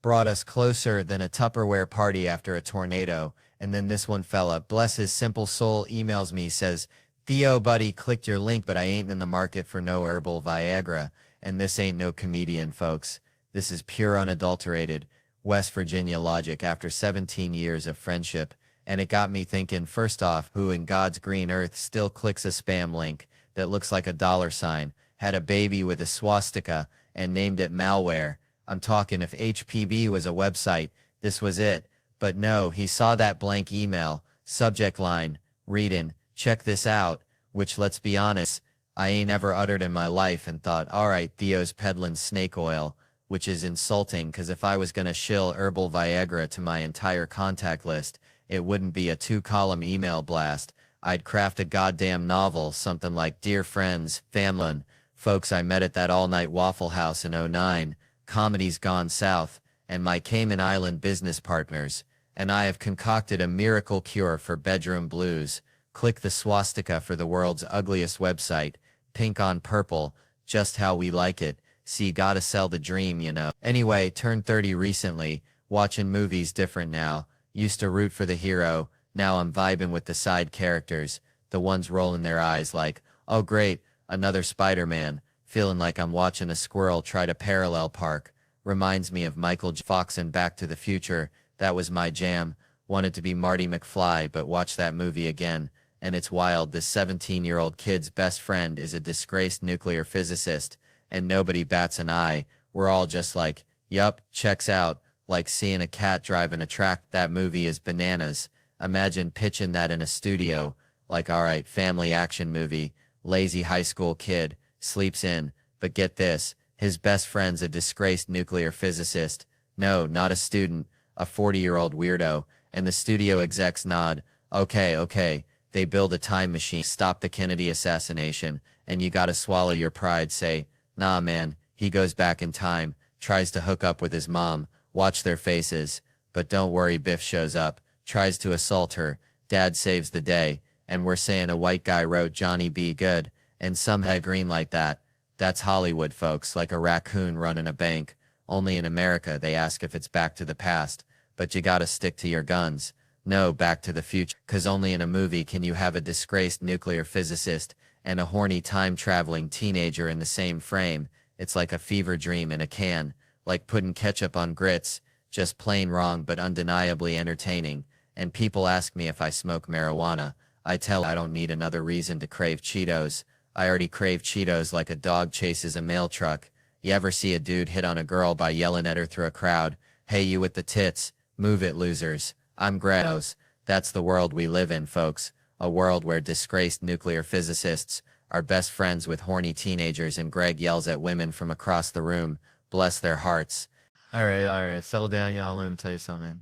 Brought us closer than a Tupperware party after a tornado. And then this one fella, bless his simple soul, emails me, says, Theo, buddy, clicked your link, but I ain't in the market for no herbal Viagra. And this ain't no comedian, folks. This is pure unadulterated West Virginia logic after 17 years of friendship. And it got me thinking, first off, who in God's green earth still clicks a spam link that looks like a $sign, had a baby with a swastika, and named it malware? I'm talking if HPB was a website, this was it. But no, he saw that blank email, subject line, reading, check this out, which, let's be honest, I ain't ever uttered in my life, and thought, all right, Theo's peddling snake oil, which is insulting, because if I was going to shill herbal Viagra to my entire contact list, it wouldn't be a 2-column email blast. I'd craft a goddamn novel, something like Dear Friends, Famlin, folks I met at that all-night Waffle House in '09, Comedy's Gone South, and my Cayman Island business partners, and I have concocted a miracle cure for bedroom blues. Click the swastika for the world's ugliest website, pink on purple, just how we like it. See, gotta sell the dream, you know. Anyway, turned 30 recently, watching movies different now. Used to root for the hero, now I'm vibing with the side characters, the ones rolling their eyes like, oh great, another Spider-Man, feeling like I'm watching a squirrel try to parallel park. Reminds me of Michael J. Fox in Back to the Future. That was my jam. Wanted to be Marty McFly, but watched that movie again. And it's wild, this 17-year-old kid's best friend is a disgraced nuclear physicist, and nobody bats an eye. We're all just like, yup, checks out. Like seeing a cat driving a track. That movie is bananas. Imagine pitching that in a studio. Like, alright, family action movie. Lazy high school kid. Sleeps in. But get this. His best friend's a disgraced nuclear physicist. No, not a student. A 40-year-old weirdo. And the studio execs nod. Okay. They build a time machine. Stop the Kennedy assassination. And you gotta swallow your pride. Say, nah man. He goes back in time. tries to hook up with his mom, watch their faces, but don't worry, Biff shows up, tries to assault her, dad saves the day, and we're saying a white guy wrote Johnny B. Good, and some head green like that. That's Hollywood, folks, like a raccoon running a bank. Only in America they ask if it's Back to the Past, but you gotta stick to your guns. No, Back to the Future, 'cause only in a movie can you have a disgraced nuclear physicist and a horny time-traveling teenager in the same frame. It's like a fever dream in a can, like putting ketchup on grits, just plain wrong but undeniably entertaining. And people ask me if I smoke marijuana. I tell I don't need another reason to crave Cheetos. I already crave Cheetos like a dog chases a mail truck. You ever see a dude hit on a girl by yelling at her through a crowd? Hey, you with the tits, move it, losers. I'm Granos. That's the world we live in, folks. A world where disgraced nuclear physicists are best friends with horny teenagers and Greg yells at women from across the room. Bless their hearts. All right. Settle down, y'all. Let me tell you something.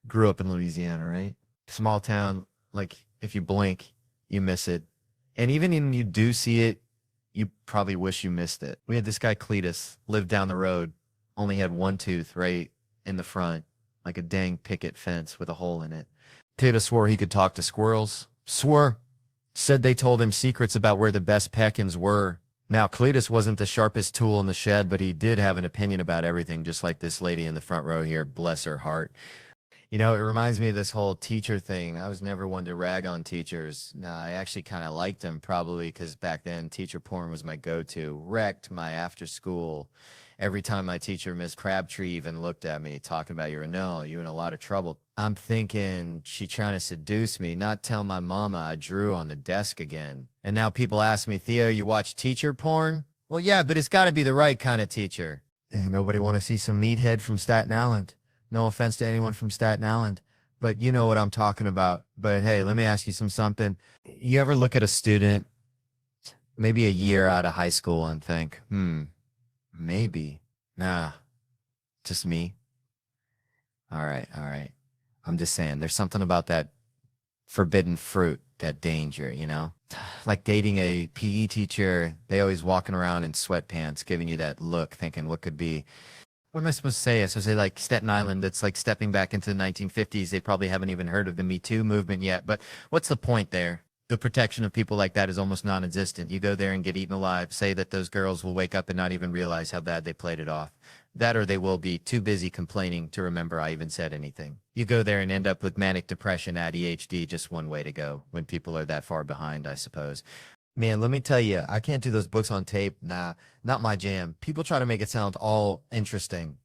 Grew up in Louisiana, right? Small town. Like, if you blink, you miss it. And even when you do see it, you probably wish you missed it. We had this guy, Cletus, lived down the road, only had one tooth right in the front, like a dang picket fence with a hole in it. Tata swore he could talk to squirrels. Said they told him secrets about where the best peckins were. Now, Cletus wasn't the sharpest tool in the shed, but he did have an opinion about everything, just like this lady in the front row here, bless her heart. You know, it reminds me of this whole teacher thing. I was never one to rag on teachers. No, I actually kind of liked them, probably because back then teacher porn was my go-to. Wrecked my after school. Every time my teacher, Miss Crabtree, even looked at me talking about you're in a lot of trouble. I'm thinking she trying to seduce me, not tell my mama I drew on the desk again. And now people ask me, Theo, you watch teacher porn? Well, yeah, but it's got to be the right kind of teacher. Ain't nobody want to see some meathead from Staten Island. No offense to anyone from Staten Island, but you know what I'm talking about. But hey, let me ask you something. You ever look at a student, maybe a year out of high school and think, maybe. Nah, just me. All right. I'm just saying, there's something about that forbidden fruit, that danger, you know? Like dating a PE teacher, they always walking around in sweatpants, giving you that look, thinking what could be. What am I supposed to say? I supposed to say like Staten Island, that's like stepping back into the 1950s. They probably haven't even heard of the Me Too movement yet. But what's the point there? The protection of people like that is almost non-existent. You go there and get eaten alive. Say that those girls will wake up and not even realize how bad they played it off. That or they will be too busy complaining to remember I even said anything. You go there and end up with manic depression, ADHD, just one way to go when people are that far behind, I suppose. Man, let me tell you, I can't do those books on tape. Nah, not my jam. People try to make it sound all interesting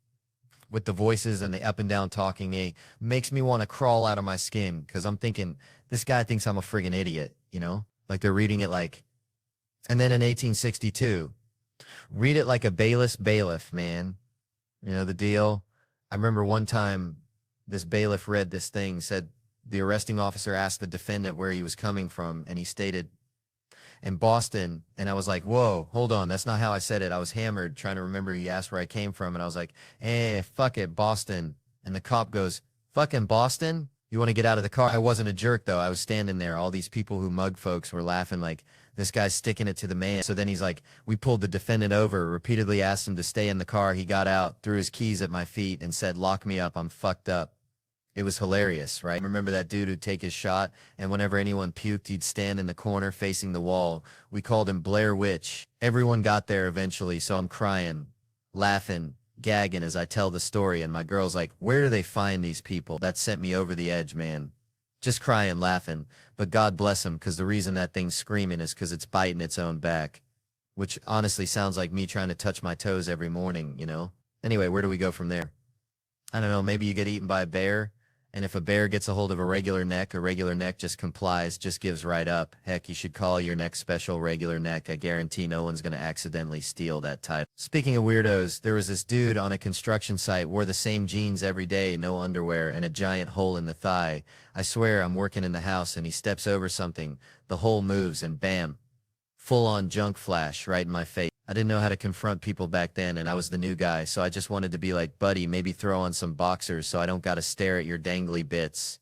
with the voices and the up and down talking. It makes me want to crawl out of my skin because I'm thinking, this guy thinks I'm a friggin' idiot, you know? Like they're reading it like, and then in 1862, read it like a bailiff, man. You know the deal? I remember one time this bailiff read this thing, said the arresting officer asked the defendant where he was coming from, and he stated, in Boston, and I was like, whoa, hold on, that's not how I said it. I was hammered trying to remember. He asked where I came from, and I was like, fuck it, Boston. And the cop goes, fucking Boston? You want to get out of the car? I wasn't a jerk, though. I was standing there. All these people who mug folks were laughing like, this guy's sticking it to the man. So then he's like, we pulled the defendant over, repeatedly asked him to stay in the car. He got out, threw his keys at my feet, and said, lock me up, I'm fucked up. It was hilarious, right? Remember that dude who'd take his shot, and whenever anyone puked, he'd stand in the corner facing the wall. We called him Blair Witch. Everyone got there eventually, so I'm crying, laughing, gagging as I tell the story, and my girl's like, where do they find these people? That sent me over the edge, man. Just crying, laughing. But God bless him, because the reason that thing's screaming is because it's biting its own back. Which honestly sounds like me trying to touch my toes every morning, you know? Anyway, where do we go from there? I don't know, maybe you get eaten by a bear. And if a bear gets a hold of a regular neck just complies, just gives right up. Heck, you should call your neck special regular neck. I guarantee no one's going to accidentally steal that title. Speaking of weirdos, there was this dude on a construction site, wore the same jeans every day, no underwear, and a giant hole in the thigh. I swear I'm working in the house and he steps over something. The hole moves and bam, full-on junk flash right in my face. I didn't know how to confront people back then, and I was the new guy, so I just wanted to be like, buddy, maybe throw on some boxers so I don't gotta stare at your dangly bits.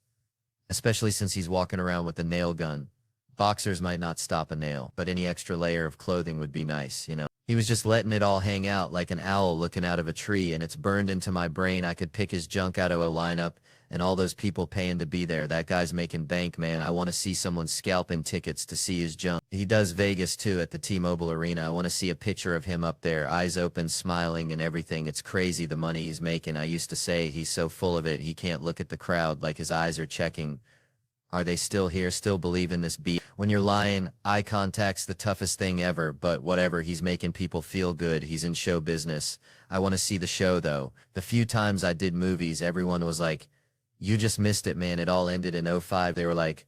Especially since he's walking around with a nail gun. Boxers might not stop a nail, but any extra layer of clothing would be nice, you know? He was just letting it all hang out like an owl looking out of a tree, and it's burned into my brain. I could pick his junk out of a lineup, and all those people paying to be there. That guy's making bank, man. I want to see someone scalping tickets to see his junk. He does Vegas too at the T-Mobile Arena. I want to see a picture of him up there, eyes open, smiling and everything. It's crazy the money he's making. I used to say he's so full of it, he can't look at the crowd, like his eyes are checking. Are they still here, still believe in this beat? When you're lying, eye contact's the toughest thing ever, but whatever, he's making people feel good. He's in show business. I want to see the show, though. The few times I did movies, everyone was like, you just missed it, man. It all ended in '05. They were like,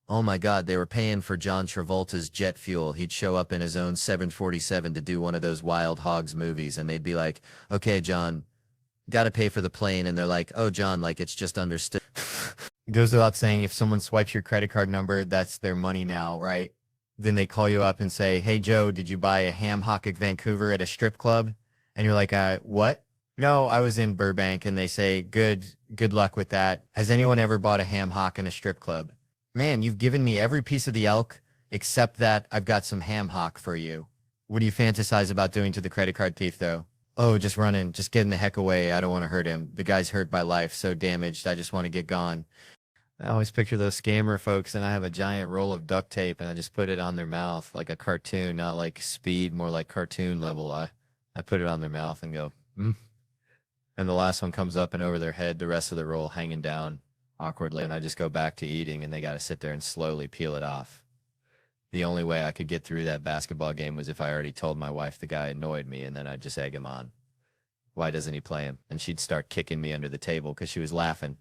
oh my God, they were paying for John Travolta's jet fuel. He'd show up in his own 747 to do one of those Wild Hogs movies, and they'd be like, okay, John, gotta pay for the plane. And they're like, oh, John, like it's just understood. It goes without saying, if someone swipes your credit card number, that's their money now, right? Then they call you up and say, hey, Joe, did you buy a ham hock at Vancouver at a strip club? And you're like, what? No, I was in Burbank. And they say, good luck with that. Has anyone ever bought a ham hock in a strip club? Man, you've given me every piece of the elk except that I've got some ham hock for you. What do you fantasize about doing to the credit card thief, though? Oh, just running, just getting the heck away. I don't want to hurt him. The guy's hurt by life, so damaged. I just want to get gone. I always picture those scammer folks, and I have a giant roll of duct tape, and I just put it on their mouth like a cartoon, not like speed, more like cartoon level. I put it on their mouth and go, and the last one comes up and over their head, the rest of the roll hanging down awkwardly, and I just go back to eating, and they got to sit there and slowly peel it off. The only way I could get through that basketball game was if I already told my wife the guy annoyed me, and then I'd just egg him on. Why doesn't he play him? And she'd start kicking me under the table because she was laughing.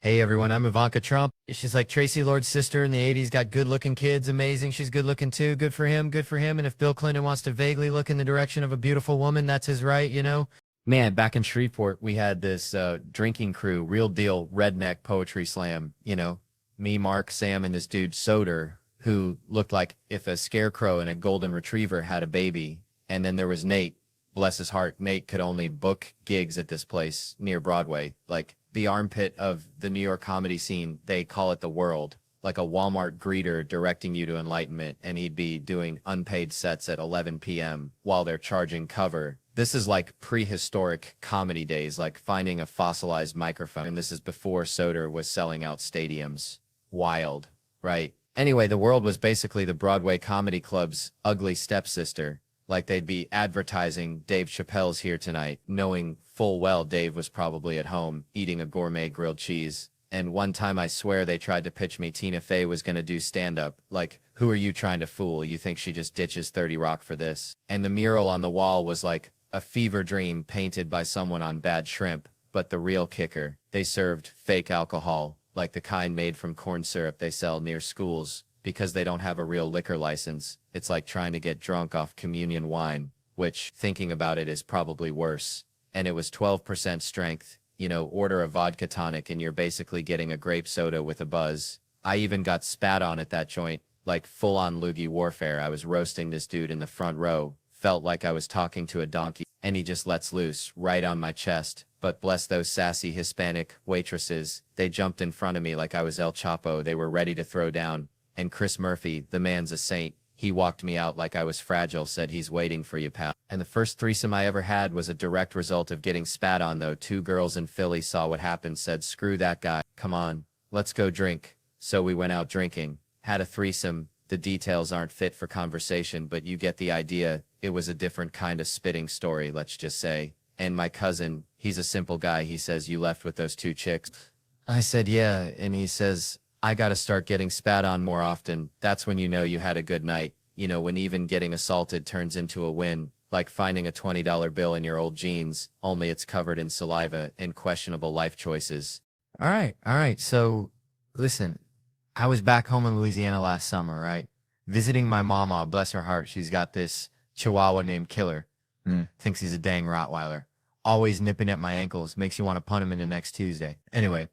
Hey, everyone, I'm Ivanka Trump. She's like Tracy Lord's sister in the 80s, got good-looking kids, amazing. She's good-looking, too. Good for him, good for him. And if Bill Clinton wants to vaguely look in the direction of a beautiful woman, that's his right, you know? Man, back in Shreveport, we had this drinking crew, real deal redneck poetry slam. You know, me, Mark, Sam, and this dude, Soder, who looked like if a scarecrow and a golden retriever had a baby. And then there was Nate, bless his heart. Nate could only book gigs at this place near Broadway, like the armpit of the New York comedy scene. They call it the world, like a Walmart greeter directing you to enlightenment, and he'd be doing unpaid sets at 11 p.m. while they're charging cover. This is like prehistoric comedy days, like finding a fossilized microphone. And this is before Soder was selling out stadiums. Wild, right? Anyway, the world was basically the Broadway comedy club's ugly stepsister. Like they'd be advertising Dave Chappelle's here tonight, knowing full well Dave was probably at home eating a gourmet grilled cheese. And one time I swear they tried to pitch me Tina Fey was going to do stand-up. Like, who are you trying to fool? You think she just ditches 30 Rock for this? And the mural on the wall was like a fever dream painted by someone on Bad Shrimp. But the real kicker, they served fake alcohol, like the kind made from corn syrup they sell near schools, because they don't have a real liquor license. It's like trying to get drunk off communion wine, which, thinking about it, is probably worse. And it was 12% strength. You know, order a vodka tonic and you're basically getting a grape soda with a buzz. I even got spat on at that joint, like full-on loogie warfare. I was roasting this dude in the front row. Felt like I was talking to a donkey, and he just lets loose right on my chest. But bless those sassy Hispanic waitresses. They jumped in front of me like I was El Chapo. They were ready to throw down. And Chris Murphy, the man's a saint. He walked me out like I was fragile, said he's waiting for you, pal. And the first threesome I ever had was a direct result of getting spat on, though. 2 girls in Philly saw what happened, said, screw that guy. Come on, let's go drink. So we went out drinking, had a threesome. The details aren't fit for conversation, but you get the idea. It was a different kind of spitting story, let's just say. And my cousin, he's a simple guy. He says, you left with those 2 chicks? I said, yeah. And he says, I gotta start getting spat on more often. That's when you know you had a good night. You know, when even getting assaulted turns into a win. Like finding a $20 bill in your old jeans, only it's covered in saliva and questionable life choices. All right. So, listen, I was back home in Louisiana last summer, right? Visiting my mama, bless her heart. She's got this Chihuahua named Killer. Thinks he's a dang Rottweiler. Always nipping at my ankles. Makes you want to punt him into next Tuesday. Anyway,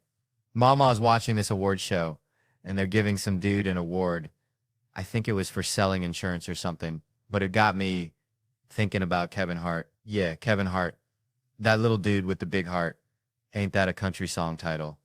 Mama's watching this award show, and they're giving some dude an award. I think it was for selling insurance or something, but it got me thinking about Kevin Hart. Yeah, Kevin Hart. That little dude with the big heart. Ain't that a country song title?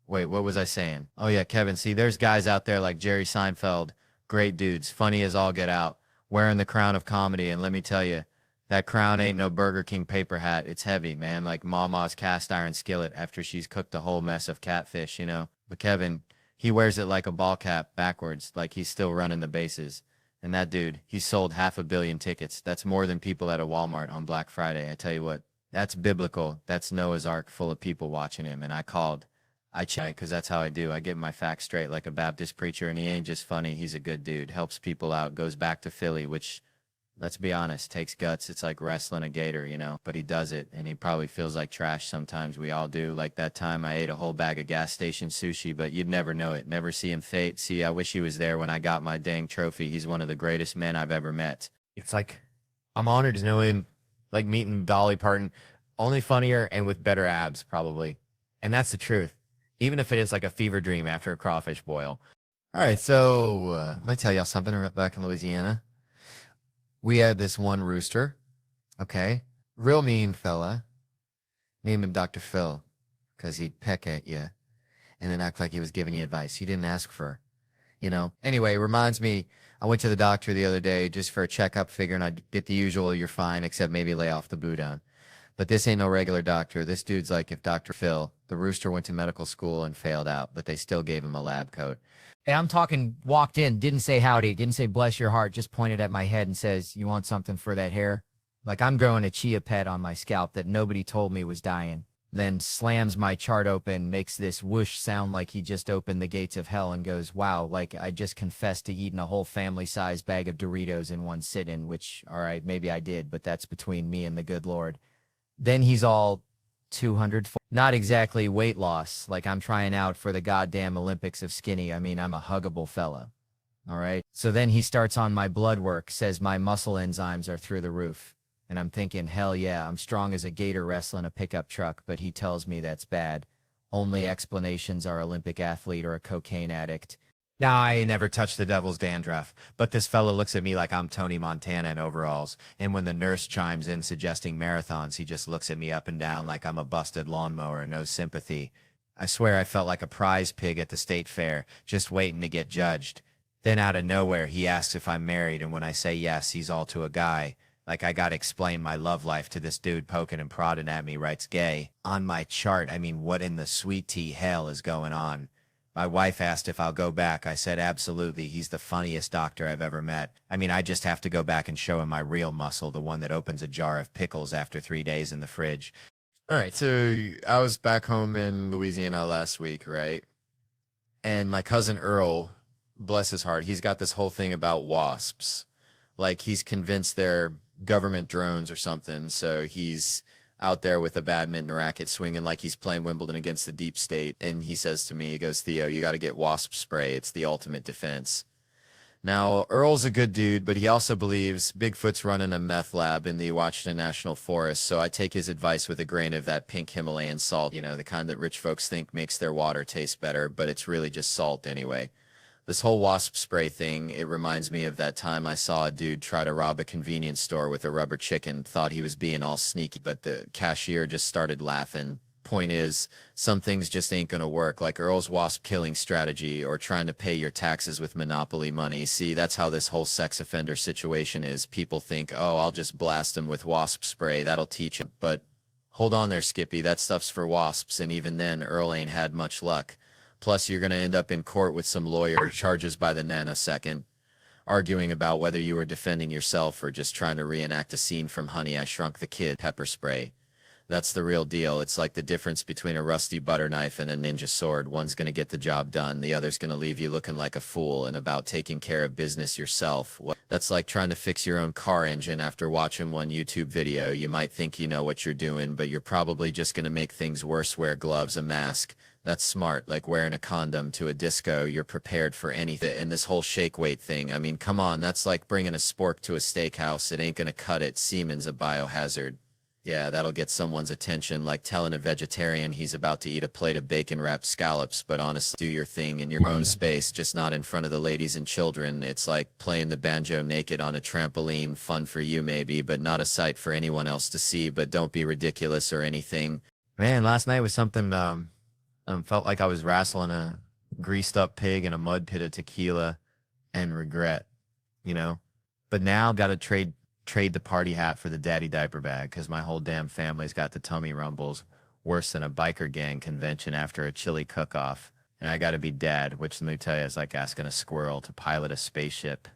Wait, what was I saying? Oh yeah, Kevin. See, there's guys out there like Jerry Seinfeld. Great dudes. Funny as all get out. wearing the crown of comedy. And let me tell you, that crown ain't no Burger King paper hat. It's heavy, man, like Mama's cast iron skillet after she's cooked a whole mess of catfish, you know. But Kevin, he wears it like a ball cap backwards, like he's still running the bases. And that dude, he sold 500 million tickets. That's more than people at a Walmart on Black Friday. I tell you what, that's biblical. That's Noah's Ark full of people watching him. And I checked because that's how I do. I get my facts straight like a Baptist preacher, and he ain't just funny. He's a good dude, helps people out, goes back to Philly, which, let's be honest, takes guts. It's like wrestling a gator, you know, but he does it, and he probably feels like trash sometimes. We all do. Like that time I ate a whole bag of gas station sushi, but you'd never know it. Never see him fate. See, I wish he was there when I got my dang trophy. He's one of the greatest men I've ever met. It's like I'm honored to know him, like meeting Dolly Parton, only funnier and with better abs, probably. And that's the truth, even if it is like a fever dream after a crawfish boil. All right, so let me tell y'all something. Back in Louisiana, we had this one rooster, okay, real mean fella. Name him Dr. Phil, because he'd peck at you and then act like he was giving you advice. He didn't ask for, you know. Anyway, reminds me, I went to the doctor the other day just for a checkup, figuring I'd get the usual, you're fine, except maybe lay off the boudin. But this ain't no regular doctor. This dude's like if Dr. Phil, the rooster, went to medical school and failed out, but they still gave him a lab coat. And I'm talking walked in, didn't say howdy, didn't say bless your heart, just pointed at my head and says, you want something for that hair? Like I'm growing a chia pet on my scalp that nobody told me was dying. Then slams my chart open, makes this whoosh sound like he just opened the gates of hell and goes, wow, like I just confessed to eating a whole family-sized bag of Doritos in one sit-in, which, all right, maybe I did, but that's between me and the good Lord. Then he's all 200, not exactly weight loss, like I'm trying out for the goddamn Olympics of skinny. I mean, I'm a huggable fella. All right. So then he starts on my blood work, says my muscle enzymes are through the roof. And I'm thinking, hell yeah, I'm strong as a gator wrestling a pickup truck, but he tells me that's bad. Only explanations are Olympic athlete or a cocaine addict. Now, I ain't never touched the devil's dandruff, but this fella looks at me like I'm Tony Montana in overalls, and when the nurse chimes in suggesting marathons, he just looks at me up and down like I'm a busted lawnmower, no sympathy. I swear I felt like a prize pig at the state fair, just waiting to get judged. Then out of nowhere, he asks if I'm married, and when I say yes, he's all to a guy. Like I gotta explain my love life to this dude poking and prodding at me, writes gay. On my chart, I mean, what in the sweet tea hell is going on? My wife asked if I'll go back. I said, absolutely. He's the funniest doctor I've ever met. I mean, I just have to go back and show him my real muscle, the one that opens a jar of pickles after 3 days in the fridge. All right, so I was back home in Louisiana last week, right? And my cousin Earl, bless his heart, he's got this whole thing about wasps. Like he's convinced they're government drones or something, so he's out there with a badminton racket swinging like he's playing Wimbledon against the deep state. And he says to me, he goes, Theo, you got to get wasp spray. It's the ultimate defense. Now, Earl's a good dude, but he also believes Bigfoot's running a meth lab in the Washington National Forest, so I take his advice with a grain of that pink Himalayan salt, you know, the kind that rich folks think makes their water taste better, but it's really just salt anyway. This whole wasp spray thing, it reminds me of that time I saw a dude try to rob a convenience store with a rubber chicken, thought he was being all sneaky, but the cashier just started laughing. Point is, some things just ain't gonna work, like Earl's wasp killing strategy or trying to pay your taxes with Monopoly money. See, that's how this whole sex offender situation is. People think, oh, I'll just blast him with wasp spray, that'll teach him. But hold on there, Skippy, that stuff's for wasps, and even then, Earl ain't had much luck. Plus, you're going to end up in court with some lawyer charges by the nanosecond, arguing about whether you were defending yourself or just trying to reenact a scene from Honey, I Shrunk the Kid. Pepper spray. That's the real deal. It's like the difference between a rusty butter knife and a ninja sword. One's going to get the job done. The other's going to leave you looking like a fool and about taking care of business yourself. That's like trying to fix your own car engine after watching one YouTube video. You might think you know what you're doing, but you're probably just going to make things worse. Wear gloves, a mask. That's smart, like wearing a condom to a disco. You're prepared for anything. And this whole shake weight thing, I mean, come on, that's like bringing a spork to a steakhouse. It ain't gonna cut it. Semen's a biohazard. Yeah, that'll get someone's attention, like telling a vegetarian he's about to eat a plate of bacon-wrapped scallops, but honestly, do your thing in your own space, just not in front of the ladies and children. It's like playing the banjo naked on a trampoline. Fun for you maybe, but not a sight for anyone else to see. But don't be ridiculous or anything. Man, last night was something, felt like I was wrestling a greased up pig in a mud pit of tequila and regret, you know? But now got to trade the party hat for the daddy diaper bag because my whole damn family's got the tummy rumbles worse than a biker gang convention after a chili cook-off. And I got to be dad, which let me tell you is like asking a squirrel to pilot a spaceship.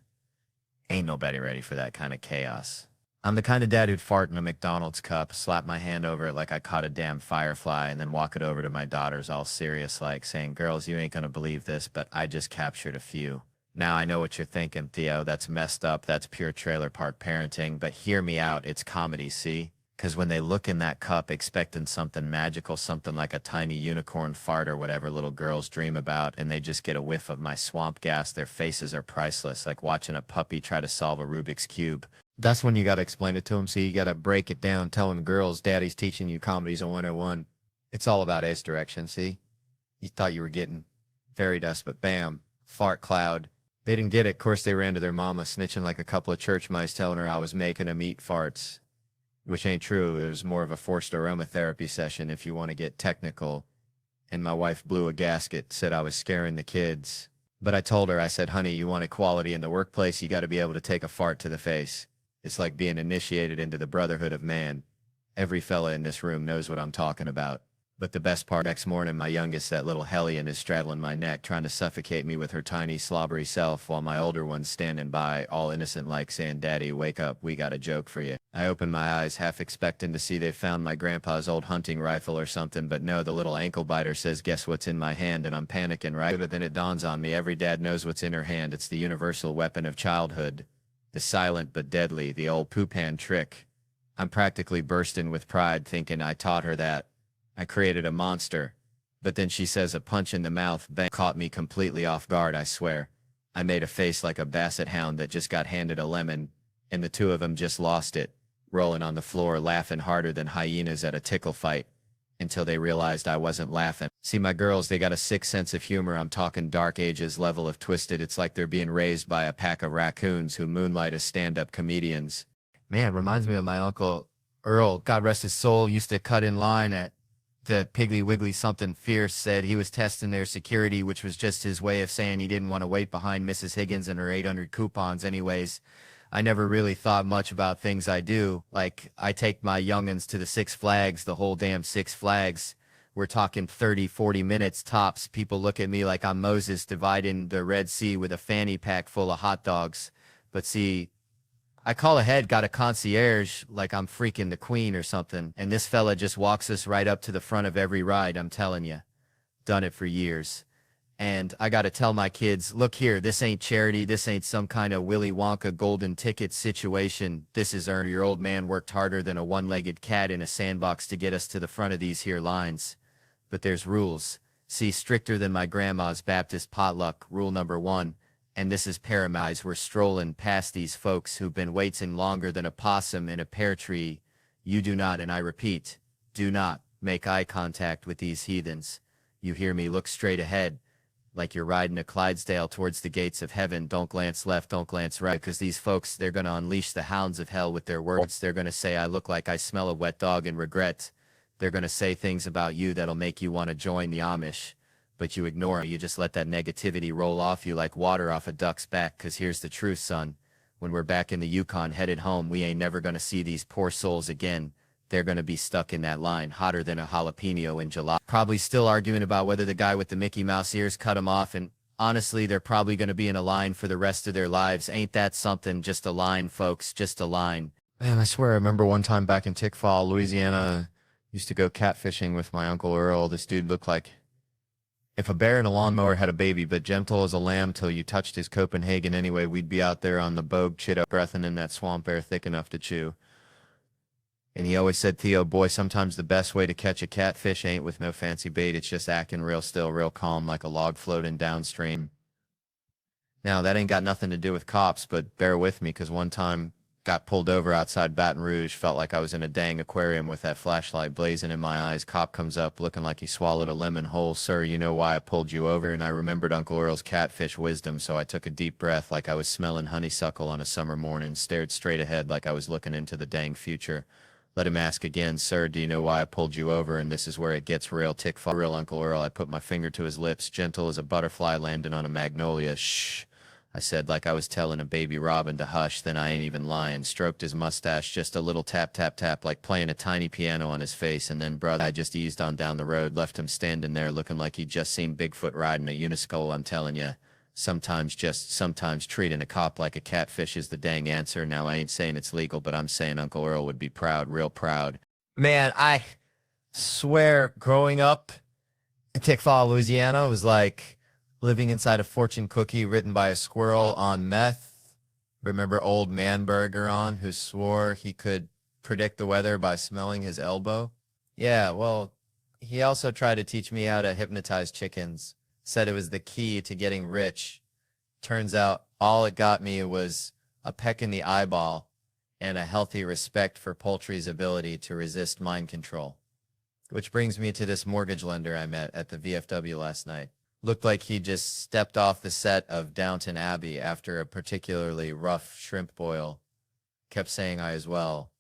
Ain't nobody ready for that kind of chaos. I'm the kind of dad who'd fart in a McDonald's cup, slap my hand over it like I caught a damn firefly, and then walk it over to my daughters all serious like, saying, girls, you ain't gonna believe this, but I just captured a few. Now I know what you're thinking, Theo. That's messed up. That's pure trailer park parenting. But hear me out. It's comedy, see? Because when they look in that cup expecting something magical, something like a tiny unicorn fart or whatever little girls dream about, and they just get a whiff of my swamp gas, their faces are priceless, like watching a puppy try to solve a Rubik's Cube. That's when you got to explain it to them. See, you got to break it down, telling girls daddy's teaching you comedy's a 101. It's all about ace direction, see? You thought you were getting fairy dust, but bam, fart cloud. They didn't get it. Of course, they ran to their mama, snitching like a couple of church mice, telling her I was making them eat farts. Which ain't true. It was more of a forced aromatherapy session if you want to get technical. And my wife blew a gasket, said I was scaring the kids. But I told her, I said, honey, you want equality in the workplace, you got to be able to take a fart to the face. It's like being initiated into the brotherhood of man. Every fella in this room knows what I'm talking about. But the best part, next morning, my youngest, that little hellion, is straddling my neck, trying to suffocate me with her tiny, slobbery self, while my older one's standing by, all innocent like, saying, Daddy, wake up, we got a joke for you. I open my eyes, half expecting to see they found my grandpa's old hunting rifle or something, but no, the little ankle biter says, guess what's in my hand, and I'm panicking, right? But then it dawns on me, every dad knows what's in her hand. It's the universal weapon of childhood. The silent but deadly, the old poop-hand trick. I'm practically bursting with pride, thinking I taught her that. I created a monster. But then she says a punch in the mouth, bang, caught me completely off guard, I swear. I made a face like a basset hound that just got handed a lemon, and the two of them just lost it, rolling on the floor, laughing harder than hyenas at a tickle fight, until they realized I wasn't laughing. See, my girls, they got a sick sense of humor. I'm talking Dark Ages level of twisted. It's like they're being raised by a pack of raccoons who moonlight as stand-up comedians. Man, reminds me of my Uncle Earl, God rest his soul, used to cut in line at the Piggly Wiggly something fierce, said he was testing their security, which was just his way of saying he didn't want to wait behind Mrs. Higgins and her 800 coupons anyways. I never really thought much about things I do. Like, I take my youngins to the Six Flags, the whole damn Six Flags. We're talking 30, 40 minutes tops. People look at me like I'm Moses dividing the Red Sea with a fanny pack full of hot dogs. But see, I call ahead, got a concierge, like I'm freaking the queen or something, and this fella just walks us right up to the front of every ride, I'm telling you. Done it for years. And I gotta tell my kids, look here, this ain't charity, this ain't some kind of Willy Wonka golden ticket situation. This is your old man worked harder than a one-legged cat in a sandbox to get us to the front of these here lines. But there's rules. See, stricter than my grandma's Baptist potluck, rule number 1. And this is paramount. We're strolling past these folks who've been waiting longer than a possum in a pear tree. You do not, and I repeat, do not make eye contact with these heathens. You hear me? Look straight ahead, like you're riding a Clydesdale towards the gates of heaven. Don't glance left, don't glance right, because these folks, they're going to unleash the hounds of hell with their words. They're going to say, I look like I smell a wet dog and regret. They're going to say things about you that'll make you want to join the Amish. But you ignore it. You just let that negativity roll off you like water off a duck's back, because here's the truth, son. When we're back in the Yukon headed home, we ain't never going to see these poor souls again. They're going to be stuck in that line, hotter than a jalapeno in July. Probably still arguing about whether the guy with the Mickey Mouse ears cut him off, and honestly, they're probably going to be in a line for the rest of their lives. Ain't that something? Just a line, folks, just a line. Man, I swear I remember one time back in Tickfall, Louisiana, used to go catfishing with my Uncle Earl. This dude looked like if a bear and a lawnmower had a baby, but gentle as a lamb till you touched his Copenhagen anyway. We'd be out there on the bogue chitto, breathing in that swamp air thick enough to chew. And he always said, Theo, boy, sometimes the best way to catch a catfish ain't with no fancy bait. It's just acting real still, real calm, like a log floating downstream. Now, that ain't got nothing to do with cops, but bear with me, because one time got pulled over outside Baton Rouge, felt like I was in a dang aquarium with that flashlight blazing in my eyes. Cop comes up looking like he swallowed a lemon whole. Sir, you know why I pulled you over? And I remembered Uncle Earl's catfish wisdom, so I took a deep breath like I was smelling honeysuckle on a summer morning, stared straight ahead like I was looking into the dang future. Let him ask again, sir, do you know why I pulled you over? And this is where it gets real. Real Uncle Earl. I put my finger to his lips, gentle as a butterfly landing on a magnolia. Shh. I said like I was telling a baby robin to hush, then I ain't even lying. Stroked his mustache, just a little tap, tap, tap, like playing a tiny piano on his face, and then, brother, I just eased on down the road, left him standing there looking like he'd just seen Bigfoot riding a uniskull. I'm telling you, sometimes treating a cop like a catfish is the dang answer. Now, I ain't saying it's legal, but I'm saying Uncle Earl would be proud, real proud. Man, I swear growing up in Tickfaw, Louisiana was like living inside a fortune cookie written by a squirrel on meth. Remember old man Bergeron, who swore he could predict the weather by smelling his elbow? Yeah, well, he also tried to teach me how to hypnotize chickens. Said it was the key to getting rich. Turns out all it got me was a peck in the eyeball and a healthy respect for poultry's ability to resist mind control. Which brings me to this mortgage lender I met at the VFW last night. Looked like he just stepped off the set of Downton Abbey after a particularly rough shrimp boil. Kept saying I as well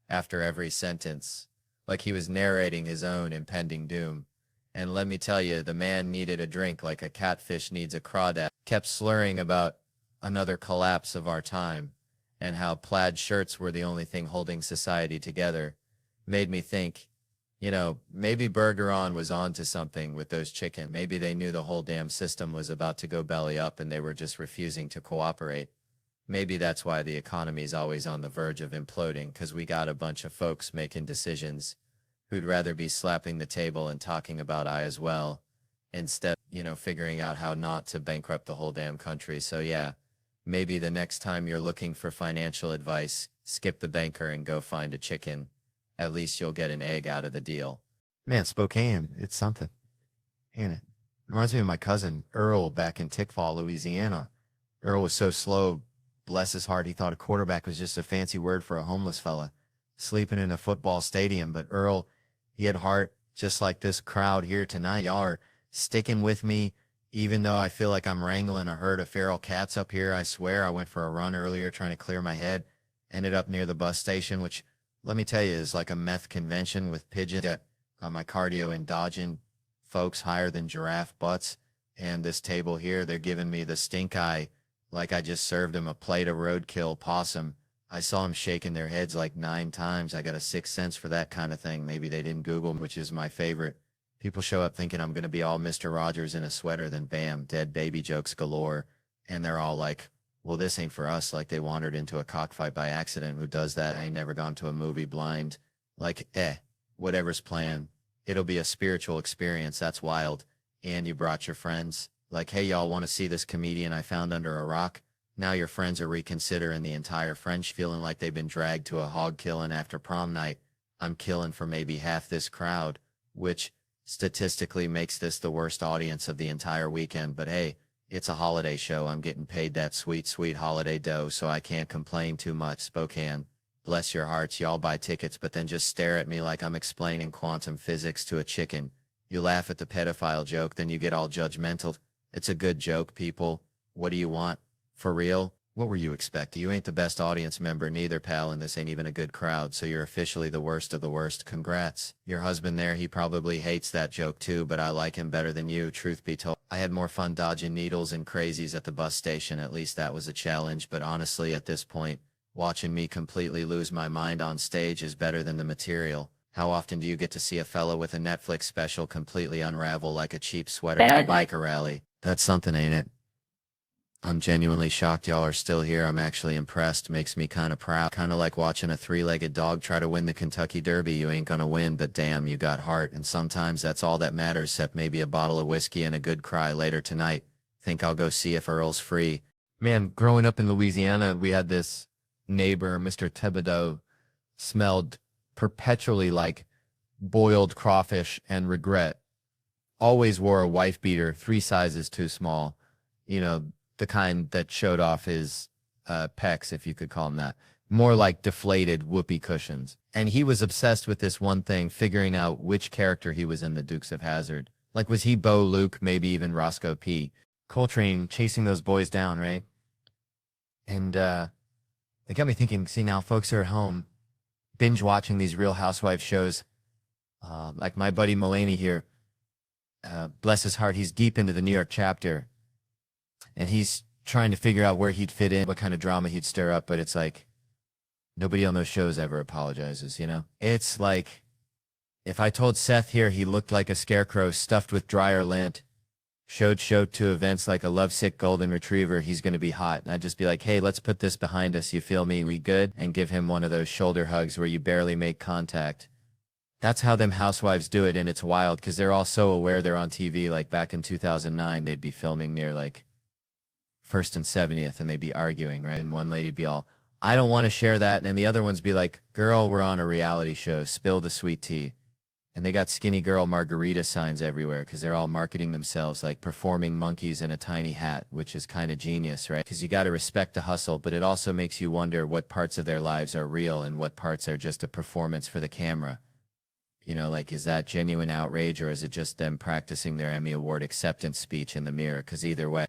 after every sentence, like he was narrating his own impending doom. And let me tell you, the man needed a drink like a catfish needs a crawdad. Kept slurring about another collapse of our time and how plaid shirts were the only thing holding society together. Made me think, maybe Bergeron was onto something with those chicken. Maybe they knew the whole damn system was about to go belly up and they were just refusing to cooperate. Maybe that's why the economy's always on the verge of imploding, because we got a bunch of folks making decisions who'd rather be slapping the table and talking about I as well, instead, figuring out how not to bankrupt the whole damn country. So yeah, maybe the next time you're looking for financial advice, skip the banker and go find a chicken. At least you'll get an egg out of the deal. Man, Spokane, it's something, ain't it? Reminds me of my cousin Earl back in Tickfaw, Louisiana. Earl was so slow, bless his heart, he thought a quarterback was just a fancy word for a homeless fella sleeping in a football stadium. But Earl, he had heart, just like this crowd here tonight. Y'all are sticking with me, even though I feel like I'm wrangling a herd of feral cats up here. I swear, I went for a run earlier trying to clear my head. Ended up near the bus station, which, let me tell you, is like a meth convention with pigeons. Got my cardio in dodging folks higher than giraffe butts. And this table here, they're giving me the stink eye like I just served them a plate of roadkill possum. I saw them shaking their heads like 9 times. I got a sixth sense for that kind of thing. Maybe they didn't Google, which is my favorite. People show up thinking I'm going to be all Mr. Rogers in a sweater, then bam, dead baby jokes galore. And they're all like, well, this ain't for us. Like they wandered into a cockfight by accident. Who does that? I ain't never gone to a movie blind. Like, whatever's planned. It'll be a spiritual experience. That's wild. And you brought your friends. Like, hey, y'all want to see this comedian I found under a rock? Now your friends are reconsidering the entire French, feeling like they've been dragged to a hog killing after prom night. I'm killing for maybe half this crowd, which statistically makes this the worst audience of the entire weekend. But hey, it's a holiday show. I'm getting paid that sweet, sweet holiday dough, so I can't complain too much. Spokane, bless your hearts. Y'all buy tickets, but then just stare at me like I'm explaining quantum physics to a chicken. You laugh at the pedophile joke, then you get all judgmental. It's a good joke, people. What do you want? For real? What were you expecting? You ain't the best audience member neither, pal, and this ain't even a good crowd, so you're officially the worst of the worst. Congrats. Your husband there, he probably hates that joke too, but I like him better than you, truth be told. I had more fun dodging needles and crazies at the bus station. At least that was a challenge, but honestly, at this point, watching me completely lose my mind on stage is better than the material. How often do you get to see a fella with a Netflix special completely unravel like a cheap sweater at a biker rally? That's something, ain't it? I'm genuinely shocked y'all are still here. I'm actually impressed. Makes me kind of proud. Kind of like watching a 3-legged dog try to win the Kentucky Derby. You ain't gonna win, but damn, you got heart. And sometimes that's all that matters, except maybe a bottle of whiskey and a good cry later tonight. Think I'll go see if Earl's free. Man, growing up in Louisiana, we had this neighbor, Mr. Thibodeau, smelled perpetually like boiled crawfish and regret. Always wore a wife beater 3 sizes too small. The kind that showed off his pecs, if you could call them that. More like deflated whoopee cushions. And he was obsessed with this one thing, figuring out which character he was in the Dukes of Hazzard. Like, was he Bo Luke, maybe even Roscoe P. Coltrane chasing those boys down, right? And it got me thinking, see, now folks are at home binge watching these Real Housewives shows. Like my buddy Mulaney here, bless his heart, he's deep into the New York chapter. And he's trying to figure out where he'd fit in, what kind of drama he'd stir up, but it's like nobody on those shows ever apologizes, you know? It's like if I told Seth here he looked like a scarecrow stuffed with dryer lint, showed to events like a lovesick golden retriever, he's going to be hot. And I'd just be like, hey, let's put this behind us. You feel me? We good? And give him one of those shoulder hugs where you barely make contact. That's how them housewives do it, and it's wild because they're all so aware they're on TV. Like back in 2009, they'd be filming near like First and 70th, and they'd be arguing, right? And one lady'd be all, I don't want to share that. And the other ones be like, girl, we're on a reality show. Spill the sweet tea. And they got skinny girl margarita signs everywhere because they're all marketing themselves like performing monkeys in a tiny hat, which is kind of genius, right? Because you got to respect the hustle, but it also makes you wonder what parts of their lives are real and what parts are just a performance for the camera. You know, like, is that genuine outrage or is it just them practicing their Emmy Award acceptance speech in the mirror? Because either way,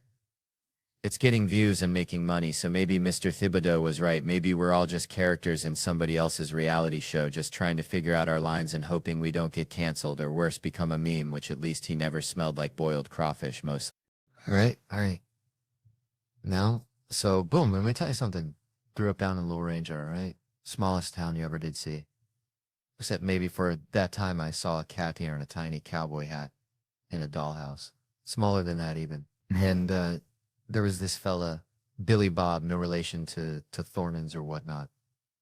it's getting views and making money. So maybe Mr. Thibodeau was right. Maybe we're all just characters in somebody else's reality show, just trying to figure out our lines and hoping we don't get canceled or worse, become a meme, which at least he never smelled like boiled crawfish most. All right. Now, so boom, let me tell you something. Grew up down in Little Ranger, all right? Smallest town you ever did see. Except maybe for that time I saw a cat here in a tiny cowboy hat in a dollhouse. Smaller than that even. And there was this fella, Billy Bob, no relation to Thornton's or whatnot.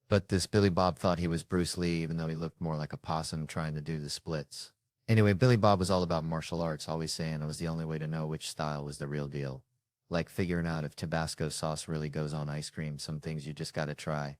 But this Billy Bob thought he was Bruce Lee, even though he looked more like a possum trying to do the splits. Anyway, Billy Bob was all about martial arts, always saying it was the only way to know which style was the real deal. Like figuring out if Tabasco sauce really goes on ice cream. Some things you just gotta try.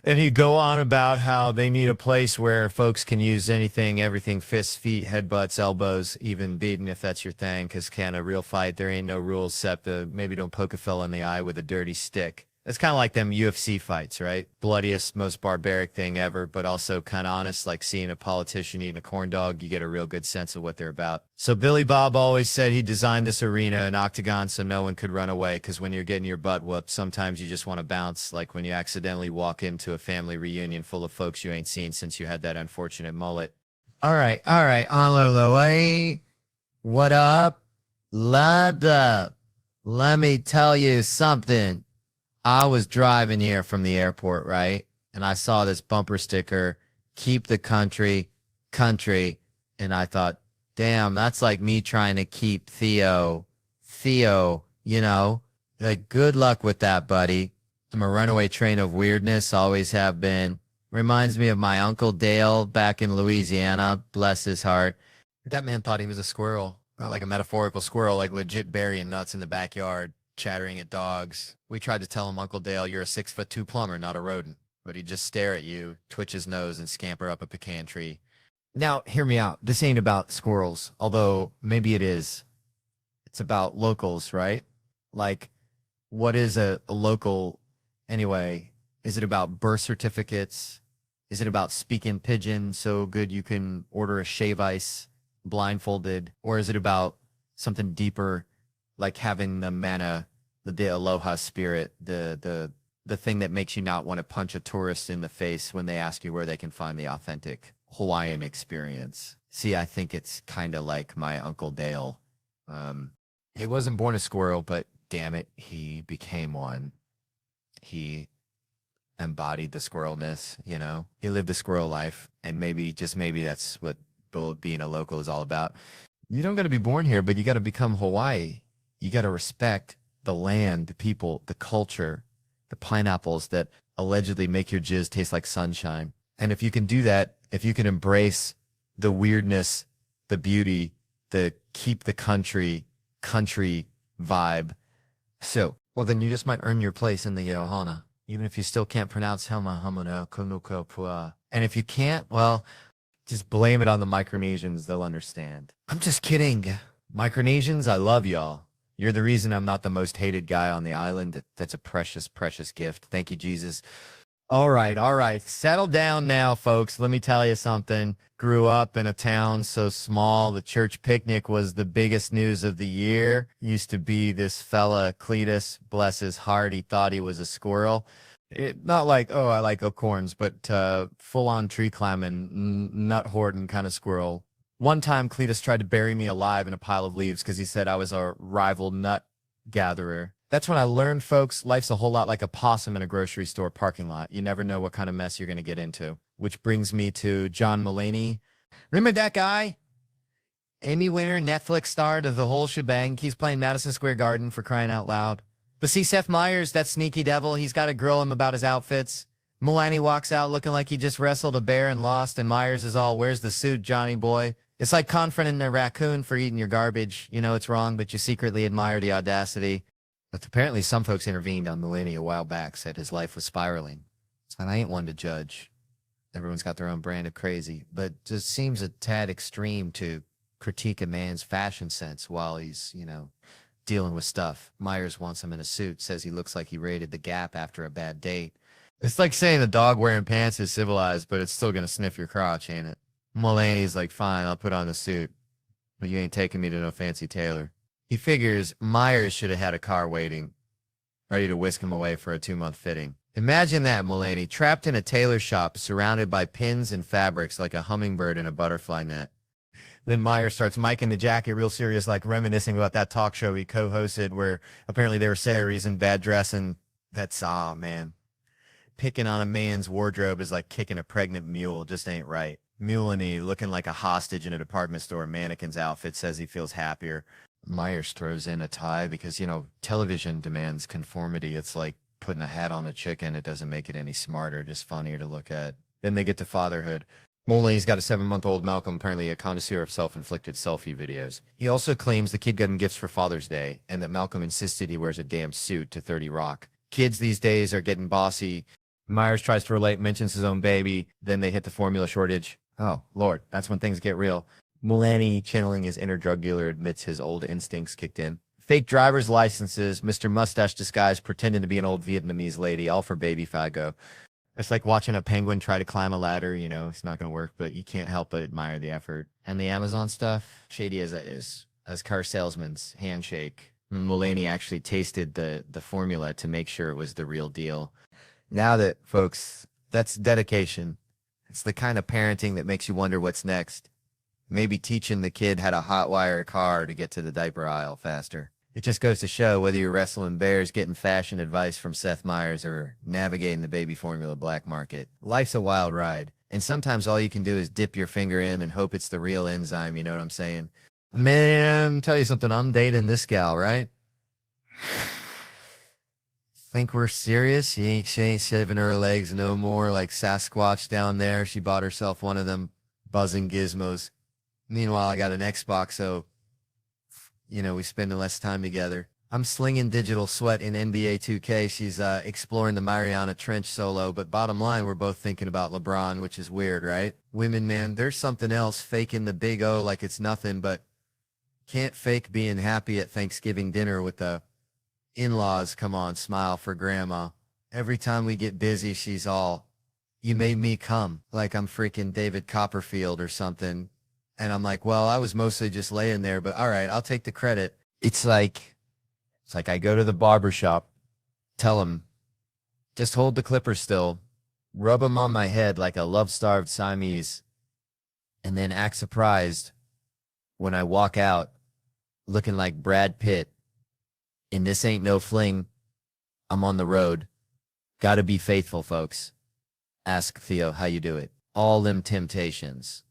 And he'd go on about how they need a place where folks can use anything, everything, fists, feet, headbutts, elbows, even beating if that's your thing, because can a real fight, there ain't no rules except maybe don't poke a fella in the eye with a dirty stick. It's kind of like them UFC fights, right? Bloodiest, most barbaric thing ever, but also kind of honest, like seeing a politician eating a corn dog, you get a real good sense of what they're about. So Billy Bob always said he designed this arena, an octagon, so no one could run away, because when you're getting your butt whooped, sometimes you just want to bounce, like when you accidentally walk into a family reunion full of folks you ain't seen since you had that unfortunate mullet. All right, on the way. What up? Let me tell you something. I was driving here from the airport, right? And I saw this bumper sticker, keep the country. And I thought, damn, that's like me trying to keep Theo, you know? Like, good luck with that, buddy. I'm a runaway train of weirdness, always have been. Reminds me of my Uncle Dale back in Louisiana, bless his heart. That man thought he was a squirrel, like a metaphorical squirrel, like legit burying nuts in the backyard. Chattering at dogs. We tried to tell him, Uncle Dale, you're a 6'2" plumber, not a rodent. But he'd just stare at you, twitch his nose, and scamper up a pecan tree. Now, hear me out. This ain't about squirrels, although maybe it is. It's about locals, right? Like, what is a local anyway? Is it about birth certificates? Is it about speaking pidgin so good you can order a shave ice blindfolded? Or is it about something deeper, like having the mana, the aloha spirit, the thing that makes you not want to punch a tourist in the face when they ask you where they can find the authentic Hawaiian experience? See, I think it's kind of like my Uncle Dale. He wasn't born a squirrel, but damn it, he became one. He embodied the squirrelness, you know? He lived the squirrel life, and maybe, just maybe, that's what being a local is all about. You don't got to be born here, but you got to become Hawaii. You got to respect the land, the people, the culture, the pineapples that allegedly make your jizz taste like sunshine. And if you can do that, if you can embrace the weirdness, the beauty, the keep the country vibe, so, well, then you just might earn your place in the Ohana, even if you still can't pronounce Helma Hamuna Kunuko Pua. And if you can't, well, just blame it on the Micronesians. They'll understand. I'm just kidding. Micronesians, I love y'all. You're the reason I'm not the most hated guy on the island. That's a precious, precious gift. Thank you, Jesus. All right. Settle down now, folks. Let me tell you something. Grew up in a town so small, the church picnic was the biggest news of the year. Used to be this fella, Cletus, bless his heart. He thought he was a squirrel. Not like, oh, I like acorns, but full-on tree climbing, nut hoarding kind of squirrel. One time, Cletus tried to bury me alive in a pile of leaves because he said I was a rival nut gatherer. That's when I learned, folks, life's a whole lot like a possum in a grocery store parking lot. You never know what kind of mess you're going to get into. Which brings me to John Mulaney. Remember that guy? Emmy winner, Netflix star to the whole shebang. He's playing Madison Square Garden, for crying out loud. But see, Seth Meyers, that sneaky devil, he's got to grill him about his outfits. Mulaney walks out looking like he just wrestled a bear and lost, and Myers is all, "Where's the suit, Johnny boy?" It's like confronting a raccoon for eating your garbage. You know it's wrong, but you secretly admire the audacity. But apparently some folks intervened on Mulaney a while back, said his life was spiraling. And I ain't one to judge. Everyone's got their own brand of crazy, but just seems a tad extreme to critique a man's fashion sense while he's, dealing with stuff. Myers wants him in a suit, says he looks like he raided the Gap after a bad date. It's like saying a dog wearing pants is civilized, but it's still going to sniff your crotch, ain't it? Mulaney's like, "Fine, I'll put on the suit, but you ain't taking me to no fancy tailor." He figures Myers should have had a car waiting, ready to whisk him away for a 2-month fitting. Imagine that, Mulaney, trapped in a tailor shop, surrounded by pins and fabrics like a hummingbird in a butterfly net. Then Myers starts micing the jacket real serious, like reminiscing about that talk show he co-hosted where apparently they were salaries and bad dressing. That's, man. Picking on a man's wardrobe is like kicking a pregnant mule. Just ain't right. Mulaney, looking like a hostage in a department store mannequin's outfit, says he feels happier. Myers throws in a tie because, television demands conformity. It's like putting a hat on a chicken. It doesn't make it any smarter, just funnier to look at. Then they get to fatherhood. Mulaney's got a 7-month-old Malcolm, apparently a connoisseur of self-inflicted selfie videos. He also claims the kid got him gifts for Father's Day, and that Malcolm insisted he wears a damn suit to 30 Rock. Kids these days are getting bossy. Myers tries to relate, mentions his own baby. Then they hit the formula shortage. Oh, Lord, that's when things get real. Mulaney, channeling his inner drug dealer, admits his old instincts kicked in. Fake driver's licenses, Mr. Mustache disguise pretending to be an old Vietnamese lady, all for baby Fago. It's like watching a penguin try to climb a ladder, it's not going to work, but you can't help but admire the effort. And the Amazon stuff, shady as that is, as car salesman's handshake. Mulaney actually tasted the formula to make sure it was the real deal. Now that, folks, that's dedication. It's the kind of parenting that makes you wonder what's next. Maybe teaching the kid how to hotwire a car to get to the diaper aisle faster. It just goes to show whether you're wrestling bears, getting fashion advice from Seth Meyers, or navigating the baby formula black market. Life's a wild ride, and sometimes all you can do is dip your finger in and hope it's the real enzyme, you know what I'm saying? Man, tell you something, I'm dating this gal, right? Think we're serious? She ain't shaving her legs no more like Sasquatch down there. She bought herself one of them buzzing gizmos. Meanwhile, I got an Xbox, so we spend less time together. I'm slinging digital sweat in NBA 2K. She's exploring the Mariana Trench solo, but bottom line, we're both thinking about LeBron, which is weird, right? Women, man, there's something else, faking the big O like it's nothing, but can't fake being happy at Thanksgiving dinner with the in-laws. Come on, smile for grandma. Every time we get busy, she's all, "You made me come," like I'm freaking David Copperfield or something. And I'm like, well, I was mostly just laying there, but all right, I'll take the credit. It's like I go to the barber shop, tell him, just hold the clippers still, rub them on my head like a love-starved Siamese, and then act surprised when I walk out looking like Brad Pitt. And this ain't no fling. I'm on the road. Gotta be faithful, folks. Ask Theo how you do it. All them temptations.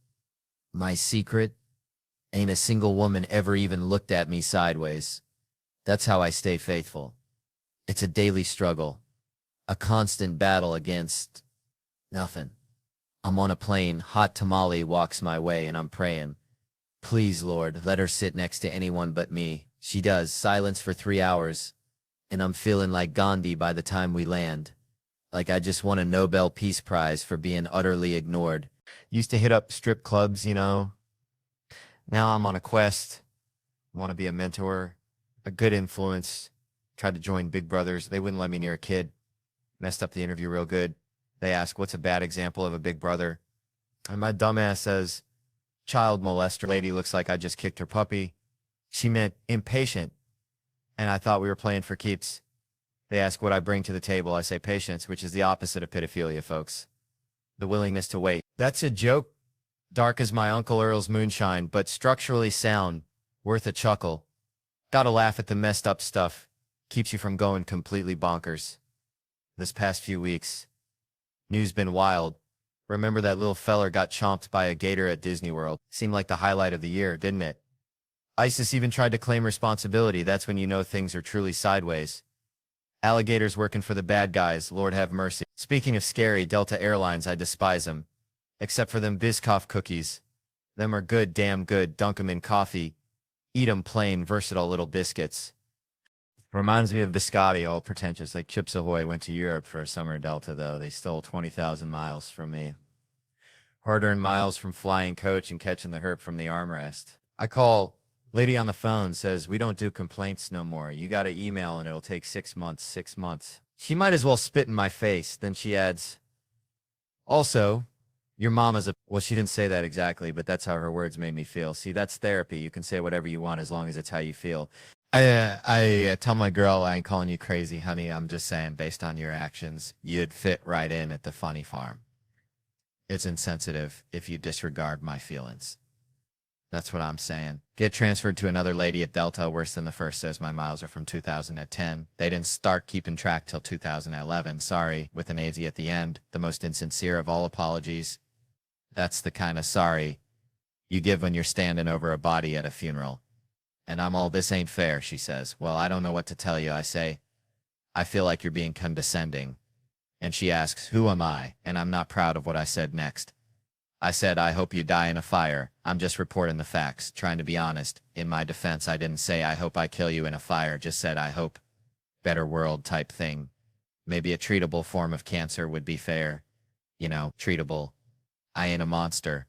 My secret, ain't a single woman ever even looked at me sideways. That's how I stay faithful. It's a daily struggle, a constant battle against nothing. I'm on a plane, hot tamale walks my way, and I'm praying, "Please, Lord, let her sit next to anyone but me." She does, silence for 3 hours, and I'm feeling like Gandhi by the time we land. Like I just won a Nobel Peace Prize for being utterly ignored. Used to hit up strip clubs, Now I'm on a quest. Want to be a mentor, a good influence. Tried to join Big Brothers. They wouldn't let me near a kid. Messed up the interview real good. They ask, what's a bad example of a big brother? And my dumbass says, child molester. Lady looks like I just kicked her puppy. She meant impatient. And I thought we were playing for keeps. They ask what I bring to the table. I say patience, which is the opposite of pedophilia, folks. The willingness to wait. That's a joke. Dark as my Uncle Earl's moonshine, but structurally sound. Worth a chuckle. Gotta laugh at the messed up stuff Keeps you from going completely bonkers. This past few weeks, news been wild. Remember that little feller got chomped by a gator at Disney World? Seemed like the highlight of the year, didn't it? ISIS even tried to claim responsibility. That's when you know things are truly sideways. Alligators working for the bad guys, Lord have mercy. Speaking of scary, Delta Airlines, I despise them. Except for them Biscoff cookies. Them are good, damn good, dunk 'em in coffee. Eat 'em plain, versatile little biscuits. Reminds me of Biscotti, all pretentious, like Chips Ahoy went to Europe for a summer Delta, though. They stole 20,000 miles from me. Hard-earned miles from flying coach and catching the herp from the armrest. I call, lady on the phone says, we don't do complaints no more. You got to email and it'll take 6 months, 6 months. She might as well spit in my face. Then she adds, also, your mom is a... Well, she didn't say that exactly, but that's how her words made me feel. See, that's therapy. You can say whatever you want as long as it's how you feel. I tell my girl I ain't calling you crazy, honey. I'm just saying, based on your actions, you'd fit right in at the funny farm. It's insensitive if you disregard my feelings. That's what I'm saying. Get transferred to another lady at Delta. Worse than the first says my miles are from 2010. They didn't start keeping track till 2011. Sorry, with an AZ at the end. The most insincere of all apologies. That's the kind of sorry you give when you're standing over a body at a funeral. And I'm all, this ain't fair, she says. Well, I don't know what to tell you. I say, I feel like you're being condescending. And she asks, who am I? And I'm not proud of what I said next. I said, I hope you die in a fire. I'm just reporting the facts, trying to be honest. In my defense, I didn't say, I hope I kill you in a fire. Just said, I hope. Better world type thing. Maybe a treatable form of cancer would be fair. You know, treatable. I ain't a monster.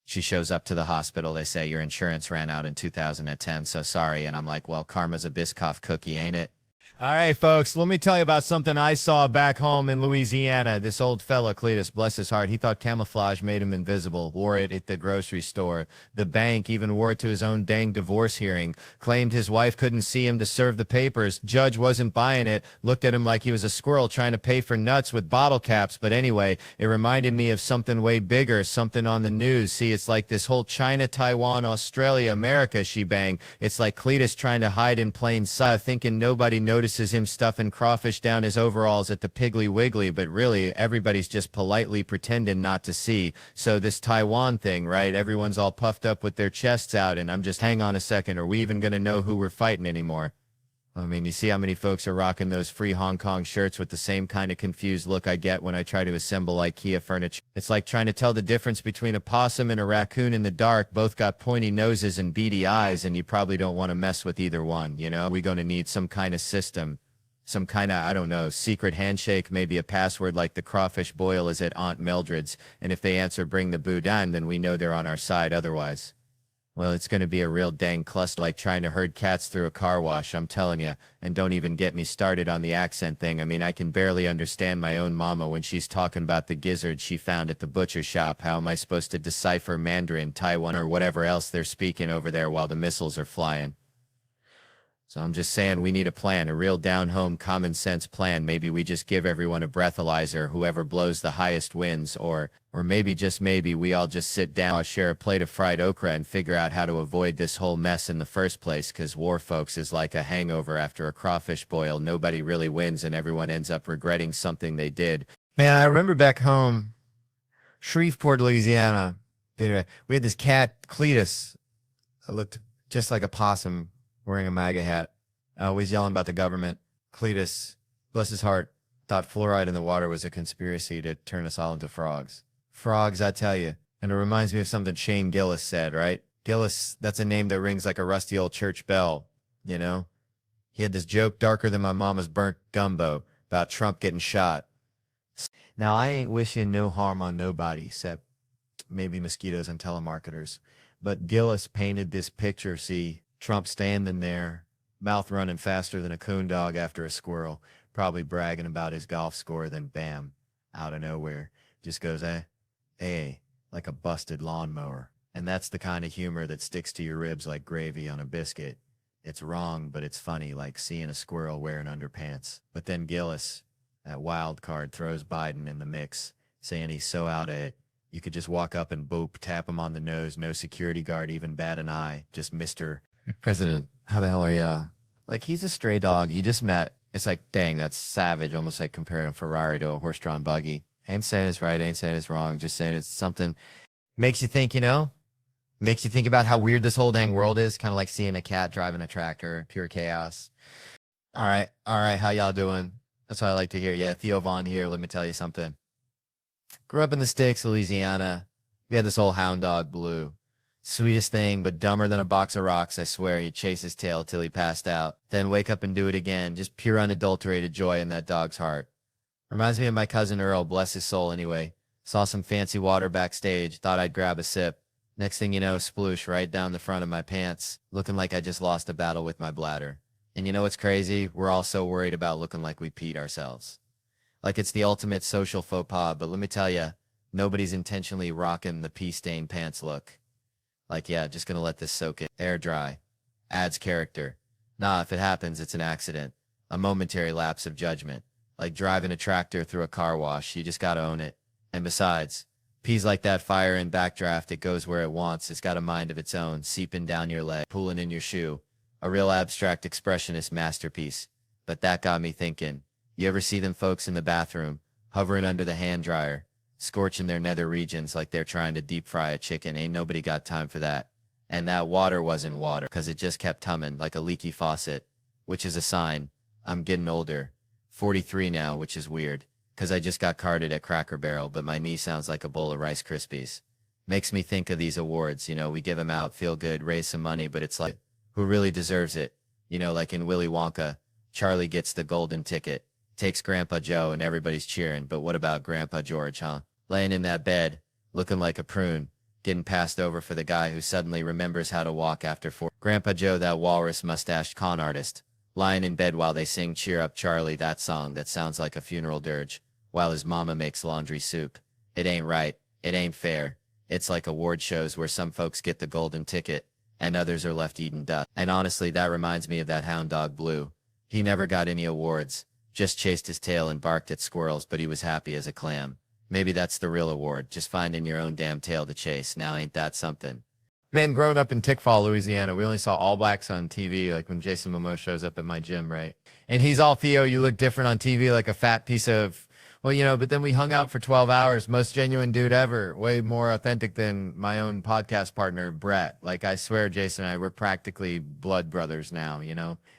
She shows up to the hospital. They say, your insurance ran out in 2010, so sorry. And I'm like, well, karma's a Biscoff cookie, ain't it? All right, folks, let me tell you about something I saw back home in Louisiana. This old fella, Cletus, bless his heart, he thought camouflage made him invisible, wore it at the grocery store. The bank even wore it to his own dang divorce hearing, claimed his wife couldn't see him to serve the papers. Judge wasn't buying it, looked at him like he was a squirrel trying to pay for nuts with bottle caps. But anyway, it reminded me of something way bigger, something on the news. See, it's like this whole China, Taiwan, Australia, America shebang. It's like Cletus trying to hide in plain sight, thinking nobody notices him stuffing crawfish down his overalls at the Piggly Wiggly, but really everybody's just politely pretending not to see. So this Taiwan thing, right? Everyone's all puffed up with their chests out, and I'm just, hang on a second, are we even going to know who we're fighting anymore? I mean, you see how many folks are rocking those free Hong Kong shirts with the same kind of confused look I get when I try to assemble IKEA furniture. It's like trying to tell the difference between a possum and a raccoon in the dark. Both got pointy noses and beady eyes, and you probably don't want to mess with either one, you know? We're going to need some kind of system. Some kind of, I don't know, secret handshake, maybe a password like the crawfish boil is at Aunt Mildred's, and if they answer bring the boudin, then we know they're on our side otherwise. Well, it's going to be a real dang cluster, like trying to herd cats through a car wash, I'm telling you. And don't even get me started on the accent thing. I mean, I can barely understand my own mama when she's talking about the gizzard she found at the butcher shop. How am I supposed to decipher Mandarin, Taiwan, or whatever else they're speaking over there while the missiles are flying? So I'm just saying we need a plan, a real down-home common sense plan. Maybe we just give everyone a breathalyzer, whoever blows the highest wins, or maybe, just maybe, we all just sit down, share a plate of fried okra, and figure out how to avoid this whole mess in the first place, because war, folks, is like a hangover after a crawfish boil. Nobody really wins, and everyone ends up regretting something they did. Man, I remember back home, Shreveport, Louisiana, we had this cat, Cletus, that looked just like a possum, wearing a MAGA hat, always yelling about the government. Cletus, bless his heart, thought fluoride in the water was a conspiracy to turn us all into frogs. Frogs, I tell you. And it reminds me of something Shane Gillis said, right? Gillis, that's a name that rings like a rusty old church bell, you know? He had this joke darker than my mama's burnt gumbo about Trump getting shot. Now, I ain't wishing no harm on nobody except maybe mosquitoes and telemarketers. But Gillis painted this picture, see, Trump standing there, mouth running faster than a coon dog after a squirrel, probably bragging about his golf score, then bam, out of nowhere, just goes, like a busted lawnmower. And that's the kind of humor that sticks to your ribs like gravy on a biscuit. It's wrong, but it's funny, like seeing a squirrel wearing underpants. But then Gillis, that wild card, throws Biden in the mix, saying he's so out of it, you could just walk up and boop, tap him on the nose, no security guard even bat an eye, just Mr. President, how the hell are you? Like, he's a stray dog you just met. It's like, dang, that's savage. Almost like comparing a Ferrari to a horse-drawn buggy. Ain't saying it's right, ain't saying it's wrong. Just saying it's something makes you think, makes you think about how weird this whole dang world is. Kind of like seeing a cat driving a tractor, pure chaos. All right, how y'all doing? That's what I like to hear. Yeah, Theo Vaughn here. Let me tell you something. Grew up in the sticks, Louisiana. We had this old hound dog, Blue. Sweetest thing, but dumber than a box of rocks, I swear. He'd chase his tail till he passed out, then wake up and do it again. Just pure unadulterated joy in that dog's heart. Reminds me of my cousin Earl, bless his soul anyway. Saw some fancy water backstage, thought I'd grab a sip. Next thing you know, sploosh right down the front of my pants, looking like I just lost a battle with my bladder. And you know what's crazy? We're all so worried about looking like we peed ourselves. Like it's the ultimate social faux pas, but let me tell you, nobody's intentionally rocking the pee-stained pants look. Like, yeah, just gonna let this soak in. Air dry. Adds character. Nah, if it happens, it's an accident. A momentary lapse of judgment. Like driving a tractor through a car wash, you just gotta own it. And besides, pee's like that fire in backdraft, it goes where it wants. It's got a mind of its own, seeping down your leg, pulling in your shoe. A real abstract expressionist masterpiece. But that got me thinking. You ever see them folks in the bathroom, hovering under the hand dryer, scorching their nether regions like they're trying to deep fry a chicken? Ain't nobody got time for that. And that water wasn't water, 'cause it just kept humming like a leaky faucet, which is a sign. I'm getting older. 43 now, which is weird, 'cause I just got carded at Cracker Barrel, but my knee sounds like a bowl of Rice Krispies. Makes me think of these awards, we give them out, feel good, raise some money, but it's like, who really deserves it? Like in Willy Wonka, Charlie gets the golden ticket, takes Grandpa Joe, and everybody's cheering. But what about Grandpa George, huh? Laying in that bed, looking like a prune, getting passed over for the guy who suddenly remembers how to walk after 4. Grandpa Joe, that walrus-mustached con artist, lying in bed while they sing Cheer Up Charlie, that song that sounds like a funeral dirge, while his mama makes laundry soup. It ain't right. It ain't fair. It's like award shows where some folks get the golden ticket, and others are left eating dust. And honestly, that reminds me of that hound dog, Blue. He never got any awards, just chased his tail and barked at squirrels, but he was happy as a clam. Maybe that's the real award, just finding your own damn tail to chase. Now ain't that something? Man, growing up in Tickfall, Louisiana, we only saw All Blacks on TV, like when Jason Momoa shows up at my gym, right? And he's all, Theo, you look different on TV, like a fat piece of, but then we hung out for 12 hours. Most genuine dude ever. Way more authentic than my own podcast partner, Brett. Like, I swear, Jason and I, we're practically blood brothers now,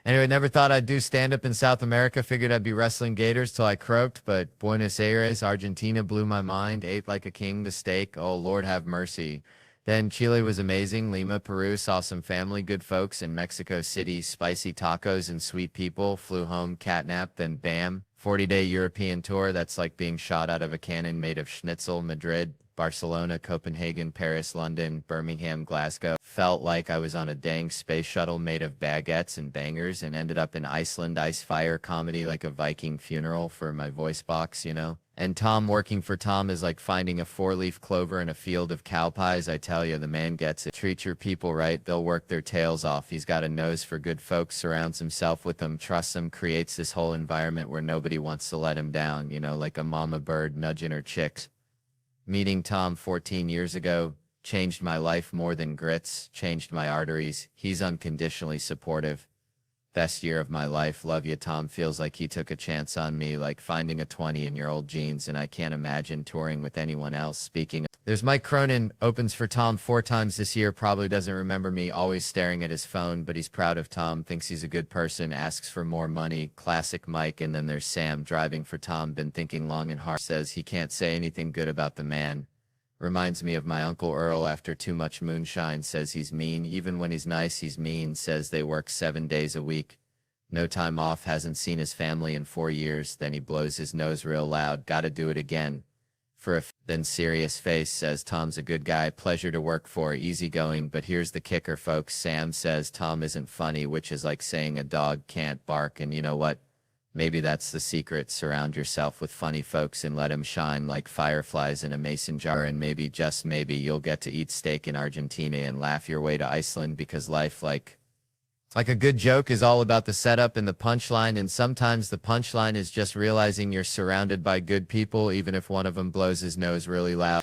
Anyway, never thought I'd do stand-up in South America. Figured I'd be wrestling gators till I croaked, but Buenos Aires, Argentina blew my mind. Ate like a king the steak. Oh, Lord have mercy. Then Chile was amazing. Lima, Peru, saw some family, good folks. In Mexico City, spicy tacos and sweet people. Flew home, catnap, then bam. 40-day European tour. That's like being shot out of a cannon made of schnitzel. Madrid, Barcelona, Copenhagen, Paris, London, Birmingham, Glasgow. Felt like I was on a dang space shuttle made of baguettes and bangers, and ended up in Iceland. Ice fire comedy like a Viking funeral for my voice box, And Tom, working for Tom is like finding a 4-leaf clover in a field of cow pies. I tell you, the man gets it. Treat your people right, they'll work their tails off. He's got a nose for good folks, surrounds himself with them, trusts them, creates this whole environment where nobody wants to let him down, like a mama bird nudging her chicks. Meeting Tom 14 years ago changed my life more than grits, changed my arteries. He's unconditionally supportive. Best year of my life. Love you, Tom. Feels like he took a chance on me, like finding a 20-in-your-old jeans, and I can't imagine touring with anyone else. Speaking of, there's Mike Cronin, opens for Tom 4 times this year, probably doesn't remember me, always staring at his phone, but he's proud of Tom, thinks he's a good person, asks for more money. Classic Mike. And then there's Sam, driving for Tom, been thinking long and hard, says he can't say anything good about the man. Reminds me of my Uncle Earl after too much moonshine, says he's mean. Even when he's nice, he's mean, says they work 7 days a week. No time off, hasn't seen his family in 4 years. Then he blows his nose real loud. Gotta do it again. Then serious face, says Tom's a good guy, pleasure to work for, easygoing. But here's the kicker, folks. Sam says Tom isn't funny, which is like saying a dog can't bark. And you know what? Maybe that's the secret. Surround yourself with funny folks and let them shine like fireflies in a mason jar, and maybe, just maybe, you'll get to eat steak in Argentina and laugh your way to Iceland, because life, like a good joke, is all about the setup and the punchline, and sometimes the punchline is just realizing you're surrounded by good people, even if one of them blows his nose really loud.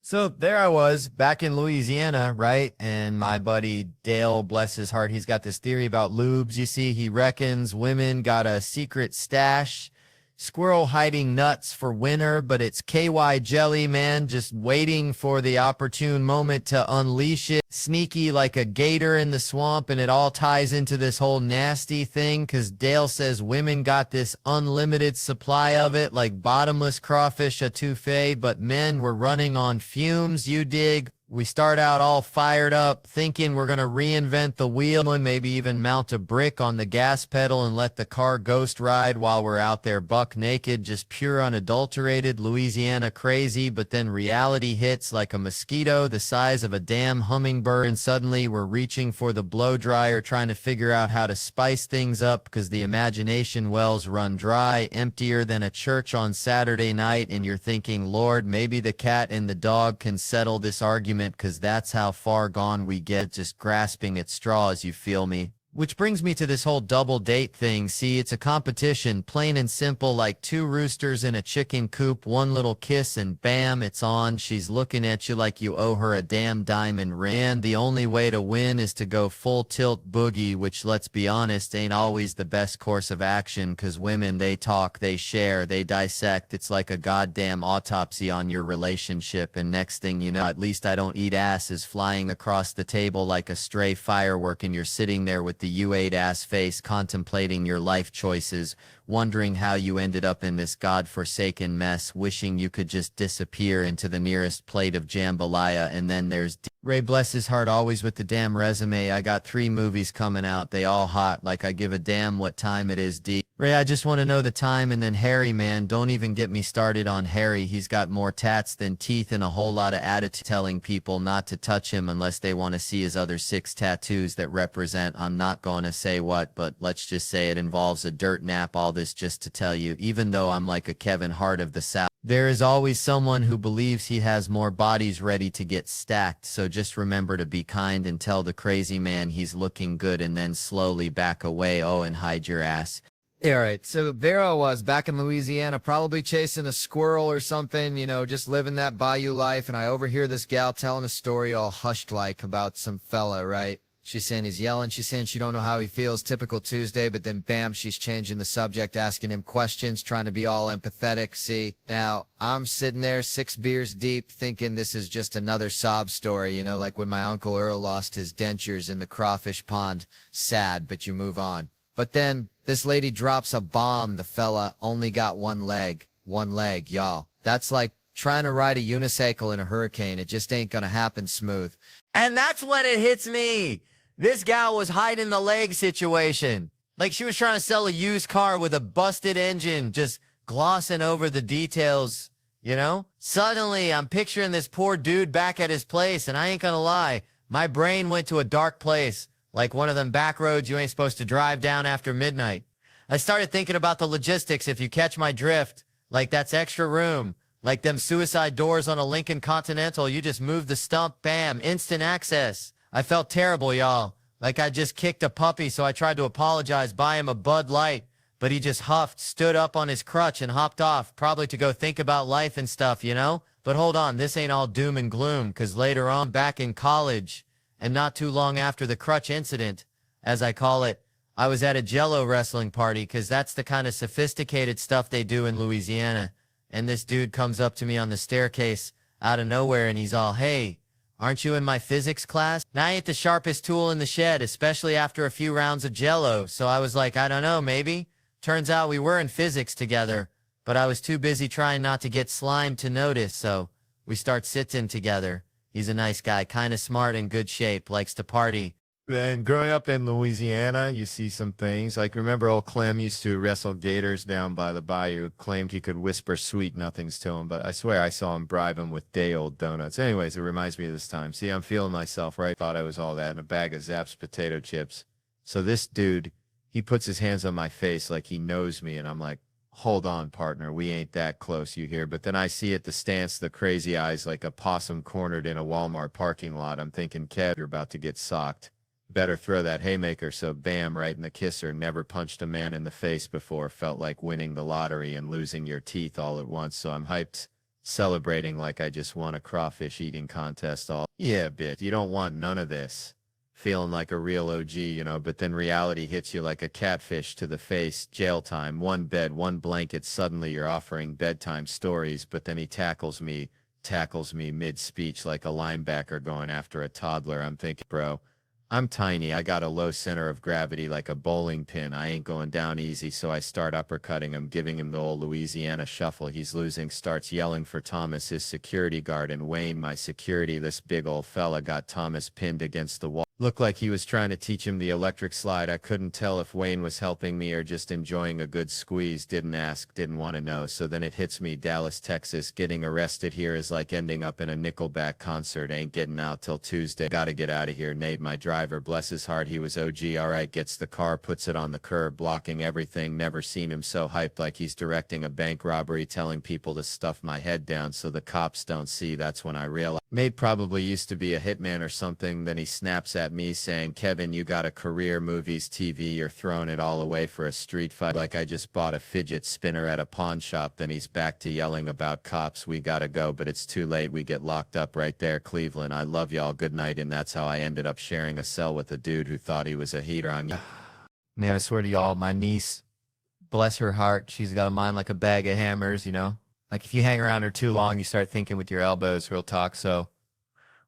So there I was back in Louisiana, right? And my buddy Dale, bless his heart, he's got this theory about lubes. You see, he reckons women got a secret stash, squirrel hiding nuts for winter, but it's KY jelly, man, just waiting for the opportune moment to unleash it. Sneaky like a gator in the swamp, and it all ties into this whole nasty thing because Dale says women got this unlimited supply of it, like bottomless crawfish etouffee, but men were running on fumes, you dig? We start out all fired up, thinking we're going to reinvent the wheel and maybe even mount a brick on the gas pedal and let the car ghost ride while we're out there buck naked, just pure unadulterated Louisiana crazy. But then reality hits like a mosquito the size of a damn hummingbird, and suddenly we're reaching for the blow dryer, trying to figure out how to spice things up because the imagination wells run dry, emptier than a church on Saturday night, and you're thinking, Lord, maybe the cat and the dog can settle this argument because that's how far gone we get, just grasping at straws, you feel me? Which brings me to this whole double date thing. See, it's a competition, plain and simple, like two roosters in a chicken coop, one little kiss and bam, it's on. She's looking at you like you owe her a damn diamond ring. And the only way to win is to go full tilt boogie, which, let's be honest, ain't always the best course of action because women, they talk, they share, they dissect. It's like a goddamn autopsy on your relationship, and next thing you know, at least I don't eat ass is flying across the table like a stray firework, and you're sitting there with the U8 ass face contemplating your life choices, wondering how you ended up in this godforsaken mess, wishing you could just disappear into the nearest plate of jambalaya. And then there's Ray, bless his heart, always with the damn resume. I got 3 movies coming out, they all hot, like I give a damn what time it is, D. Ray, I just want to know the time. And then Harry, man, don't even get me started on Harry. He's got more tats than teeth and a whole lot of attitude, telling people not to touch him unless they want to see his other 6 tattoos that represent, I'm not going to say what, but let's just say it involves a dirt nap. All this just to tell you, even though I'm like a Kevin Hart of the South, there is always someone who believes he has more bodies ready to get stacked. So just remember to be kind and tell the crazy man he's looking good, and then slowly back away. Oh, and hide your ass. Yeah, all right. So there I was back in Louisiana, probably chasing a squirrel or something, just living that bayou life. And I overhear this gal telling a story all hushed like about some fella, right? She's saying he's yelling. She's saying she don't know how he feels. Typical Tuesday. But then bam, she's changing the subject, asking him questions, trying to be all empathetic. See, now I'm sitting there 6 beers deep thinking this is just another sob story, like when my Uncle Earl lost his dentures in the crawfish pond. Sad, but you move on. But then this lady drops a bomb. The fella only got one leg, y'all. That's like trying to ride a unicycle in a hurricane. It just ain't gonna happen smooth. And that's when it hits me. This gal was hiding the leg situation. Like she was trying to sell a used car with a busted engine, just glossing over the details, Suddenly, I'm picturing this poor dude back at his place, and I ain't gonna lie, my brain went to a dark place, like one of them back roads you ain't supposed to drive down after midnight. I started thinking about the logistics, if you catch my drift, like that's extra room. Like them suicide doors on a Lincoln Continental, you just move the stump, bam, instant access. I felt terrible, y'all. Like I just kicked a puppy, so I tried to apologize, buy him a Bud Light, but he just huffed, stood up on his crutch, and hopped off, probably to go think about life and stuff, But hold on, this ain't all doom and gloom, because later on, back in college, and not too long after the crutch incident, as I call it, I was at a Jello wrestling party, because that's the kind of sophisticated stuff they do in Louisiana. And this dude comes up to me on the staircase out of nowhere, and he's all, hey, aren't you in my physics class? Now I ain't the sharpest tool in the shed, especially after a few rounds of Jello. So I was like, I don't know, maybe. Turns out we were in physics together, but I was too busy trying not to get slimed to notice, so we start sitting together. He's a nice guy, kind of smart, in good shape, likes to party. Then growing up in Louisiana, you see some things. Like, remember old Clem used to wrestle gators down by the bayou, claimed he could whisper sweet nothings to him, but I swear I saw him bribe him with day-old donuts. Anyways, it reminds me of this time. See, I'm feeling myself, right? Thought I was all that in a bag of Zapp's potato chips. So this dude, he puts his hands on my face like he knows me, and I'm like, hold on, partner, we ain't that close, you hear? But then I see at the stance the crazy eyes like a possum cornered in a Walmart parking lot. I'm thinking, Kev, you're about to get socked. Better throw that haymaker. So bam, right in the kisser. Never punched a man in the face before. Felt like winning the lottery and losing your teeth all at once. So I'm hyped celebrating like I just won a crawfish eating contest. All, yeah, bitch, you don't want none of this. Feeling like a real OG, you know, but then reality hits you like a catfish to the face. Jail time, one bed, one blanket. Suddenly you're offering bedtime stories, but then he tackles me mid-speech like a linebacker going after a toddler. I'm thinking, bro, I'm tiny. I got a low center of gravity like a bowling pin. I ain't going down easy, so I start uppercutting him, giving him the old Louisiana shuffle. He's losing, starts yelling for Thomas, his security guard, and Wayne, my security. This big old fella got Thomas pinned against the wall. Looked like he was trying to teach him the electric slide. I couldn't tell if Wayne was helping me or just enjoying a good squeeze. Didn't ask, didn't want to know. So then it hits me, Dallas, Texas. Getting arrested here is like ending up in a Nickelback concert. Ain't getting out till Tuesday. Gotta get out of here. Nate, my driver, bless his heart, he was OG. Alright, gets the car, puts it on the curb, blocking everything. Never seen him so hyped like he's directing a bank robbery, telling people to stuff my head down so the cops don't see. That's when I realized Nate probably used to be a hitman or something. Then he snaps at me saying, Kevin, you got a career, movies, TV, you're throwing it all away for a street fight like I just bought a fidget spinner at a pawn shop. Then he's back to yelling about cops. We gotta go, but it's too late. We get locked up right there. Cleveland, I love y'all. Good night. And that's how I ended up sharing a cell with a dude who thought he was a heater on you. Man, I swear to y'all, my niece, bless her heart, she's got a mind like a bag of hammers, you know? Like if you hang around her too long, you start thinking with your elbows, real talk. So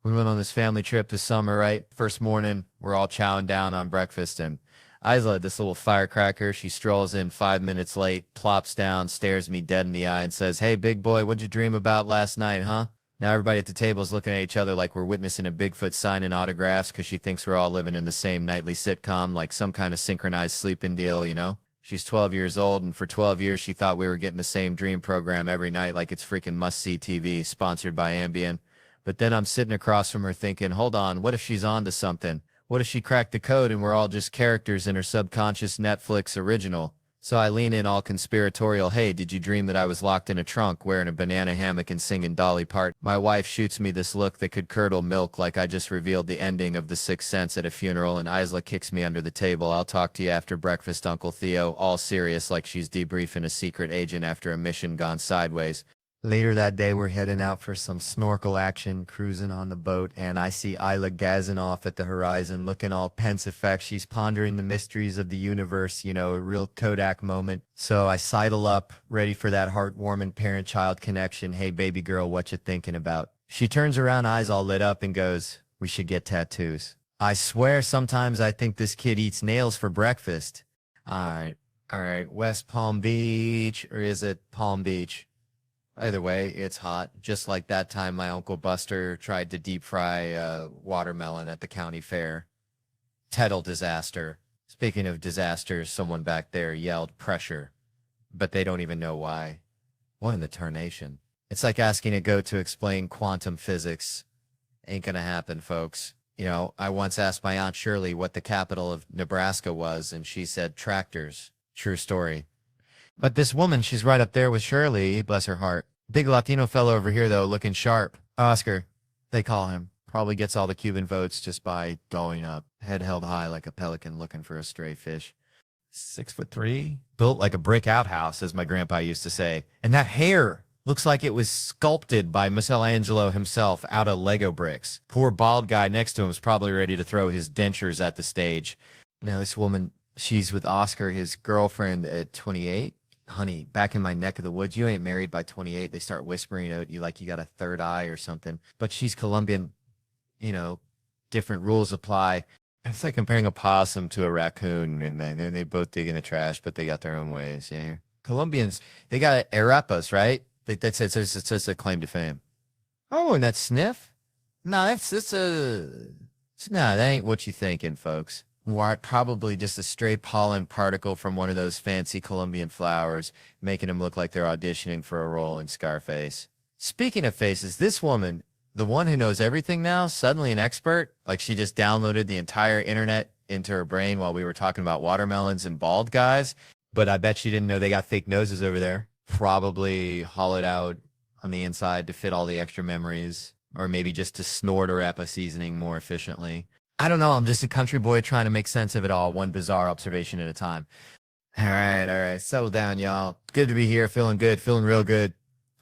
we went on this family trip this summer, right? First morning, we're all chowing down on breakfast, and Isla, this little firecracker, she strolls in 5 minutes late, plops down, stares me dead in the eye, and says, hey, big boy, what'd you dream about last night, huh? Now everybody at the table is looking at each other like we're witnessing a Bigfoot signing autographs because she thinks we're all living in the same nightly sitcom, like some kind of synchronized sleeping deal, you know? She's 12 years old, and for 12 years she thought we were getting the same dream program every night like it's freaking must-see TV, sponsored by Ambien. But then I'm sitting across from her thinking, hold on, what if she's on to something? What if she cracked the code and we're all just characters in her subconscious Netflix original? So I lean in all conspiratorial, hey, did you dream that I was locked in a trunk wearing a banana hammock and singing Dolly Parton? My wife shoots me this look that could curdle milk like I just revealed the ending of The Sixth Sense at a funeral, and Isla kicks me under the table. I'll talk to you after breakfast, Uncle Theo, all serious like she's debriefing a secret agent after a mission gone sideways. Later that day, we're heading out for some snorkel action, cruising on the boat, and I see Isla gazing off at the horizon, looking all pensive. She's pondering the mysteries of the universe, you know, a real Kodak moment. So I sidle up, ready for that heartwarming parent-child connection. Hey, baby girl, what you thinking about? She turns around, eyes all lit up, and goes, we should get tattoos. I swear sometimes I think this kid eats nails for breakfast. All right, West Palm Beach, or is it Palm Beach? Either way, it's hot. Just like that time my Uncle Buster tried to deep fry watermelon at the county fair. Total disaster. Speaking of disasters, someone back there yelled pressure, but they don't even know why. What in the tarnation? It's like asking a goat to explain quantum physics. Ain't gonna happen, folks. You know, I once asked my Aunt Shirley what the capital of Nebraska was, and she said tractors. True story. But this woman, she's right up there with Shirley, bless her heart. Big Latino fellow over here, though, looking sharp. Oscar, they call him. Probably gets all the Cuban votes just by going up. Head held high like a pelican looking for a stray fish. 6'3", built like a brick outhouse, as my grandpa used to say. And that hair looks like it was sculpted by Michelangelo himself out of Lego bricks. Poor bald guy next to him is probably ready to throw his dentures at the stage. Now, this woman, she's with Oscar, his girlfriend, at 28. Honey, back in my neck of the woods, you ain't married by 28. They start whispering at you like you got a third eye or something. But she's Colombian, you know, different rules apply. It's like comparing a possum to a raccoon, and they both dig in the trash, but they got their own ways. Yeah, Colombians, they got arepas, right? That's it's just a claim to fame. Oh, and that sniff? No, that ain't what you thinking, folks. Probably just a stray pollen particle from one of those fancy Colombian flowers, making them look like they're auditioning for a role in Scarface. Speaking of faces, this woman, the one who knows everything now, suddenly an expert, like she just downloaded the entire internet into her brain while we were talking about watermelons and bald guys. But I bet she didn't know they got fake noses over there. Probably hollowed out on the inside to fit all the extra memories, or maybe just to snort arepa seasoning more efficiently. I don't know. I'm just a country boy trying to make sense of it all, one bizarre observation at a time. All right. Settle down, y'all. Good to be here. Feeling good. Feeling real good.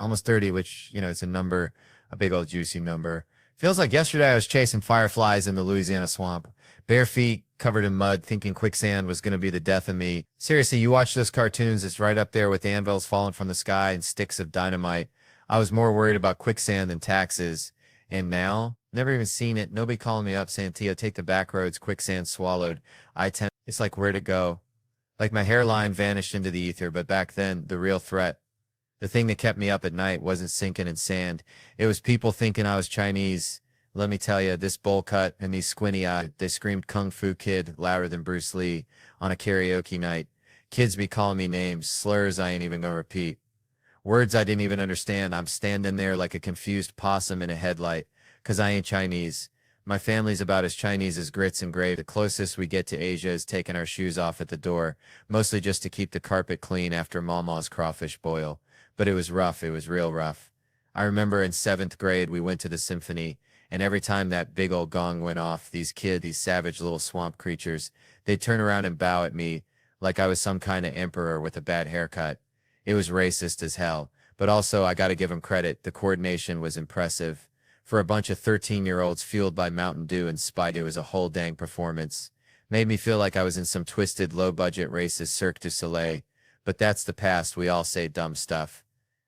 almost 30, which, it's a number, a big old juicy number. Feels like yesterday I was chasing fireflies in the Louisiana swamp, bare feet covered in mud, thinking quicksand was going to be the death of me. Seriously, you watch those cartoons, it's right up there with anvils falling from the sky and sticks of dynamite. I was more worried about quicksand than taxes. And now, never even seen it. Nobody calling me up saying, Theo, take the back roads, quicksand swallowed. It's like, where'd it go? Like my hairline vanished into the ether, but back then, the real threat, the thing that kept me up at night wasn't sinking in sand. It was people thinking I was Chinese. Let me tell you, this bowl cut and these squinty eyes, they screamed Kung Fu Kid louder than Bruce Lee on a karaoke night. Kids be calling me names, slurs I ain't even gonna repeat. Words I didn't even understand. I'm standing there like a confused possum in a headlight, 'cause I ain't Chinese. My family's about as Chinese as grits and gravy. The closest we get to Asia is taking our shoes off at the door, mostly just to keep the carpet clean after Mama's crawfish boil. But it was rough. It was real rough. I remember in 7th grade, we went to the symphony, and every time that big old gong went off, these savage little swamp creatures, they'd turn around and bow at me like I was some kind of emperor with a bad haircut. It was racist as hell, but also I gotta give them credit. The coordination was impressive. For a bunch of 13-year-olds fueled by Mountain Dew and Spite, it was a whole dang performance. Made me feel like I was in some twisted, low-budget racist Cirque du Soleil. But that's the past. We all say dumb stuff.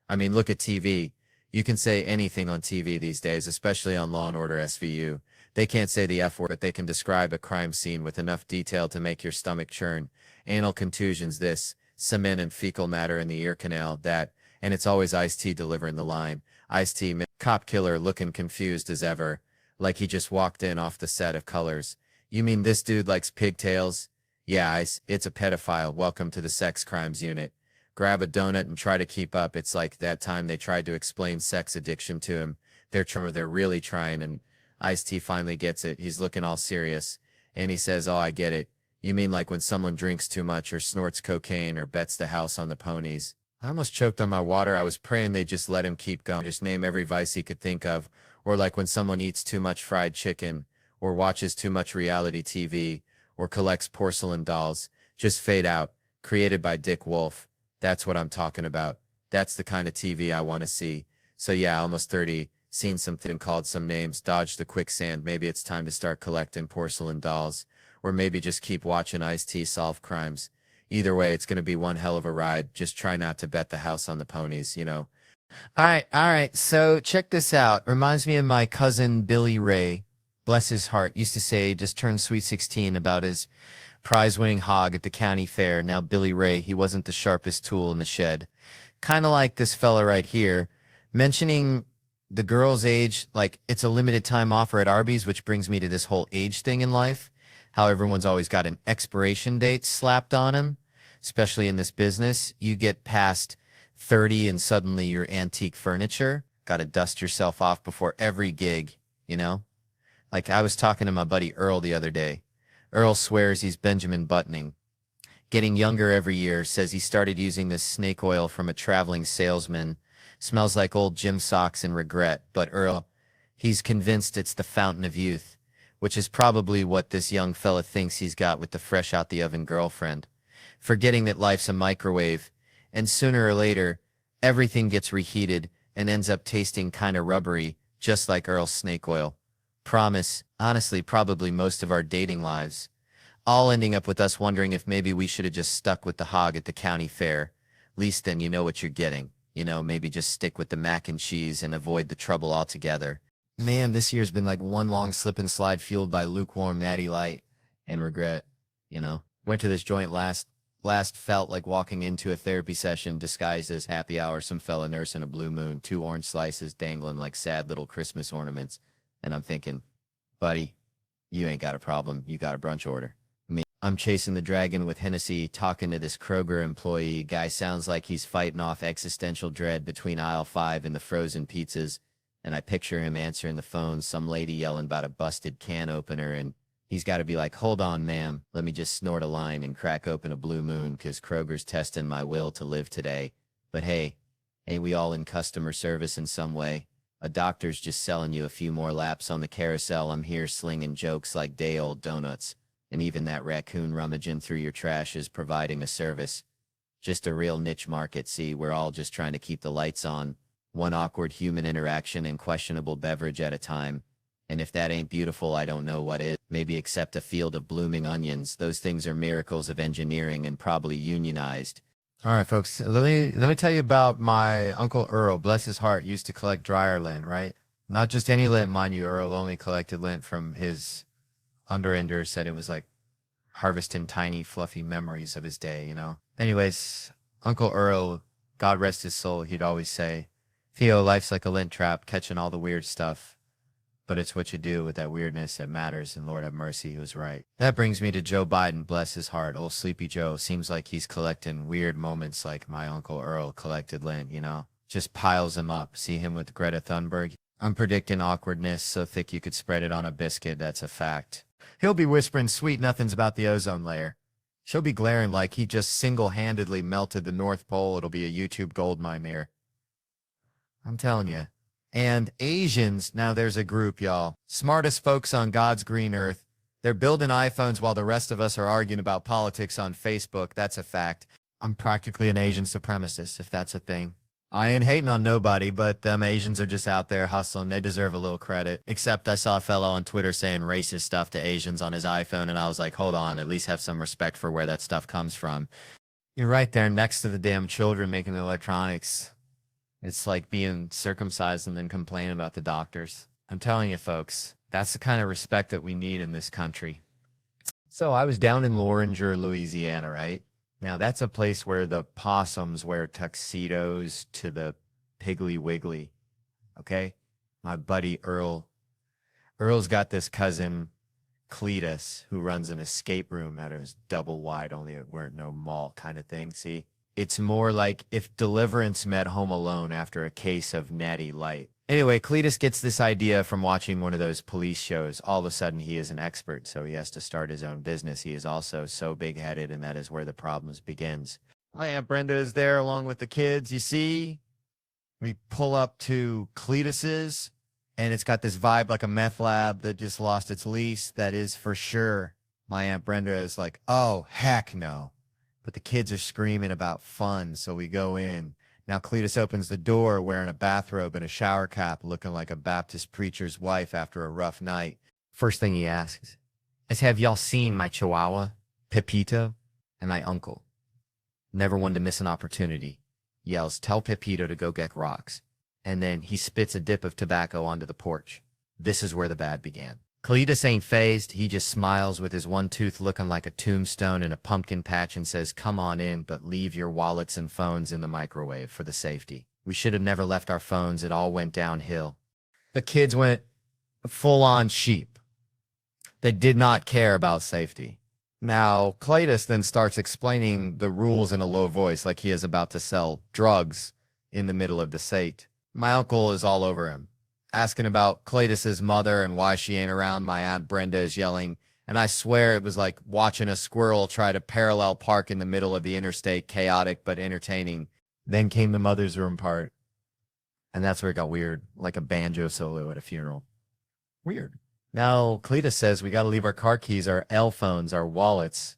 I mean, look at TV. You can say anything on TV these days, especially on Law & Order SVU. They can't say the F word, but they can describe a crime scene with enough detail to make your stomach churn. Anal contusions this, cement and fecal matter in the ear canal that, and it's always Ice-T delivering the line. Ice-T, cop killer looking confused as ever, like he just walked in off the set of Colors. You mean this dude likes pigtails? Yeah, Ice, it's a pedophile. Welcome to the sex crimes unit. Grab a donut and try to keep up. It's like that time they tried to explain sex addiction to him. They're really trying, and Ice-T finally gets it. He's looking all serious, and he says, oh, I get it. You mean like when someone drinks too much or snorts cocaine or bets the house on the ponies? I almost choked on my water. I was praying they'd just let him keep going. Just name every vice he could think of. Or like when someone eats too much fried chicken, or watches too much reality TV, or collects porcelain dolls. Just fade out. Created by Dick Wolf. That's what I'm talking about. That's the kind of TV I want to see. So yeah, almost 30. Seen something, called some names, dodged the quicksand. Maybe it's time to start collecting porcelain dolls. Or maybe just keep watching Ice-T solve crimes. Either way, it's going to be one hell of a ride. Just try not to bet the house on the ponies, All right. So check this out. Reminds me of my cousin Billy Ray. Bless his heart. Used to say just turned sweet 16 about his prize-winning hog at the county fair. Now Billy Ray, he wasn't the sharpest tool in the shed. Kind of like this fella right here. Mentioning the girl's age, like it's a limited time offer at Arby's, which brings me to this whole age thing in life. How everyone's always got an expiration date slapped on him. Especially in this business, you get past 30 and suddenly you're antique furniture. Got to dust yourself off before every gig, Like I was talking to my buddy Earl the other day. Earl swears he's Benjamin Buttoning. Getting younger every year, says he started using this snake oil from a traveling salesman. Smells like old gym socks and regret, but Earl, he's convinced it's the fountain of youth, which is probably what this young fella thinks he's got with the fresh out the oven girlfriend. Forgetting that life's a microwave, and sooner or later, everything gets reheated and ends up tasting kind of rubbery, just like Earl's snake oil. Promise, honestly, probably most of our dating lives. All ending up with us wondering if maybe we should have just stuck with the hog at the county fair. Least then you know what you're getting. Maybe just stick with the mac and cheese and avoid the trouble altogether. Man, this year's been like one long slip and slide fueled by lukewarm natty light and regret, Went to this joint last felt like walking into a therapy session disguised as happy hour, some fella nursing a blue moon, 2 orange slices dangling like sad little Christmas ornaments. And I'm thinking, buddy, you ain't got a problem. You got a brunch order. I'm chasing the dragon with Hennessy, talking to this Kroger employee. Guy sounds like he's fighting off existential dread between aisle 5 and the frozen pizzas. And I picture him answering the phone, some lady yelling about a busted can opener, and he's got to be like, hold on, ma'am. Let me just snort a line and crack open a blue moon because Kroger's testing my will to live today. But hey, ain't we all in customer service in some way? A doctor's just selling you a few more laps on the carousel. I'm here slinging jokes like day-old donuts. And even that raccoon rummaging through your trash is providing a service. Just a real niche market, see? We're all just trying to keep the lights on. one awkward human interaction and questionable beverage at a time. And if that ain't beautiful, I don't know what is. Maybe except a field of blooming onions. Those things are miracles of engineering and probably unionized. All right, folks, let me tell you about my Uncle Earl. Bless his heart, used to collect dryer lint, right? Not just any lint, mind you. Earl only collected lint from his underender, said it was like harvesting tiny, fluffy memories of his day, you know? Anyways, Uncle Earl, God rest his soul, he'd always say, Theo, life's like a lint trap, catching all the weird stuff. But it's what you do with that weirdness that matters, and Lord have mercy, he was right. That brings me to Joe Biden, bless his heart. Old Sleepy Joe seems like he's collecting weird moments like my Uncle Earl collected lint, you know? Just piles them up. See him with Greta Thunberg? I'm predicting awkwardness so thick you could spread it on a biscuit, that's a fact. He'll be whispering sweet nothings about the ozone layer. She'll be glaring like he just single-handedly melted the North Pole. It'll be a YouTube goldmine there. I'm telling you. And Asians, now there's a group, y'all. Smartest folks on God's green earth. They're building iPhones while the rest of us are arguing about politics on Facebook. That's a fact. I'm practically an Asian supremacist, if that's a thing. I ain't hating on nobody, but them Asians are just out there hustling. They deserve a little credit. Except I saw a fellow on Twitter saying racist stuff to Asians on his iPhone, and I was like, hold on, at least have some respect for where that stuff comes from. You're right there next to the damn children making the electronics. It's like being circumcised and then complaining about the doctors. I'm telling you, folks, that's the kind of respect that we need in this country. So I was down in Loringer, Louisiana, right? Now, that's a place where the possums wear tuxedos to the Piggly Wiggly, okay? My buddy Earl. Earl's got this cousin, Cletus, who runs an escape room at his double wide, only it weren't no mall kind of thing, see? It's more like if Deliverance met Home Alone after a case of Natty Light. Anyway, Cletus gets this idea from watching one of those police shows. All of a sudden, he is an expert, so he has to start his own business. He is also so big-headed, and that is where the problems begins. My Aunt Brenda is there along with the kids. You see, we pull up to Cletus's, and it's got this vibe like a meth lab that just lost its lease. That is for sure. My Aunt Brenda is like, oh, heck no. But the kids are screaming about fun, so we go in. Now Cletus opens the door wearing a bathrobe and a shower cap, looking like a Baptist preacher's wife after a rough night. First thing he asks is, have y'all seen my chihuahua, Pepito, and my uncle? Never one to miss an opportunity. Yells, tell Pepito to go get rocks. And then he spits a dip of tobacco onto the porch. This is where the bad began. Cletus ain't phased. He just smiles with his one tooth looking like a tombstone and a pumpkin patch and says, come on in, but leave your wallets and phones in the microwave for the safety. We should have never left our phones. It all went downhill. The kids went full-on sheep. They did not care about safety. Now, Cletus then starts explaining the rules in a low voice like he is about to sell drugs in the middle of the sate. My uncle is all over him, asking about Cletus's mother and why she ain't around. My Aunt Brenda is yelling, and I swear it was like watching a squirrel try to parallel park in the middle of the interstate, chaotic but entertaining. Then came the mother's room part, and that's where it got weird, like a banjo solo at a funeral. Weird. Now, Cletus says we got to leave our car keys, our L phones, our wallets,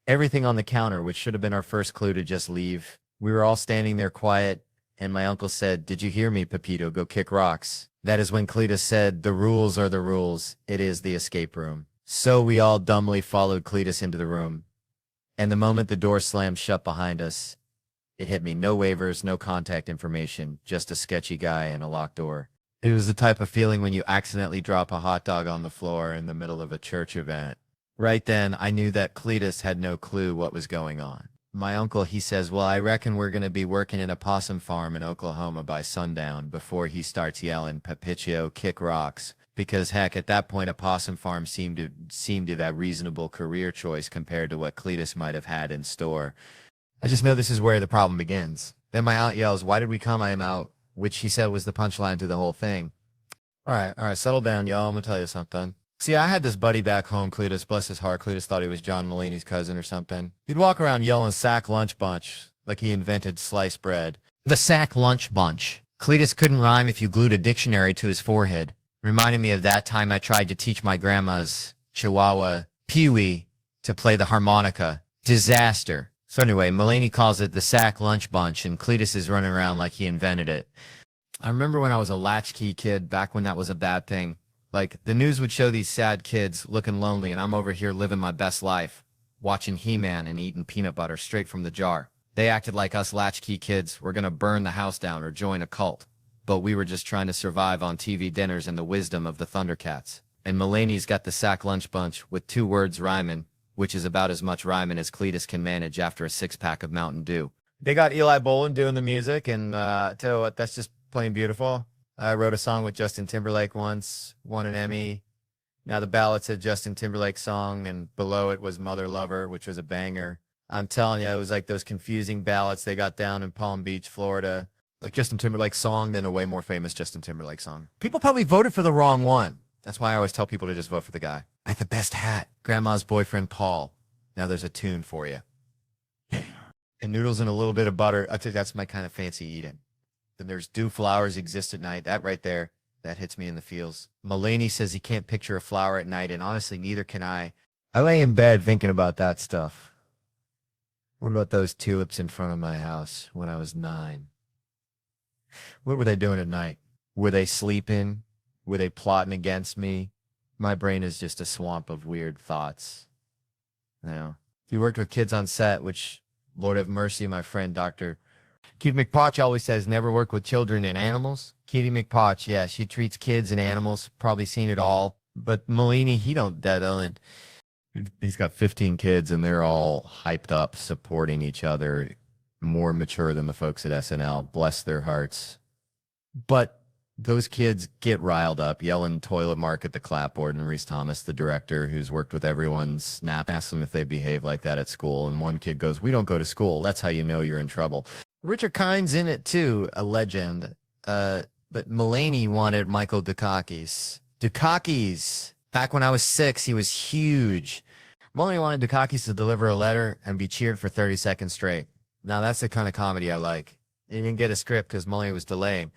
everything on the counter, which should have been our first clue to just leave. We were all standing there quiet, and my uncle said, did you hear me, Pepito? Go kick rocks. That is when Cletus said, the rules are the rules. It is the escape room. So we all dumbly followed Cletus into the room. And the moment the door slammed shut behind us, it hit me. No waivers, no contact information, just a sketchy guy and a locked door. It was the type of feeling when you accidentally drop a hot dog on the floor in the middle of a church event. Right then, I knew that Cletus had no clue what was going on. My uncle, he says, well, I reckon we're going to be working in a possum farm in Oklahoma by sundown before he starts yelling, Pepito, kick rocks. Because, heck, at that point, a possum farm seemed to that reasonable career choice compared to what Cletus might have had in store. I just know this is where the problem begins. Then my aunt yells, why did we come? I am out, which he said was the punchline to the whole thing. All right, settle down, y'all. I'm going to tell you something. See, I had this buddy back home, Cletus, bless his heart. Cletus thought he was John Mulaney's cousin or something. He'd walk around yelling sack lunch bunch like he invented sliced bread. The sack lunch bunch. Cletus couldn't rhyme if you glued a dictionary to his forehead. Reminded me of that time I tried to teach my grandma's chihuahua, Pee-wee, to play the harmonica. Disaster. So anyway, Mulaney calls it the sack lunch bunch, and Cletus is running around like he invented it. I remember when I was a latchkey kid, back when that was a bad thing. Like, the news would show these sad kids looking lonely, and I'm over here living my best life, watching He-Man and eating peanut butter straight from the jar. They acted like us latchkey kids were gonna burn the house down or join a cult. But we were just trying to survive on TV dinners and the wisdom of the Thundercats. And Mulaney's got the sack lunch bunch with 2 words rhyming, which is about as much rhyming as Cletus can manage after a 6-pack of Mountain Dew. They got Eli Bolin doing the music, and tell you what, that's just plain beautiful. I wrote a song with Justin Timberlake once, won an Emmy. Now the ballad said Justin Timberlake song, and below it was Mother Lover, which was a banger. I'm telling you, it was like those confusing ballads they got down in Palm Beach, Florida. Like Justin Timberlake song, then a way more famous Justin Timberlake song. People probably voted for the wrong one. That's why I always tell people to just vote for the guy. I have the best hat. Grandma's boyfriend, Paul. Now there's a tune for you. And noodles and a little bit of butter. I think that's my kind of fancy eating. Then there's Do Flowers Exist at Night. That right there, that hits me in the feels. Mulaney says he can't picture a flower at night, and honestly, neither can I. I lay in bed thinking about that stuff. What about those tulips in front of my house when I was 9? What were they doing at night? Were they sleeping? Were they plotting against me? My brain is just a swamp of weird thoughts. You know, if you worked with kids on set, which, Lord have mercy, my friend Dr. Kitty McPotch always says never work with children and animals. Kitty McPotch, yeah, she treats kids and animals, probably seen it all. But Mulaney, he don't dead on. He's got 15 kids, and they're all hyped up, supporting each other, more mature than the folks at SNL. Bless their hearts. But those kids get riled up, yelling toilet mark at the clapboard, and Reese Thomas, the director, who's worked with everyone, asks them if they behave like that at school. And one kid goes, "We don't go to school. That's how you know you're in trouble." Richard Kine's in it too, a legend. But Mulaney wanted Michael Dukakis. Dukakis! Back when I was 6, he was huge. Mulaney wanted Dukakis to deliver a letter and be cheered for 30 seconds straight. Now that's the kind of comedy I like. He didn't get a script because Mulaney was delaying.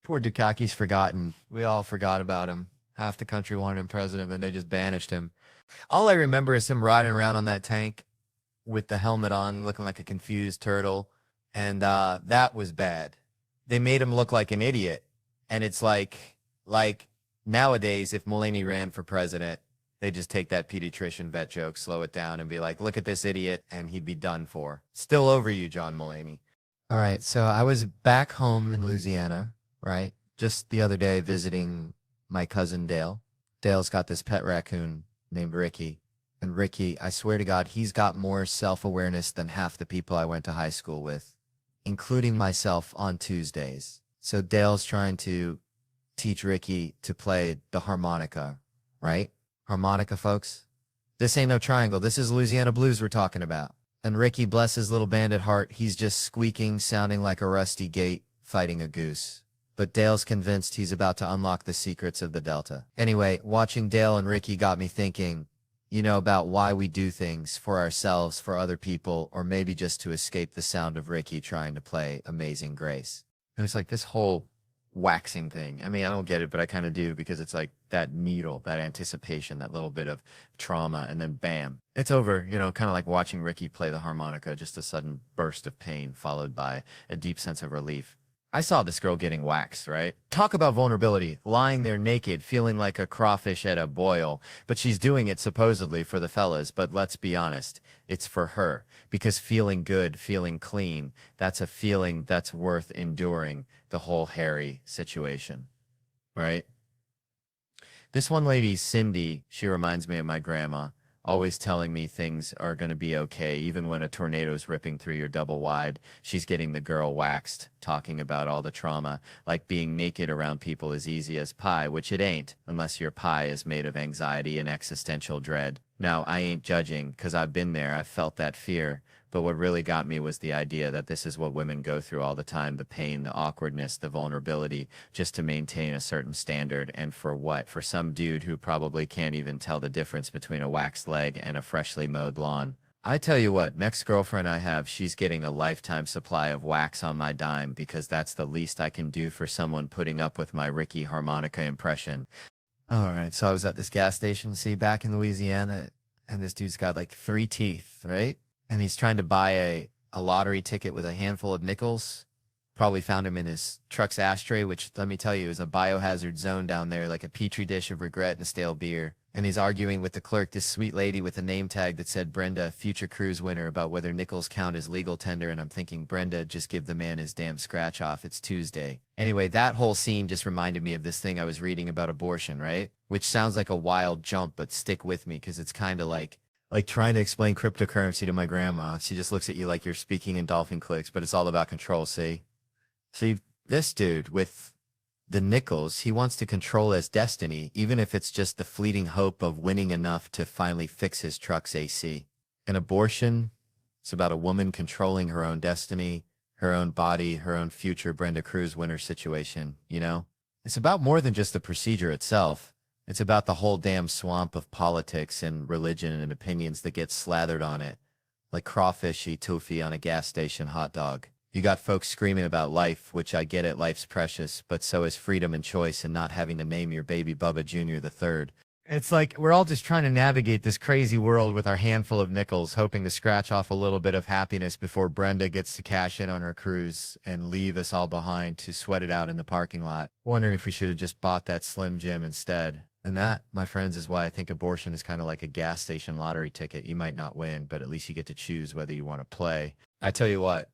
Poor Dukakis forgotten. We all forgot about him. Half the country wanted him president, and they just banished him. All I remember is him riding around on that tank with the helmet on, looking like a confused turtle. And that was bad. They made him look like an idiot. And it's like nowadays, if Mulaney ran for president, they just take that pediatrician vet joke, slow it down, and be like, look at this idiot, and he'd be done for. Still over you, John Mulaney. All right, so I was back home in Louisiana, right? Just the other day visiting my cousin Dale. Dale's got this pet raccoon named Ricky. And Ricky, I swear to God, he's got more self-awareness than half the people I went to high school with, including myself on Tuesdays. So Dale's trying to teach Ricky to play the harmonica, right? Harmonica, folks. This ain't no triangle. This is Louisiana blues we're talking about. And Ricky, bless his little bandit heart, he's just squeaking, sounding like a rusty gate, fighting a goose. But Dale's convinced he's about to unlock the secrets of the Delta. Anyway, watching Dale and Ricky got me thinking, you know, about why we do things for ourselves, for other people, or maybe just to escape the sound of Ricky trying to play Amazing Grace. And it's like this whole waxing thing. I mean, I don't get it, but I kind of do, because it's like that needle, that anticipation, that little bit of trauma, and then bam, it's over. You know, kind of like watching Ricky play the harmonica, just a sudden burst of pain followed by a deep sense of relief. I saw this girl getting waxed, right? Talk about vulnerability, lying there naked, feeling like a crawfish at a boil, but she's doing it supposedly for the fellas, but let's be honest, it's for her, because feeling good, feeling clean, that's a feeling that's worth enduring the whole hairy situation, right? This one lady, Cindy, she reminds me of my grandma, always telling me things are going to be okay. Even when a tornado's ripping through your double wide, she's getting the girl waxed, talking about all the trauma, like being naked around people is easy as pie, which it ain't, unless your pie is made of anxiety and existential dread. Now, I ain't judging, because I've been there, I've felt that fear. But what really got me was the idea that this is what women go through all the time, the pain, the awkwardness, the vulnerability, just to maintain a certain standard. And for what? For some dude who probably can't even tell the difference between a waxed leg and a freshly mowed lawn. I tell you what, next girlfriend I have, she's getting a lifetime supply of wax on my dime, because that's the least I can do for someone putting up with my Ricky harmonica impression. All right, so I was at this gas station, see, back in Louisiana, and this dude's got like 3 teeth, right? And he's trying to buy a lottery ticket with a handful of nickels. Probably found him in his truck's ashtray, which, let me tell you, is a biohazard zone down there, like a petri dish of regret and stale beer. And he's arguing with the clerk, this sweet lady with a name tag that said Brenda, future cruise winner, about whether nickels count as legal tender. And I'm thinking, Brenda, just give the man his damn scratch off. It's Tuesday. Anyway, that whole scene just reminded me of this thing I was reading about abortion, right? Which sounds like a wild jump, but stick with me because it's kind of like trying to explain cryptocurrency to my grandma. She just looks at you like you're speaking in dolphin clicks, but it's all about control, see? See, this dude with the nickels, he wants to control his destiny, even if it's just the fleeting hope of winning enough to finally fix his truck's AC. An abortion, it's about a woman controlling her own destiny, her own body, her own future Brenda Cruz winner situation, you know? It's about more than just the procedure itself. It's about the whole damn swamp of politics and religion and opinions that get slathered on it, like crawfishy toofy on a gas station hot dog. You got folks screaming about life, which I get it, life's precious, but so is freedom and choice and not having to name your baby Bubba Jr. the third. It's like we're all just trying to navigate this crazy world with our handful of nickels, hoping to scratch off a little bit of happiness before Brenda gets to cash in on her cruise and leave us all behind to sweat it out in the parking lot. Wondering if we should have just bought that Slim Jim instead. And that, my friends, is why I think abortion is kind of like a gas station lottery ticket. You might not win, but at least you get to choose whether you want to play. I tell you what.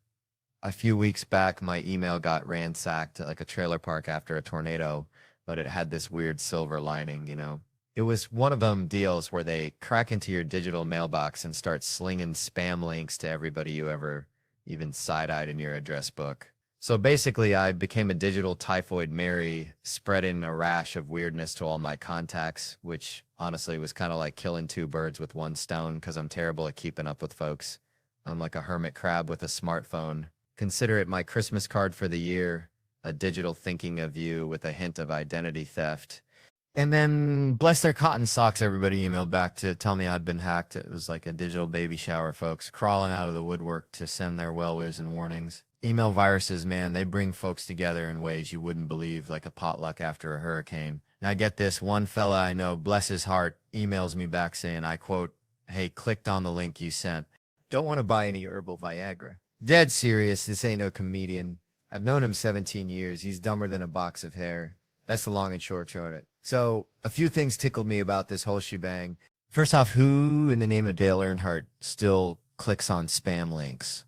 A few weeks back, my email got ransacked at like a trailer park after a tornado, but it had this weird silver lining, you know. It was one of them deals where they crack into your digital mailbox and start slinging spam links to everybody you ever even side-eyed in your address book. So basically, I became a digital typhoid Mary, spreading a rash of weirdness to all my contacts, which honestly was kind of like killing two birds with one stone because I'm terrible at keeping up with folks. I'm like a hermit crab with a smartphone. Consider it my Christmas card for the year, a digital thinking of you with a hint of identity theft. And then, bless their cotton socks, everybody emailed back to tell me I'd been hacked. It was like a digital baby shower, folks, crawling out of the woodwork to send their well wishes and warnings. Email viruses, man, they bring folks together in ways you wouldn't believe, like a potluck after a hurricane. And I get this, one fella I know, bless his heart, emails me back saying, I quote, hey, clicked on the link you sent. Don't want to buy any herbal Viagra. Dead serious, this ain't no comedian. I've known him 17 years. He's dumber than a box of hair. That's the long and short of it. So, a few things tickled me about this whole shebang. First off, who in the name of Dale Earnhardt still clicks on spam links?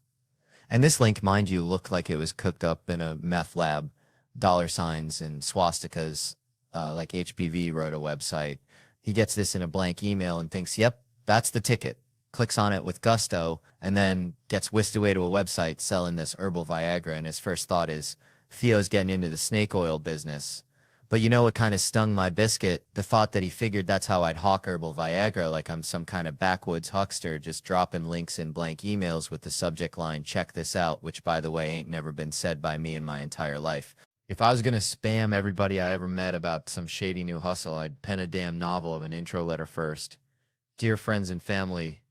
And this link, mind you, looked like it was cooked up in a meth lab. Dollar signs and swastikas, like HPV wrote a website. He gets this in a blank email and thinks, yep, that's the ticket. Clicks on it with gusto, and then gets whisked away to a website selling this herbal Viagra, and his first thought is, Theo's getting into the snake oil business. But you know what kind of stung my biscuit? The thought that he figured that's how I'd hawk herbal Viagra, like I'm some kind of backwoods huckster just dropping links in blank emails with the subject line, check this out, which, by the way, ain't never been said by me in my entire life. If I was going to spam everybody I ever met about some shady new hustle, I'd pen a damn novel of an intro letter first. Dear friends and family,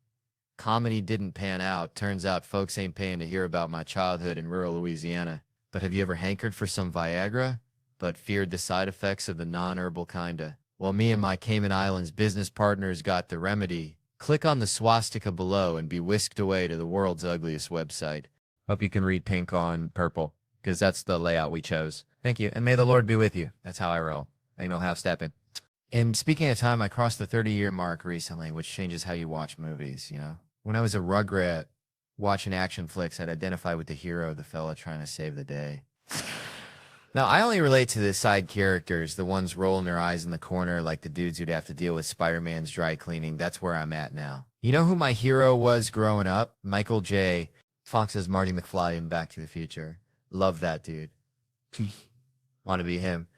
comedy didn't pan out. Turns out folks ain't paying to hear about my childhood in rural Louisiana. But have you ever hankered for some Viagra, but feared the side effects of the non-herbal kinda? Well, me and my Cayman Islands business partners got the remedy. Click on the swastika below and be whisked away to the world's ugliest website. Hope you can read pink on purple, because that's the layout we chose. Thank you, and may the Lord be with you. That's how I roll. Ain't no half-stepping. And speaking of time, I crossed the 30-year mark recently, which changes how you watch movies, you know? When I was a rugrat watching action flicks, I'd identify with the hero, the fella trying to save the day. Now, I only relate to the side characters, the ones rolling their eyes in the corner like the dudes who'd have to deal with Spider-Man's dry cleaning. That's where I'm at now. You know who my hero was growing up? Michael J. Fox's Marty McFly in Back to the Future. Love that dude. Want to be him.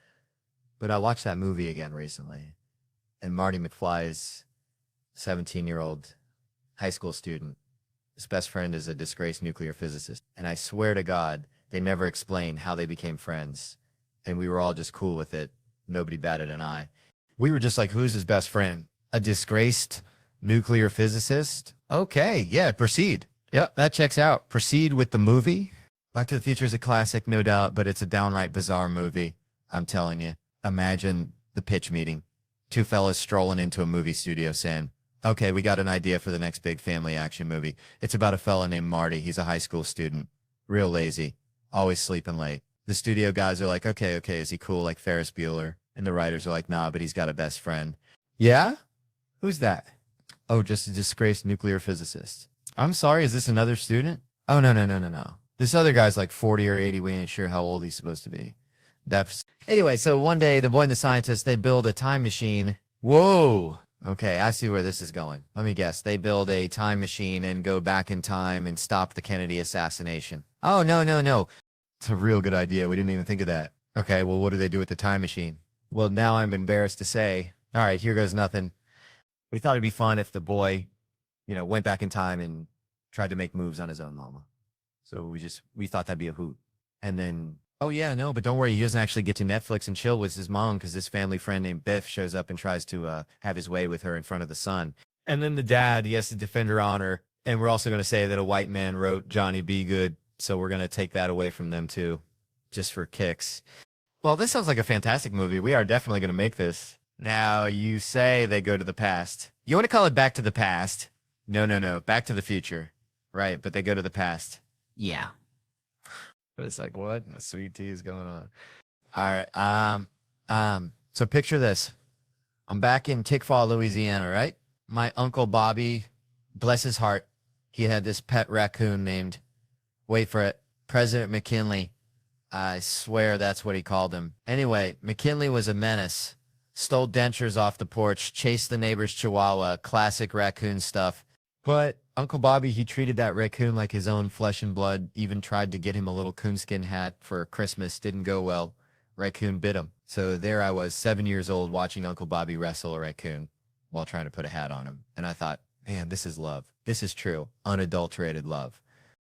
But I watched that movie again recently, and Marty McFly's 17-year-old high school student. His best friend is a disgraced nuclear physicist. And I swear to God, they never explained how they became friends. And we were all just cool with it. Nobody batted an eye. We were just like, who's his best friend? A disgraced nuclear physicist? Okay, yeah, proceed. Yep, that checks out. Proceed with the movie. Back to the Future is a classic, no doubt, but it's a downright bizarre movie. I'm telling you. Imagine the pitch meeting. Two fellas strolling into a movie studio saying, okay, we got an idea for the next big family action movie. It's about a fella named Marty. He's a high school student. Real lazy. always sleeping late. The studio guys are like, okay, is he cool like Ferris Bueller? And the writers are like, nah, but he's got a best friend. Yeah? Who's that? Oh, just a disgraced nuclear physicist. I'm sorry, is this another student? Oh, no. This other guy's like 40 or 80. We ain't sure how old he's supposed to be. Anyway, so one day, the boy and the scientist, they build a time machine. Whoa. Okay, I see where this is going. Let me guess. They build a time machine and go back in time and stop the Kennedy assassination. Oh, no. It's a real good idea. We didn't even think of that. Okay, well, what do they do with the time machine? Well, now I'm embarrassed to say. All right, here goes nothing. We thought it'd be fun if the boy, went back in time and tried to make moves on his own mama. So we thought that'd be a hoot. And then, oh yeah, no, but don't worry, he doesn't actually get to Netflix and chill with his mom because this family friend named Biff shows up and tries to have his way with her in front of the son. And then the dad, he has to defend her honor. And we're also going to say that a white man wrote Johnny Be Good. So we're going to take that away from them too, just for kicks. Well, this sounds like a fantastic movie. We are definitely going to make this. Now, you say they go to the past. You want to call it Back to the Past? No. Back to the Future. Right, but they go to the past. Yeah. But it's like, what? The sweet tea is going on. All right. So picture this. I'm back in Tickfaw, Louisiana, right? My Uncle Bobby, bless his heart, he had this pet raccoon named, wait for it, President McKinley. I swear that's what he called him. Anyway, McKinley was a menace. Stole dentures off the porch, chased the neighbor's chihuahua, classic raccoon stuff. But Uncle Bobby, he treated that raccoon like his own flesh and blood, even tried to get him a little coonskin hat for Christmas. Didn't go well. Raccoon bit him. So there I was, 7 years old, watching Uncle Bobby wrestle a raccoon while trying to put a hat on him. And I thought, man, this is love. This is true, unadulterated love.